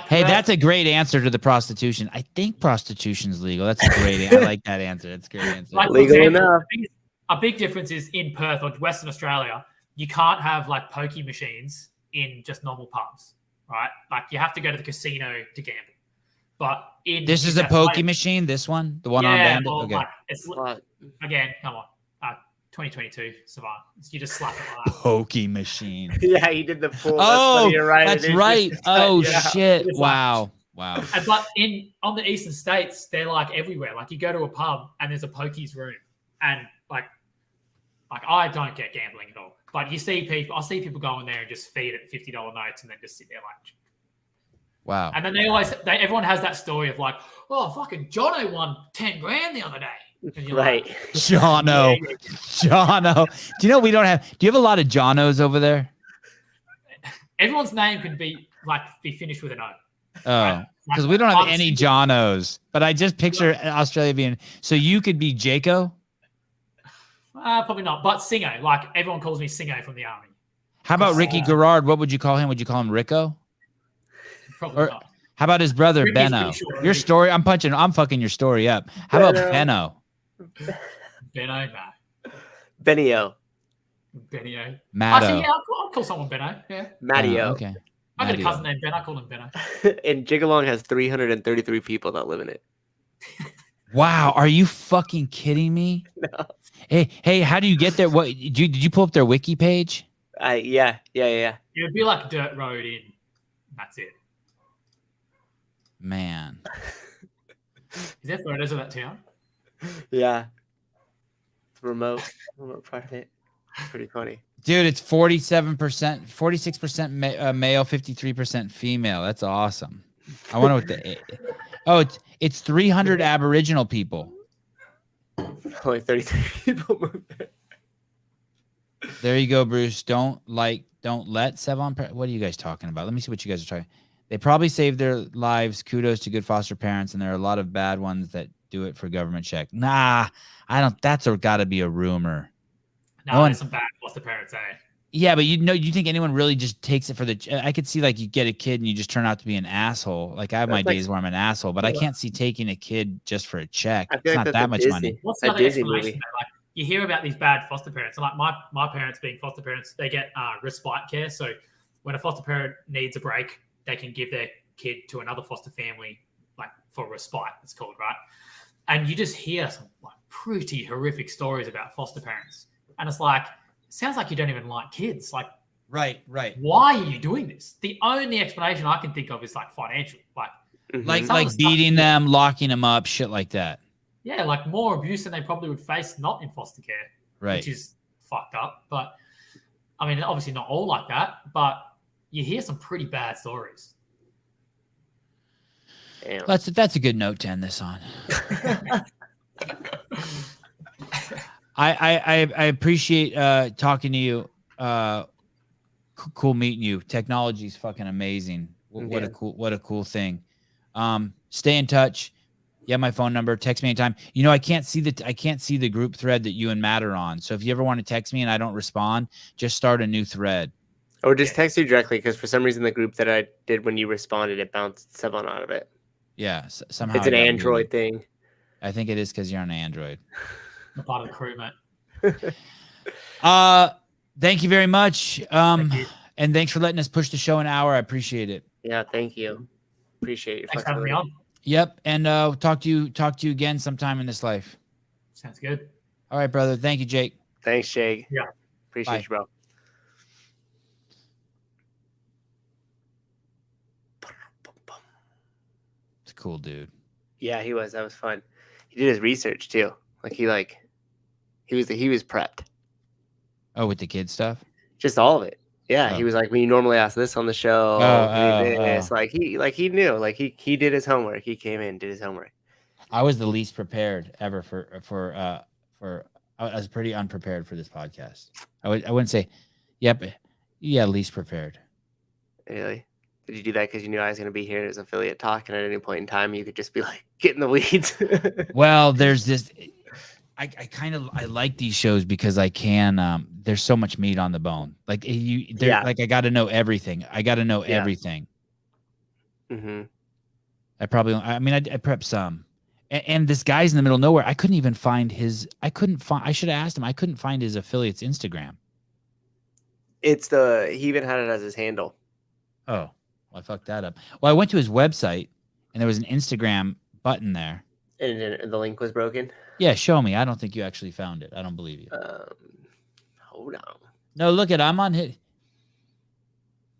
that's a great answer to the prostitution. I think prostitution's legal. That's a great. I like that answer. That's a great answer. Like, legal enough. A big difference is in Perth or Western Australia, you can't have like pokey machines in just normal pubs, right? Like you have to go to the casino to gamble. But this is a pokey machine. This one, the one on Bandit. Well, okay. Like, it's again, come on. 2022, Sevan. You just slap it like that. Pokey machine. Yeah, he did the full. Oh, you're right. that's right. Oh shit! It's Wow. But on the eastern states, they're like everywhere. Like you go to a pub and there's a pokies room, and like I don't get gambling at all. But I see people go in there and just feed it $50 notes and then just sit there like. Wow. And then everyone has that story of like, oh, fucking Jono won 10 grand the other day. Right. Like, Jono. Jono. Do you know we don't have, do you have a lot of Jonos over there? Everyone's name could be finished with an O. Oh, because we don't have any Jonos. But I just picture Australia being, so you could be Jaco? Probably not. But Singo. Like everyone calls me Singo from the army. How about Ricky Garrard? What would you call him? Would you call him Rico? Probably not. How about his brother, Ricky's Benno? sure, Your story, I'm fucking your story up. How about Benno? Benno, no. Benio. Matto. Actually, yeah, I'll call someone Benno. Yeah. Mattio. Okay. I got a cousin named Ben. I call him Benno. And Jigalong has 333 people that live in it. Wow, are you fucking kidding me? No. Hey, how do you get there? What did you pull up their wiki page? Yeah. It would be like dirt road in. That's it. Man. Is there photos of that town? Yeah. It's remote part of it. It's pretty funny. Dude, it's 47%, 46% male, 53% female. That's awesome. I wonder what it's 300 Aboriginal people. Only 33 people moved there. There you go, Bruce. Don't let Sevan. What are you guys talking about? Let me see what you guys are talking. They probably saved their lives. Kudos to good foster parents, and there are a lot of bad ones that do it for government check. Nah, I don't. That's got to be a rumor. No, there's some bad foster parents, eh? Yeah, but you think anyone really just takes it for the? I could see like you get a kid and you just turn out to be an asshole. Like I have my days where I'm an asshole, but I can't see taking a kid just for a check. It's not that much money. What's the other explanation? Like you hear about these bad foster parents, and like my parents being foster parents, they get respite care. So when a foster parent needs a break, they can give their kid to another foster family, like for respite. It's called, right? And you just hear some like pretty horrific stories about foster parents, and it's like. Sounds like you don't even like kids. Like, right. Why are you doing this? The only explanation I can think of is like financial, like beating them, locking them up, shit like that. Yeah, like more abuse than they probably would face not in foster care, right? Which is fucked up. But I mean, obviously not all like that, but you hear some pretty bad stories. Damn. That's a good note to end this on. I appreciate talking to you. Cool meeting you. Technology is fucking amazing. What a cool thing. Stay in touch. You have my phone number. Text me anytime. You know, I can't see the group thread that you and Matt are on. So if you ever want to text me and I don't respond, just start a new thread. Or just text you directly because for some reason the group that I did when you responded, it bounced Sevan out of it. Yeah, somehow it's an Android thing. I think it is because you're on Android. I'm part of the crew, mate. Thank you very much. Thank you. And thanks for letting us push the show an hour. I appreciate it. Yeah, thank you. Appreciate you. Thanks for having me on. Yep, and talk to you again sometime in this life. Sounds good. All right, brother. Thank you, Jake. Thanks, Jake. Yeah. Appreciate you, bro. It's a cool dude. Yeah, he was. That was fun. He did his research too. He was prepped. Oh, with the kid stuff? Just all of it. Yeah, Oh. He was like, when you normally ask this on the show, oh. He knew. He did his homework. He came in, did his homework. I was the least prepared ever for I was pretty unprepared for this podcast. I wouldn't say, least prepared. Really? Did you do that because you knew I was going to be here and it was affiliate talk, and at any point in time you could just be like, get in the weeds? Well, there's this. I like these shows because I can. There's so much meat on the bone. Like like I got to know everything. I got to know everything. Mm-hmm. I prepped some. And this guy's in the middle of nowhere. I couldn't even find his. I should have asked him. I couldn't find his affiliate's Instagram. He even had it as his handle. Oh, well, I fucked that up. Well, I went to his website and there was an Instagram button there. And the link was broken? Yeah, show me. I don't think you actually found it. I don't believe you. Hold on. No, look at I'm on his.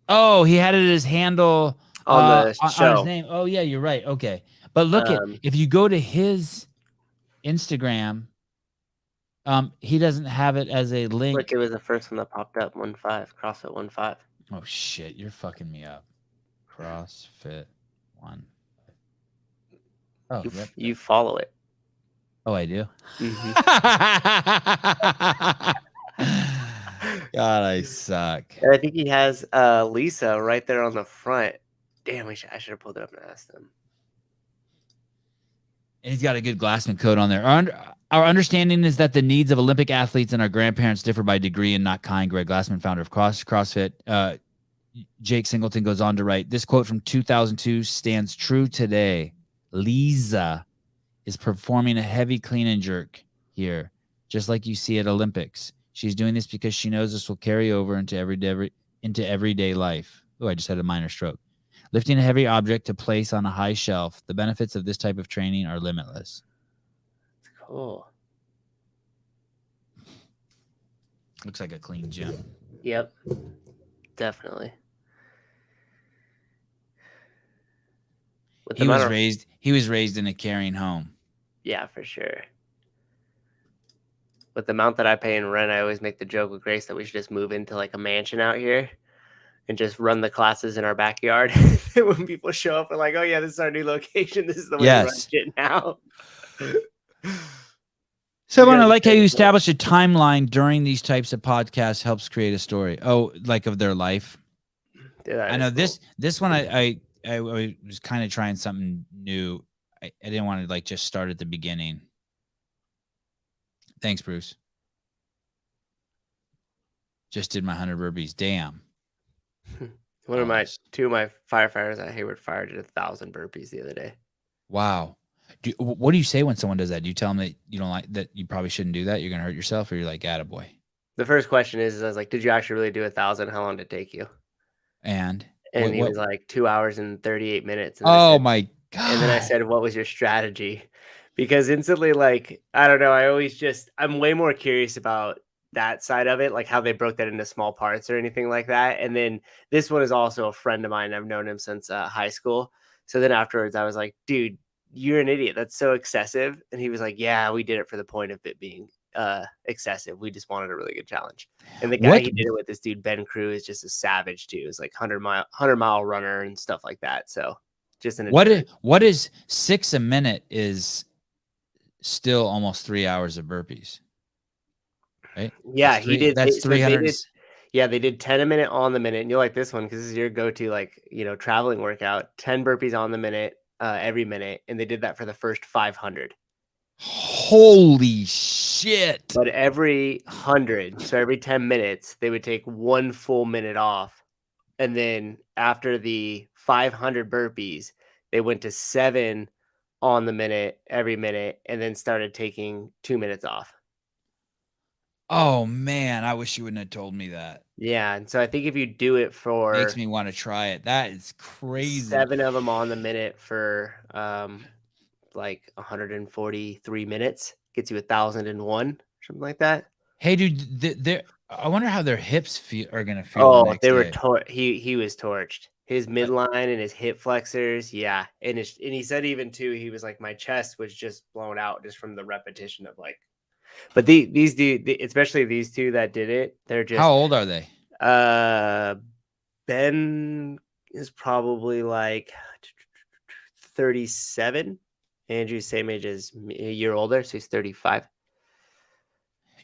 Oh, he had it as handle on the show. On his name. Oh, yeah, you're right. Okay. But look if you go to his Instagram, he doesn't have it as a link. Look, it was the first one that popped up. OneFive, CrossFit OneFive. Oh shit, you're fucking me up. CrossFit One. Oh, you follow it. Oh, I do. Mm-hmm. God, I suck. And I think he has Lisa right there on the front. Damn, I should have pulled it up and asked them. And he's got a good Glassman code on there. Our understanding is that the needs of Olympic athletes and our grandparents differ by degree and not kind. Greg Glassman, founder of CrossFit. Jake Singleton goes on to write, this quote from 2002 stands true today. Lisa is performing a heavy clean and jerk here, just like you see at Olympics. She's doing this because she knows this will carry over into everyday life. Oh, I just had a minor stroke. Lifting a heavy object to place on a high shelf. The benefits of this type of training are limitless. Cool. Looks like a clean gym. Yep. Definitely. He was raised in a caring home. Yeah, for sure. With the amount that I pay in rent, I always make the joke with Grace that we should just move into like a mansion out here and just run the classes in our backyard. When people show up, we're like, oh yeah, this is our new location. This is the way we run shit now. So I like how you establish a timeline during these types of podcasts helps create a story. Oh, like of their life. Dude, I know cool. This one I was kind of trying something new. I didn't want to like just start at the beginning. Thanks, Bruce. Just did my 100 burpees. Damn. Two of my firefighters at Hayward Fire did 1,000 burpees the other day. Wow. What do you say when someone does that? Do you tell them that you don't like that? You probably shouldn't do that. You're gonna hurt yourself, or you're like, attaboy. The first question is I was like, did you actually really do 1,000? How long did it take you? And he was like 2 hours and 38 minutes. And my God. And then I said, what was your strategy? Because instantly, like, I don't know. I'm way more curious about that side of it, like how they broke that into small parts or anything like that. And then this one is also a friend of mine. I've known him since high school. So then afterwards I was like, dude, you're an idiot. That's so excessive. And he was like, yeah, we did it for the point of it being excessive. We just wanted a really good challenge. And the guy he did it with, this dude, Ben Crew, is just a savage too. It's like 100-mile runner and stuff like that. So just what is 6 a minute is still almost 3 hours of burpees. Right? Yeah, he did. That's 300. They did 10 a minute on the minute. And you'll like this one because this is your go-to, like, traveling workout. 10 burpees on the minute, every minute. And they did that for the first 500. Holy shit. But every 100, so every 10 minutes, they would take 1 full minute off. And then after the 500 burpees, they went to 7 on the minute, every minute, and then started taking 2 minutes off. Oh man, I wish you wouldn't have told me that. Yeah, and so I think if you do it for makes me want to try it. That is crazy. 7 of them on the minute for like 143 minutes gets you 1,001, something like that. Hey, dude, I wonder how their hips are gonna feel. Oh, they were he was torched. His midline and his hip flexors, yeah, and he said even too, he was like, my chest was just blown out just from the repetition of like. But these especially these two that did it, they're just. How old are they? Ben is probably like 37. Andrew's same age as me, a year older, so he's 35.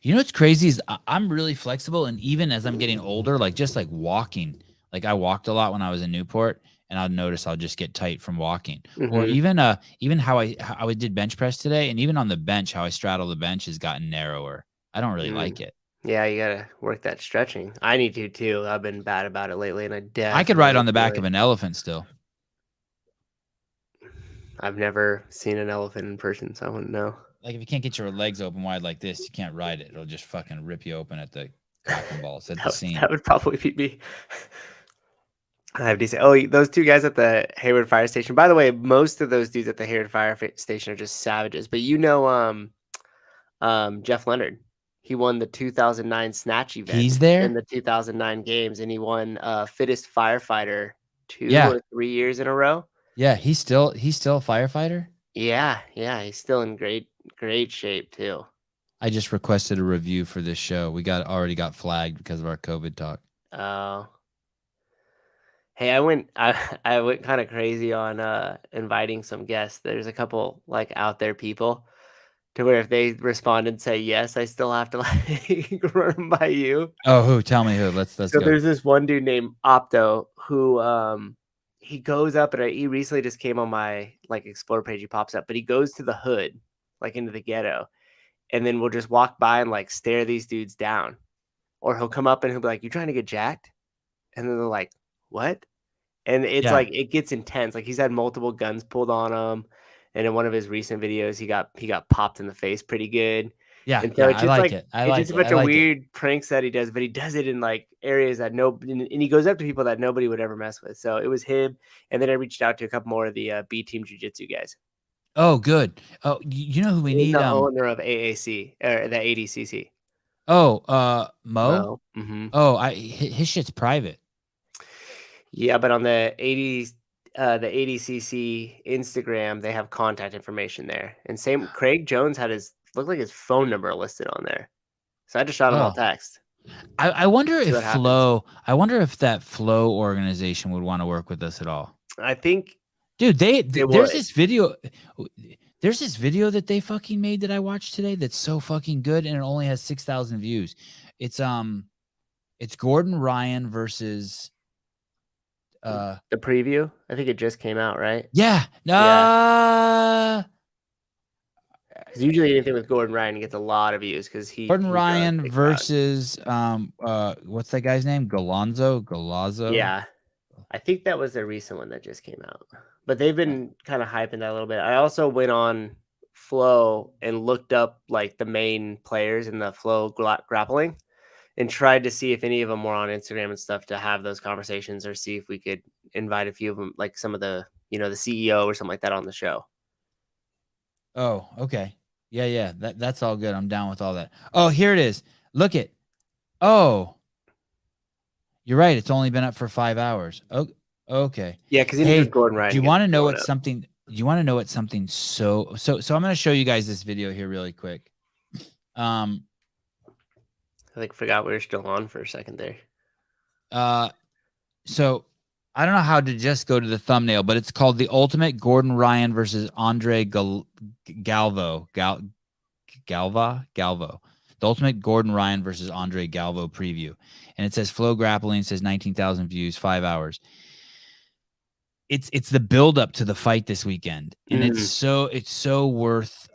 You know what's crazy is I'm really flexible, and even as I'm getting older, like just like walking, like I walked a lot when I was in Newport, and I'll notice I'll just get tight from walking. Or Mhm. even how I did bench press today, and even on the bench, how I straddle the bench has gotten narrower. I don't really like it. Yeah, you gotta work that stretching. I need to too. I've been bad about it lately, and I I could ride on definitely the feel back it. of an elephant still. I've never seen an elephant in person, so I wouldn't know. Like if you can't get your legs open wide like this, you can't ride it. It'll just fucking rip you open at the cock and balls at the seam. That would probably be me. I have to say, oh, those two guys at the Hayward Fire Station. By the way, most of those dudes at the Hayward Fire Station are just savages. But Jeff Leonard, he won the 2009 snatch event. He's there in the 2009 games, and he won Fittest firefighter 2 Yeah. or 3 years in a row. Yeah, he's still a firefighter. Yeah, he's still in great shape too. I just requested a review for this show. We already got flagged because of our COVID talk. Oh. Hey, I went kind of crazy on inviting some guests. There's a couple like out there people to where if they respond and say yes, I still have to like run 'em by you. Oh, who? Tell me who. Let's So go. there's this one dude named Opto who he goes up, and he recently just came on my like explore page. He pops up, but he goes to the hood, like into the ghetto, and then we'll just walk by and like stare these dudes down. Or he'll come up and he'll be like, "You trying to get jacked?" And then they're like, "What?" And it's Yeah. like it gets intense. Like he's had multiple guns pulled on him, and in one of his recent videos, he got popped in the face pretty good. Yeah, And so yeah, it's I just like it. I it's like just a it. bunch I of like it. weird pranks that he does, but he does it in like areas that and he goes up to people that nobody would ever mess with. So it was him, and then I reached out to a couple more of the B Team Jiu-Jitsu guys. Oh, good. Oh, you know who we He's need? the owner of AAC or the ADCC. Oh, Mo. Mm-hmm. Oh, his shit's private. Yeah, but on the ADCC Instagram, they have contact information there. And same, Craig Jones had looked like his phone number listed on there. So I just shot him all Oh. text. I wonder See if what happens. Flow. I wonder if that Flow organization would want to work with us at all. I think, Dude, there's would. this video. There's this video that they fucking made that I watched today that's so fucking good, and it only has 6,000 views. It's Gordon Ryan versus the preview. I think it just came out, right? yeah. Because usually anything with Gordon Ryan gets a lot of views because Gordon he's a Ryan big versus what's that guy's name? Galazzo. crowd. Yeah. I think that was a recent one that just came out. But they've been kind of hyping that a little bit. I also went on Flow and looked up like the main players in the Flow grappling and tried to see if any of them were on Instagram and stuff to have those conversations, or see if we could invite a few of them, like some of the, the CEO or something like that on the show. Oh, okay. Yeah. That's all good. I'm down with all that. Oh, here it is. Look it. Oh, you're right. It's only been up for 5 hours. Oh, okay. Yeah, because Hey, Gordon Ryan. do you want to know what something? Do you want to know what something? So I'm going to show you guys this video here really quick. I forgot we were still on for a second there. So I don't know how to just go to the thumbnail, but it's called The Ultimate Gordon Ryan versus Andre Galvo. The Ultimate Gordon Ryan versus Andre Galvo preview. And it says Flow Grappling, says 19,000 views, 5 hours. It's the build up to the fight this weekend. And it's so worth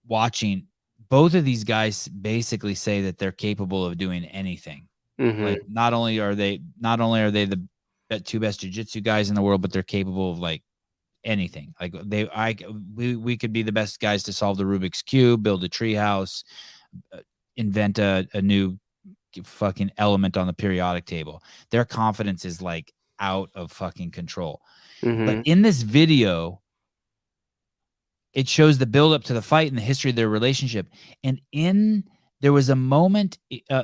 watching. Both of these guys basically say that they're capable of doing anything. Mm-hmm. Like not only are they the two best jiu-jitsu guys in the world, but they're capable of like anything. Like we could be the best guys to solve the Rubik's Cube, build a treehouse, invent a new fucking element on the periodic table. Their confidence is like out of fucking control. Mm-hmm. But in this video, it shows the build up to the fight and the history of their relationship. And there was a moment,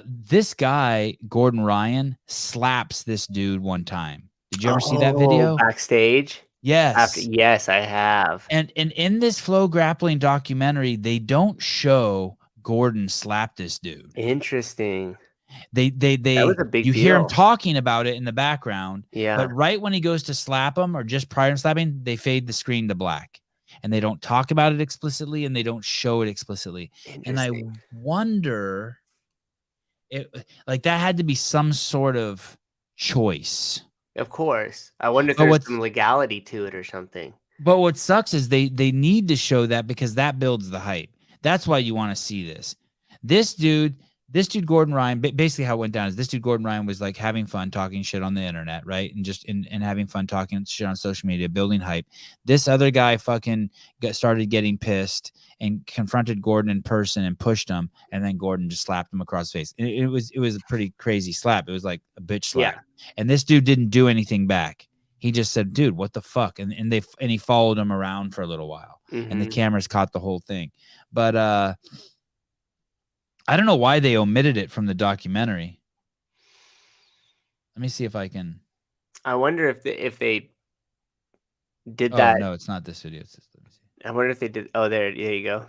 this guy, Gordon Ryan, slaps this dude one time. Did you ever see that video? Backstage? Yes. Yes, I have. And in this Flow Grappling documentary, they don't show Gordon slap this dude. Interesting. That was a big you deal. hear him talking about it in the background. Yeah. But right when he goes to slap him, or just prior to slapping, they fade the screen to black. And they don't talk about it explicitly, and they don't show it explicitly. And I wonder, that had to be some sort of choice Of course. I wonder if But there's some legality to it or something. But what sucks is they need to show that because that builds the hype. That's why you want to see this. This dude, Gordon Ryan, basically how it went down is this dude, Gordon Ryan, was like having fun talking shit on the internet, right? And just and having fun talking shit on social media, building hype. This other guy fucking started getting pissed and confronted Gordon in person and pushed him. And then Gordon just slapped him across the face. It was a pretty crazy slap. It was like a bitch slap. Yeah. And this dude didn't do anything back. He just said, dude, what the fuck? And he followed him around for a little while. And the cameras caught the whole thing. But I don't know why they omitted it from the documentary. Let me see if I can. I wonder if they did that. No, it's not this video. Let me see. I wonder if they did. Oh, there you go.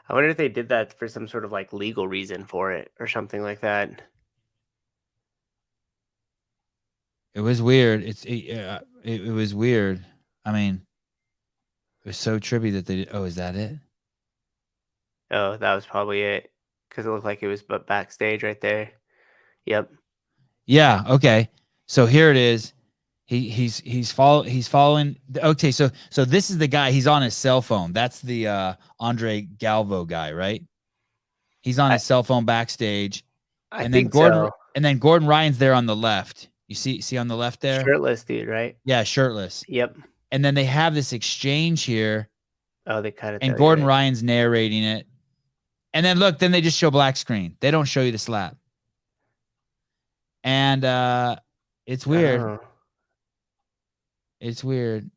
I wonder if they did that for some sort of like legal reason for it or something like that. It was weird. It was weird. I mean, it was so trippy that they did. Oh, is that it? Oh, that was probably it. Because it looked like it was backstage right there. Yep. Yeah. Okay. So here it is. He's following. Okay. So this is the guy. He's on his cell phone. That's the Andre Galvo guy, right? He's on his cell phone backstage. I think so. And then Gordon Ryan's there on the left. You see on the left there? Shirtless dude, right? Yeah, shirtless. Yep. And then they have this exchange here. Oh, they cut it. And Gordon Ryan's narrating it. And then look, then they just show black screen. They don't show you the slap. And it's weird. Oh. It's weird.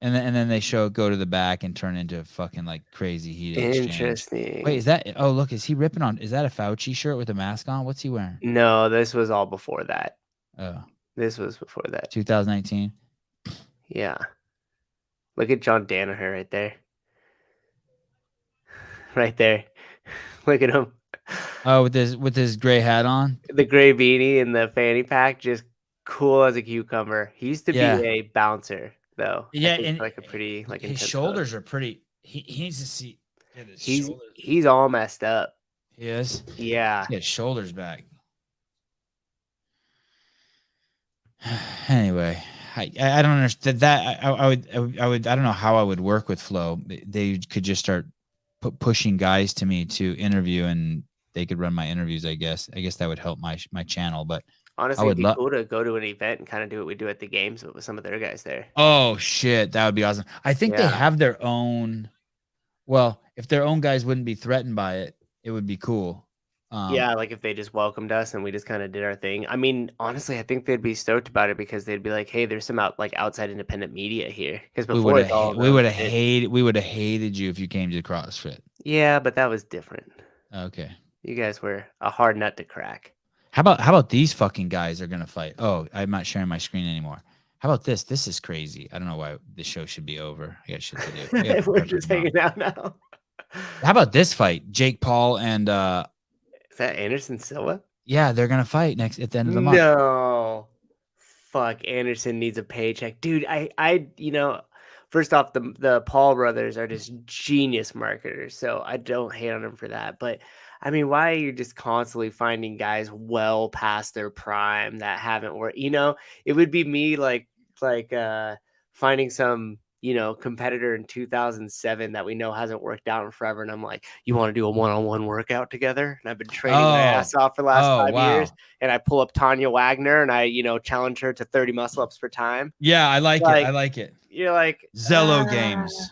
And then they go to the back and turn into a fucking like crazy heated exchange. Interesting. Wait, is that? Oh, look, is he ripping on? Is that a Fauci shirt with a mask on? What's he wearing? No, this was all before that. Oh, this was before that. 2019. Yeah. Look at John Danaher right there. Right there. Look at him. Oh, with his gray hat on, the gray beanie and the fanny pack, just cool as a cucumber. He used to be a bouncer. Though, yeah, and like a pretty like his shoulders are pretty. He needs to see. He's all messed up. He is. Yeah, get shoulders back. Anyway, I don't understand that. I would I don't know how I would work with Flow. They could just start pushing guys to me to interview, and they could run my interviews. I guess that would help my channel, but. Honestly, it'd be cool to go to an event and kind of do what we do at the games with some of their guys there. Oh, shit. That would be awesome. I think they have their own. Well, if their own guys wouldn't be threatened by it, it would be cool. Yeah, like if they just welcomed us and we just kind of did our thing. I mean, honestly, I think they'd be stoked about it because they'd be like, "Hey, there's some outside independent media here." Because before we would have hated you if you came to CrossFit. Yeah, but that was different. Okay, you guys were a hard nut to crack. How about these fucking guys are gonna fight? Oh, I'm not sharing my screen anymore. How about this? This is crazy. I don't know why this show should be over. I got shit to do. We're just hanging out now. How about this fight? Jake Paul and is that Anderson Silva? Yeah, they're gonna fight at the end of the month. No. Fuck, Anderson needs a paycheck. Dude, I first off, the Paul brothers are just genius marketers, so I don't hate on them for that. But I mean, why are you just constantly finding guys well past their prime that haven't worked? It would be me like finding some, competitor in 2007 that we know hasn't worked out in forever. And I'm like, you want to do a one-on-one workout together? And I've been training my ass off for the last 5 years. And I pull up Tanya Wagner and I, challenge her to 30 muscle ups per time. Yeah, I like it. I like it. You're like Zello games.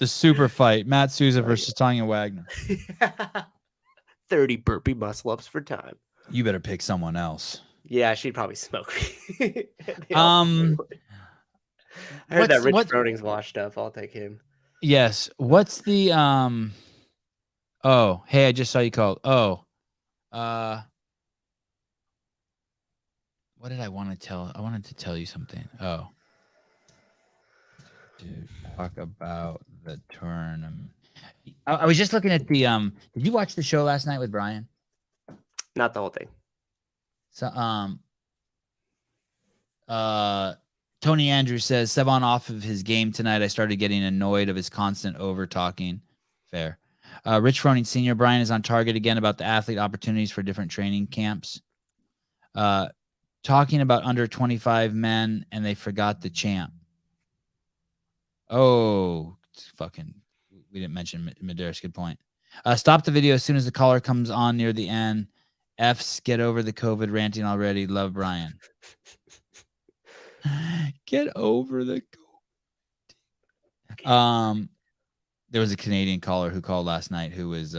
The super fight, Matt Souza versus Tanya Wagner. 30 burpee muscle ups for time. You better pick someone else. Yeah, she'd probably smoke me. I heard that Rich Froning's washed up. I'll take him. Yes. What's the Oh, hey, I just saw you called. Oh. What did I want to tell? I wanted to tell you something. Oh. To talk about the tournament. I was just looking at the did you watch the show last night with Brian? Not the whole thing. So Tony Andrews says Sevan off of his game tonight. I started getting annoyed of his constant over talking. Fair. Rich Froning Sr. Brian is on target again about the athlete opportunities for different training camps. Talking about under 25 men, and they forgot the champ. Oh, fucking, we didn't mention Medeiros. Good point. Stop the video as soon as the caller comes on near the end. F's, get over the COVID ranting already. Love, Brian. Get over the COVID. There was a Canadian caller who called last night who was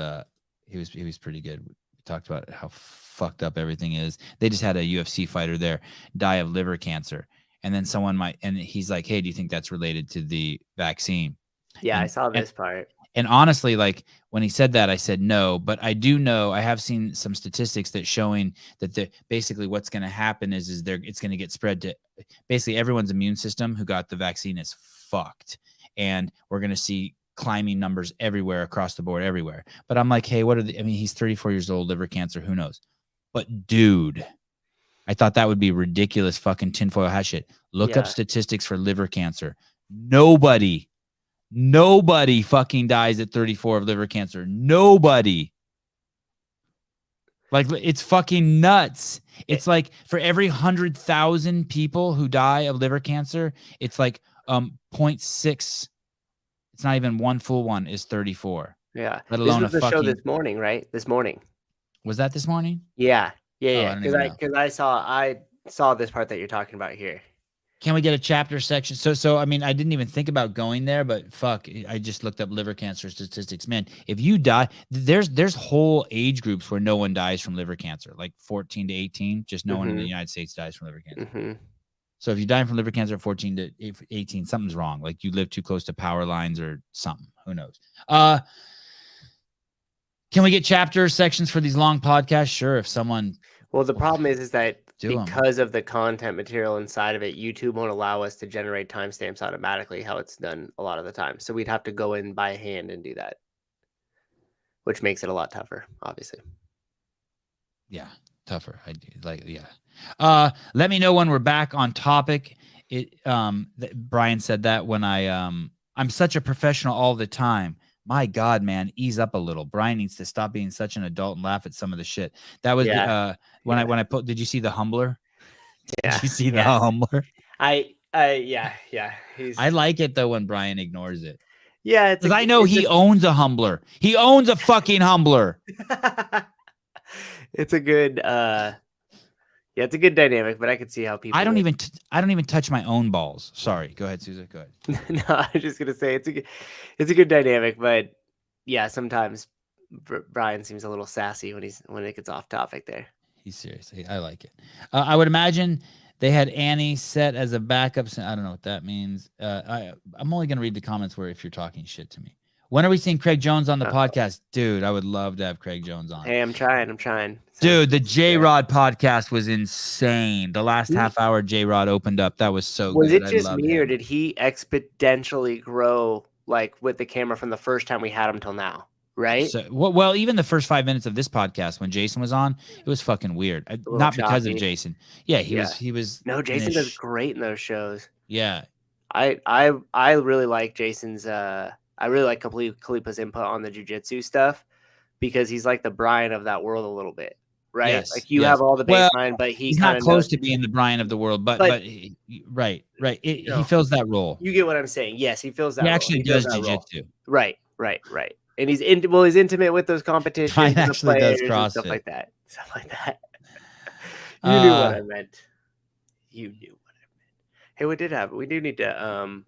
he was pretty good. We talked about how fucked up everything is. They just had a UFC fighter there die of liver cancer. And then and he's like, hey, do you think that's related to the vaccine? Yeah, I saw this part. And honestly, like when he said that, I said no, but I do know, I have seen some statistics that showing that basically what's going to happen is it's going to get spread to basically everyone's immune system who got the vaccine is fucked. And we're going to see climbing numbers everywhere across the board, everywhere. But I'm like, hey, he's 34 years old, liver cancer, who knows? But dude, I thought that would be ridiculous fucking tinfoil hat shit. Look up statistics for liver cancer. Nobody fucking dies at 34 of liver cancer. Nobody. Like, it's fucking nuts. It's like for every 100,000 people who die of liver cancer, it's like 0.6. It's not even one full one is 34. Yeah. Let alone this was the show this morning, right? This morning. Was that this morning? Yeah. Oh, Because I saw this part that you're talking about here. Can we get a chapter section? So I mean, I didn't even think about going there, but fuck, I just looked up liver cancer statistics. Man, if you die, there's whole age groups where no one dies from liver cancer, like 14 to 18. Just no one in the United States dies from liver cancer. Mm-hmm. So if you die from liver cancer at 14 to 18, something's wrong. Like you live too close to power lines or something. Who knows? Can we get chapter sections for these long podcasts? Sure. If someone. Well, the problem is that because of the content material inside of it, YouTube won't allow us to generate timestamps automatically, how it's done a lot of the time. So we'd have to go in by hand and do that, which makes it a lot tougher, obviously. Yeah, tougher. Let me know when we're back on topic. Brian said that when I'm such a professional all the time. My God, man, ease up a little. Brian needs to stop being such an adult and laugh at some of the shit. That was when I put. Did you see the Humbler? Yeah. Did you see the Humbler? Yeah. I like it though when Brian ignores it. Yeah, because I know he owns a Humbler. He owns a fucking Humbler. It's a good. It's a good dynamic, but I could see how people. I don't even touch my own balls. Sorry, go ahead, Susan. Go ahead. No, I was just gonna say it's a good dynamic, but yeah, sometimes Brian seems a little sassy when it gets off topic there. He's serious. I like it. I would imagine they had Annie set as a backup. I don't know what that means. I'm only gonna read the comments where if you're talking shit to me. When are we seeing Craig Jones on the podcast? Dude, I would love to have Craig Jones on. Hey, I'm trying. Dude, the J-Rod podcast was insane. The last half hour J-Rod opened up. That was so good. Was it just me or did he exponentially grow like with the camera from the first time we had him till now? Right? So, well, even the first 5 minutes of this podcast when Jason was on, it was fucking weird. Not because of Jason. Yeah, he was. No, Jason does great in those shows. Yeah. I really like Jason's I really like Khalipa's input on the jiu-jitsu stuff because he's like the Brian of that world a little bit, right? Yes, like you have all the baseline, but he's not close to being the Brian of the world, but right. He fills that role. You get what I'm saying? Yes, he fills that role. He actually does jiu-jitsu. Right. And he's intimate with those competitions. Brian actually does CrossFit. Stuff like that. You knew what I meant. Hey, what did happen? We do need to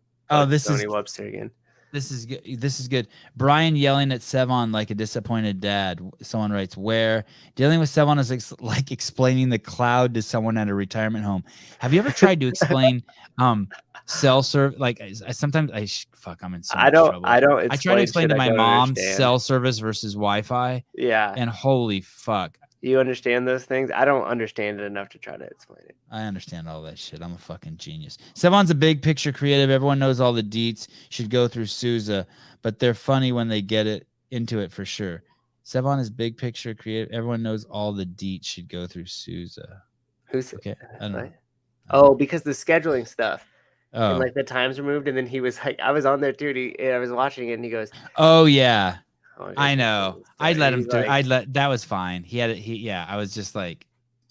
this Tony is Webster again. This is good. Brian yelling at Sevan like a disappointed dad. Someone writes, where dealing with Sevan is like explaining the cloud to someone at a retirement home. Have you ever tried to explain cell service? Like sometimes I'm in so much trouble. I try to explain to my mom cell service versus Wi-Fi. Yeah. And holy fuck. You understand those things? I don't understand it enough to try to explain it. I understand all that shit. I'm a fucking genius. Sevan's a big picture creative. Everyone knows all the deets. Should go through Souza, but they're funny when they get into it for sure. Sevan is big picture creative. Everyone knows all the deets. Should go through Souza. Who's okay? I don't know. Oh, because the scheduling stuff. Oh, and like the times removed, and then he was like, I was on there too, and I was watching it, and he goes, "Oh yeah." Oh, I know. I'd let him He's through. like, That was fine. Yeah, I was just like,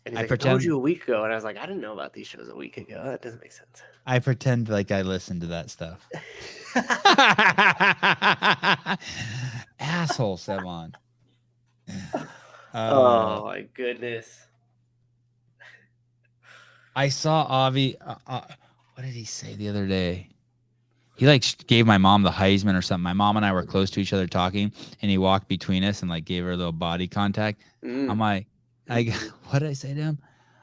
and he's I like, I told pretend, you a week ago. And I was like, I didn't know about these shows a week ago. That doesn't make sense. I pretend like I listened to that stuff. Asshole, Sevan. Oh my goodness. I saw Avi. What did he say the other day? He like gave my mom the Heisman or something. My mom and I were close to each other talking, and he walked between us and like gave her a little body contact. I'm like, what did I say to him?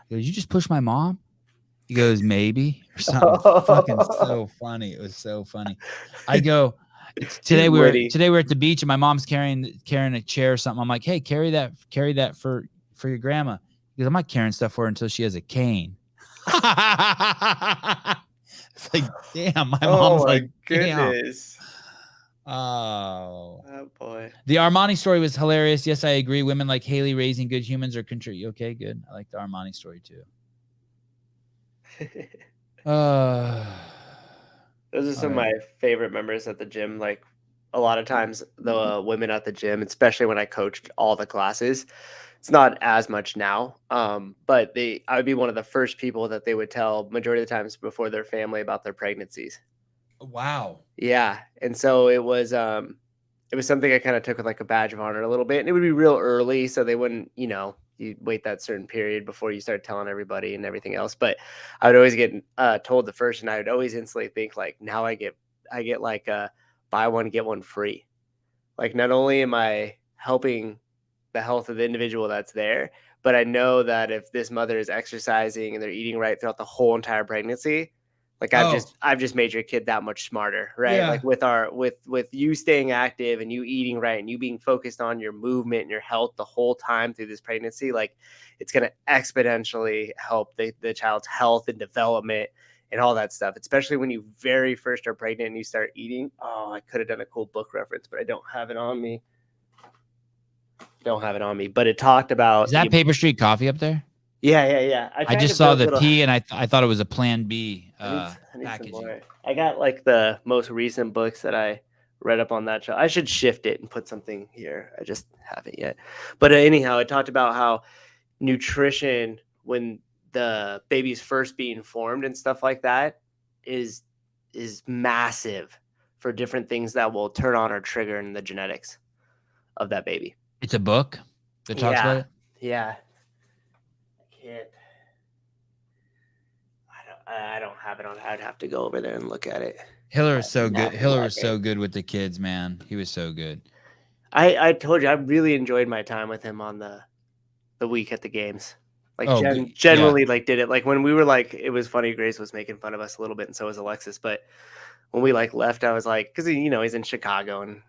He goes, "You just pushed my mom?" He goes, "Maybe," or something. Fucking so funny. It was so funny. I go, today we were at the beach and my mom's carrying a chair or something. I'm like, "Hey, carry that for your grandma." He goes, "I'm not carrying stuff for her until she has a cane." It's like, damn, my mom's like, goodness. Damn. Oh Boy. The Armani story was hilarious. Yes, I agree. Women like Haley raising good humans are contribute. Okay, good. I like the Armani story too. Those are some of right. my favorite members at the gym. Like a lot of times the women at the gym, especially when I coached all the classes, it's not as much now. But I would be one of the first people that they would tell majority of the times before their family about their pregnancies. Wow. Yeah. And so it was something I kind of took with like a badge of honor a little bit, and it would be real early. So they wouldn't, you wait that certain period before you start telling everybody and everything else. But I would always get told the first, and I would always instantly think like, now I get like buy one, get one free. Like not only am I helping the health of the individual that's there, but I know that if this mother is exercising and they're eating right throughout the whole entire pregnancy, like I've just made your kid that much smarter, right? Yeah. Like with you staying active and you eating right and you being focused on your movement and your health the whole time through this pregnancy, like it's going to exponentially help the child's health and development and all that stuff, especially when you very first are pregnant and you start eating. Oh, I could have done a cool book reference, but I don't have it on me. But it talked about. Is that Paper Street Coffee up there? Yeah. I just saw the P and I thought it was a Plan B I need packaging. some more. I got like the most recent books that I read up on that show. I should shift it and put something here. I just haven't yet. But anyhow, it talked about how nutrition, when the baby's first being formed and stuff like that, is massive for different things that will turn on or trigger in the genetics of that baby. It's a book that talks about it? Yeah. I don't have it on. I'd have to go over there and look at it. Hiller is so good. Hiller was so good with the kids, man. He was so good. I told you I really enjoyed my time with him on the week at the games. Like generally like did it. Like when we were like, it was funny. Grace was making fun of us a little bit, and so was Alexis. But when we like left, I was like, because he's in Chicago, and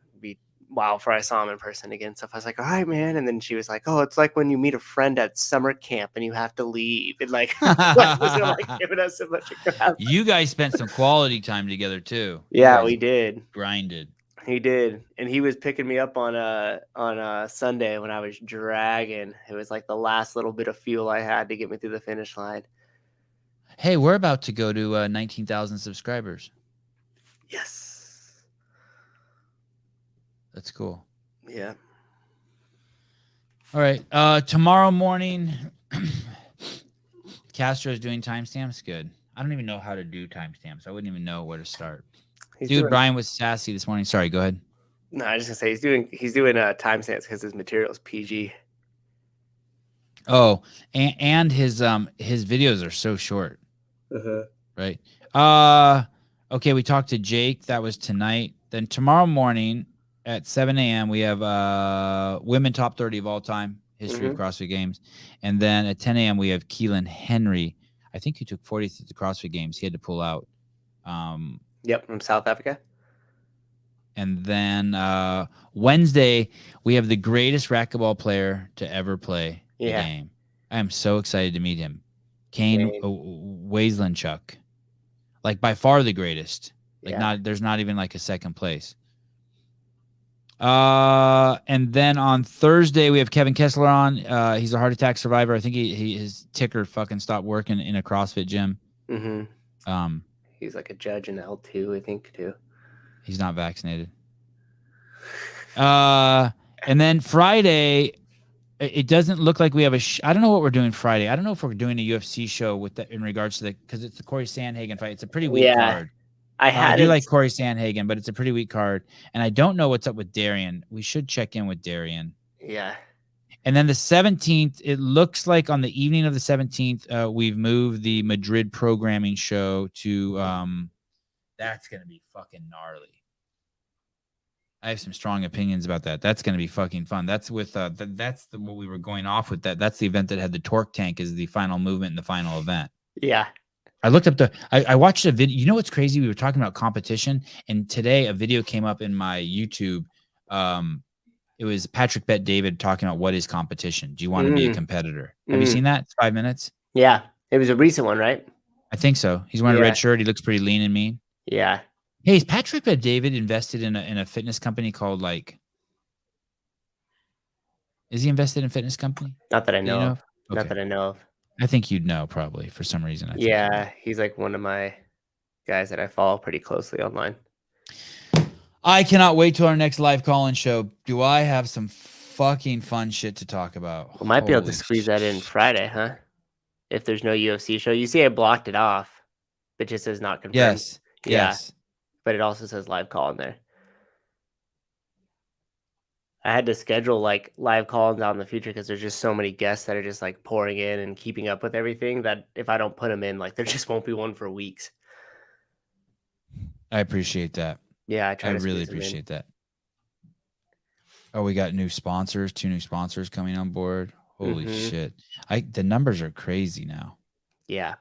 before I saw him in person again, stuff. I was like, all right, man. And then she was like, oh, it's like when you meet a friend at summer camp and you have to leave. And like, like giving us so much crap. You guys spent some quality time together too. Yeah, we did. Grinded. He did. And he was picking me up on a Sunday when I was dragging. It was like the last little bit of fuel I had to get me through the finish line. Hey, we're about to go to 19,000 subscribers. Yes. That's cool. Yeah. All right. Tomorrow morning, Castro is doing timestamps. Good. I don't even know how to do timestamps. I wouldn't even know where to start. Brian was sassy this morning. Sorry, go ahead. No, I was just gonna say he's doing timestamps because his material is PG. Oh, and his videos are so short. Right. Okay, we talked to Jake. That was tonight. Then tomorrow morning at 7 a.m. we have women top 30 of all time history of CrossFit Games, and then at 10 a.m. we have Keelan Henry. I think he took 40th at the CrossFit Games. He had to pull out. Yep, from South Africa. And then Wednesday we have the greatest racquetball player to ever play the game. I am so excited to meet him, Kane Waislinchuk. Like by far the greatest. Like there's not even like a second place. And then on Thursday we have Kevin Kessler on. He's a heart attack survivor. I think his ticker fucking stopped working in a CrossFit gym. He's like a judge in L2, I think, too. He's not vaccinated. And then Friday, it doesn't look like we have I don't know what we're doing Friday. I don't know if we're doing a UFC show with that in regards to because it's the Corey Sandhagen fight. It's a pretty weak card. I do like Corey Sandhagen, but it's a pretty weak card. And I don't know what's up with Darian. We should check in with Darian. Yeah. And then the 17th, it looks like on the evening of the 17th, we've moved the Madrid programming show to that's going to be fucking gnarly. I have some strong opinions about that. That's going to be fucking fun. That's with that's what we were going off with. That's the event that had the torque tank as the final movement in the final event. Yeah. I looked up I watched a video. You know what's crazy? We were talking about competition, and today a video came up in my YouTube. It was Patrick Bet David talking about what is competition. Do you want to be a competitor? Have you seen that? It's 5 minutes. Yeah. It was a recent one, right? I think so. He's wearing a red shirt. He looks pretty lean and mean. Yeah. Hey, is Patrick Bet David invested in a fitness company called is he invested in a fitness company? Not that I know of. Okay. Not that I know of. I think you'd know probably for some reason. Yeah, he's like one of my guys that I follow pretty closely online. I cannot wait till our next live call-in show. Do I have some fucking fun shit to talk about? We might be able to squeeze that in Friday, huh? If there's no UFC show. You see I blocked it off. It just says not confirmed. Yes. Yeah. Yes. But it also says live call in there. I had to schedule live call-ins out in the future because there's just so many guests that are just pouring in and keeping up with everything that if I don't put them in, there just won't be one for weeks. I appreciate that. Yeah, I really appreciate that. Oh, we got new sponsors, 2 new sponsors coming on board. Holy shit. The numbers are crazy now. Yeah.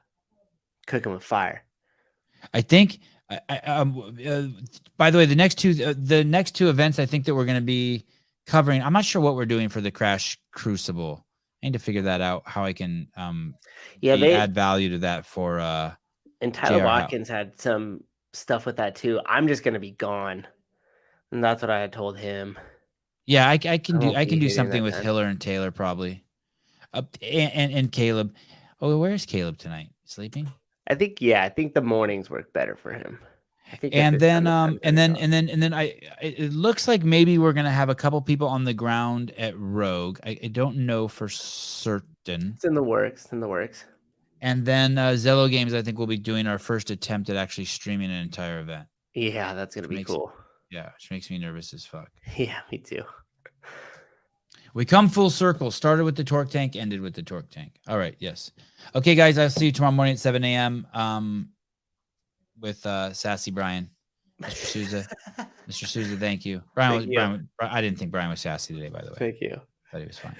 Cooking with fire. I think by the way, the next two events I think that we're going to be covering, I'm not sure what we're doing for the Crash Crucible. I need to figure that out, how I can they add value to that for and Tyler Watkins had some stuff with that too. I'm just going to be gone. And that's what I had told him. Yeah, I can do something with Hiller and Taylor probably. And Caleb. Oh, where's Caleb tonight? Sleeping? I think the mornings work better for him. I think it looks like maybe we're gonna have a couple people on the ground at Rogue. I don't know for certain. It's in the works. And then Zello Games, I think we'll be doing our first attempt at actually streaming an entire event. Yeah, that's gonna be cool. Yeah, which makes me nervous as fuck. Yeah, me too. We come full circle. Started with the torque tank, ended with the torque tank. All right, yes. Okay, guys, I'll see you tomorrow morning at 7 a.m. With Sassy Brian. Mr. Souza. Mr. Souza, thank you. Brian, I didn't think Brian was sassy today, by the way. Thank you. I thought he was fine.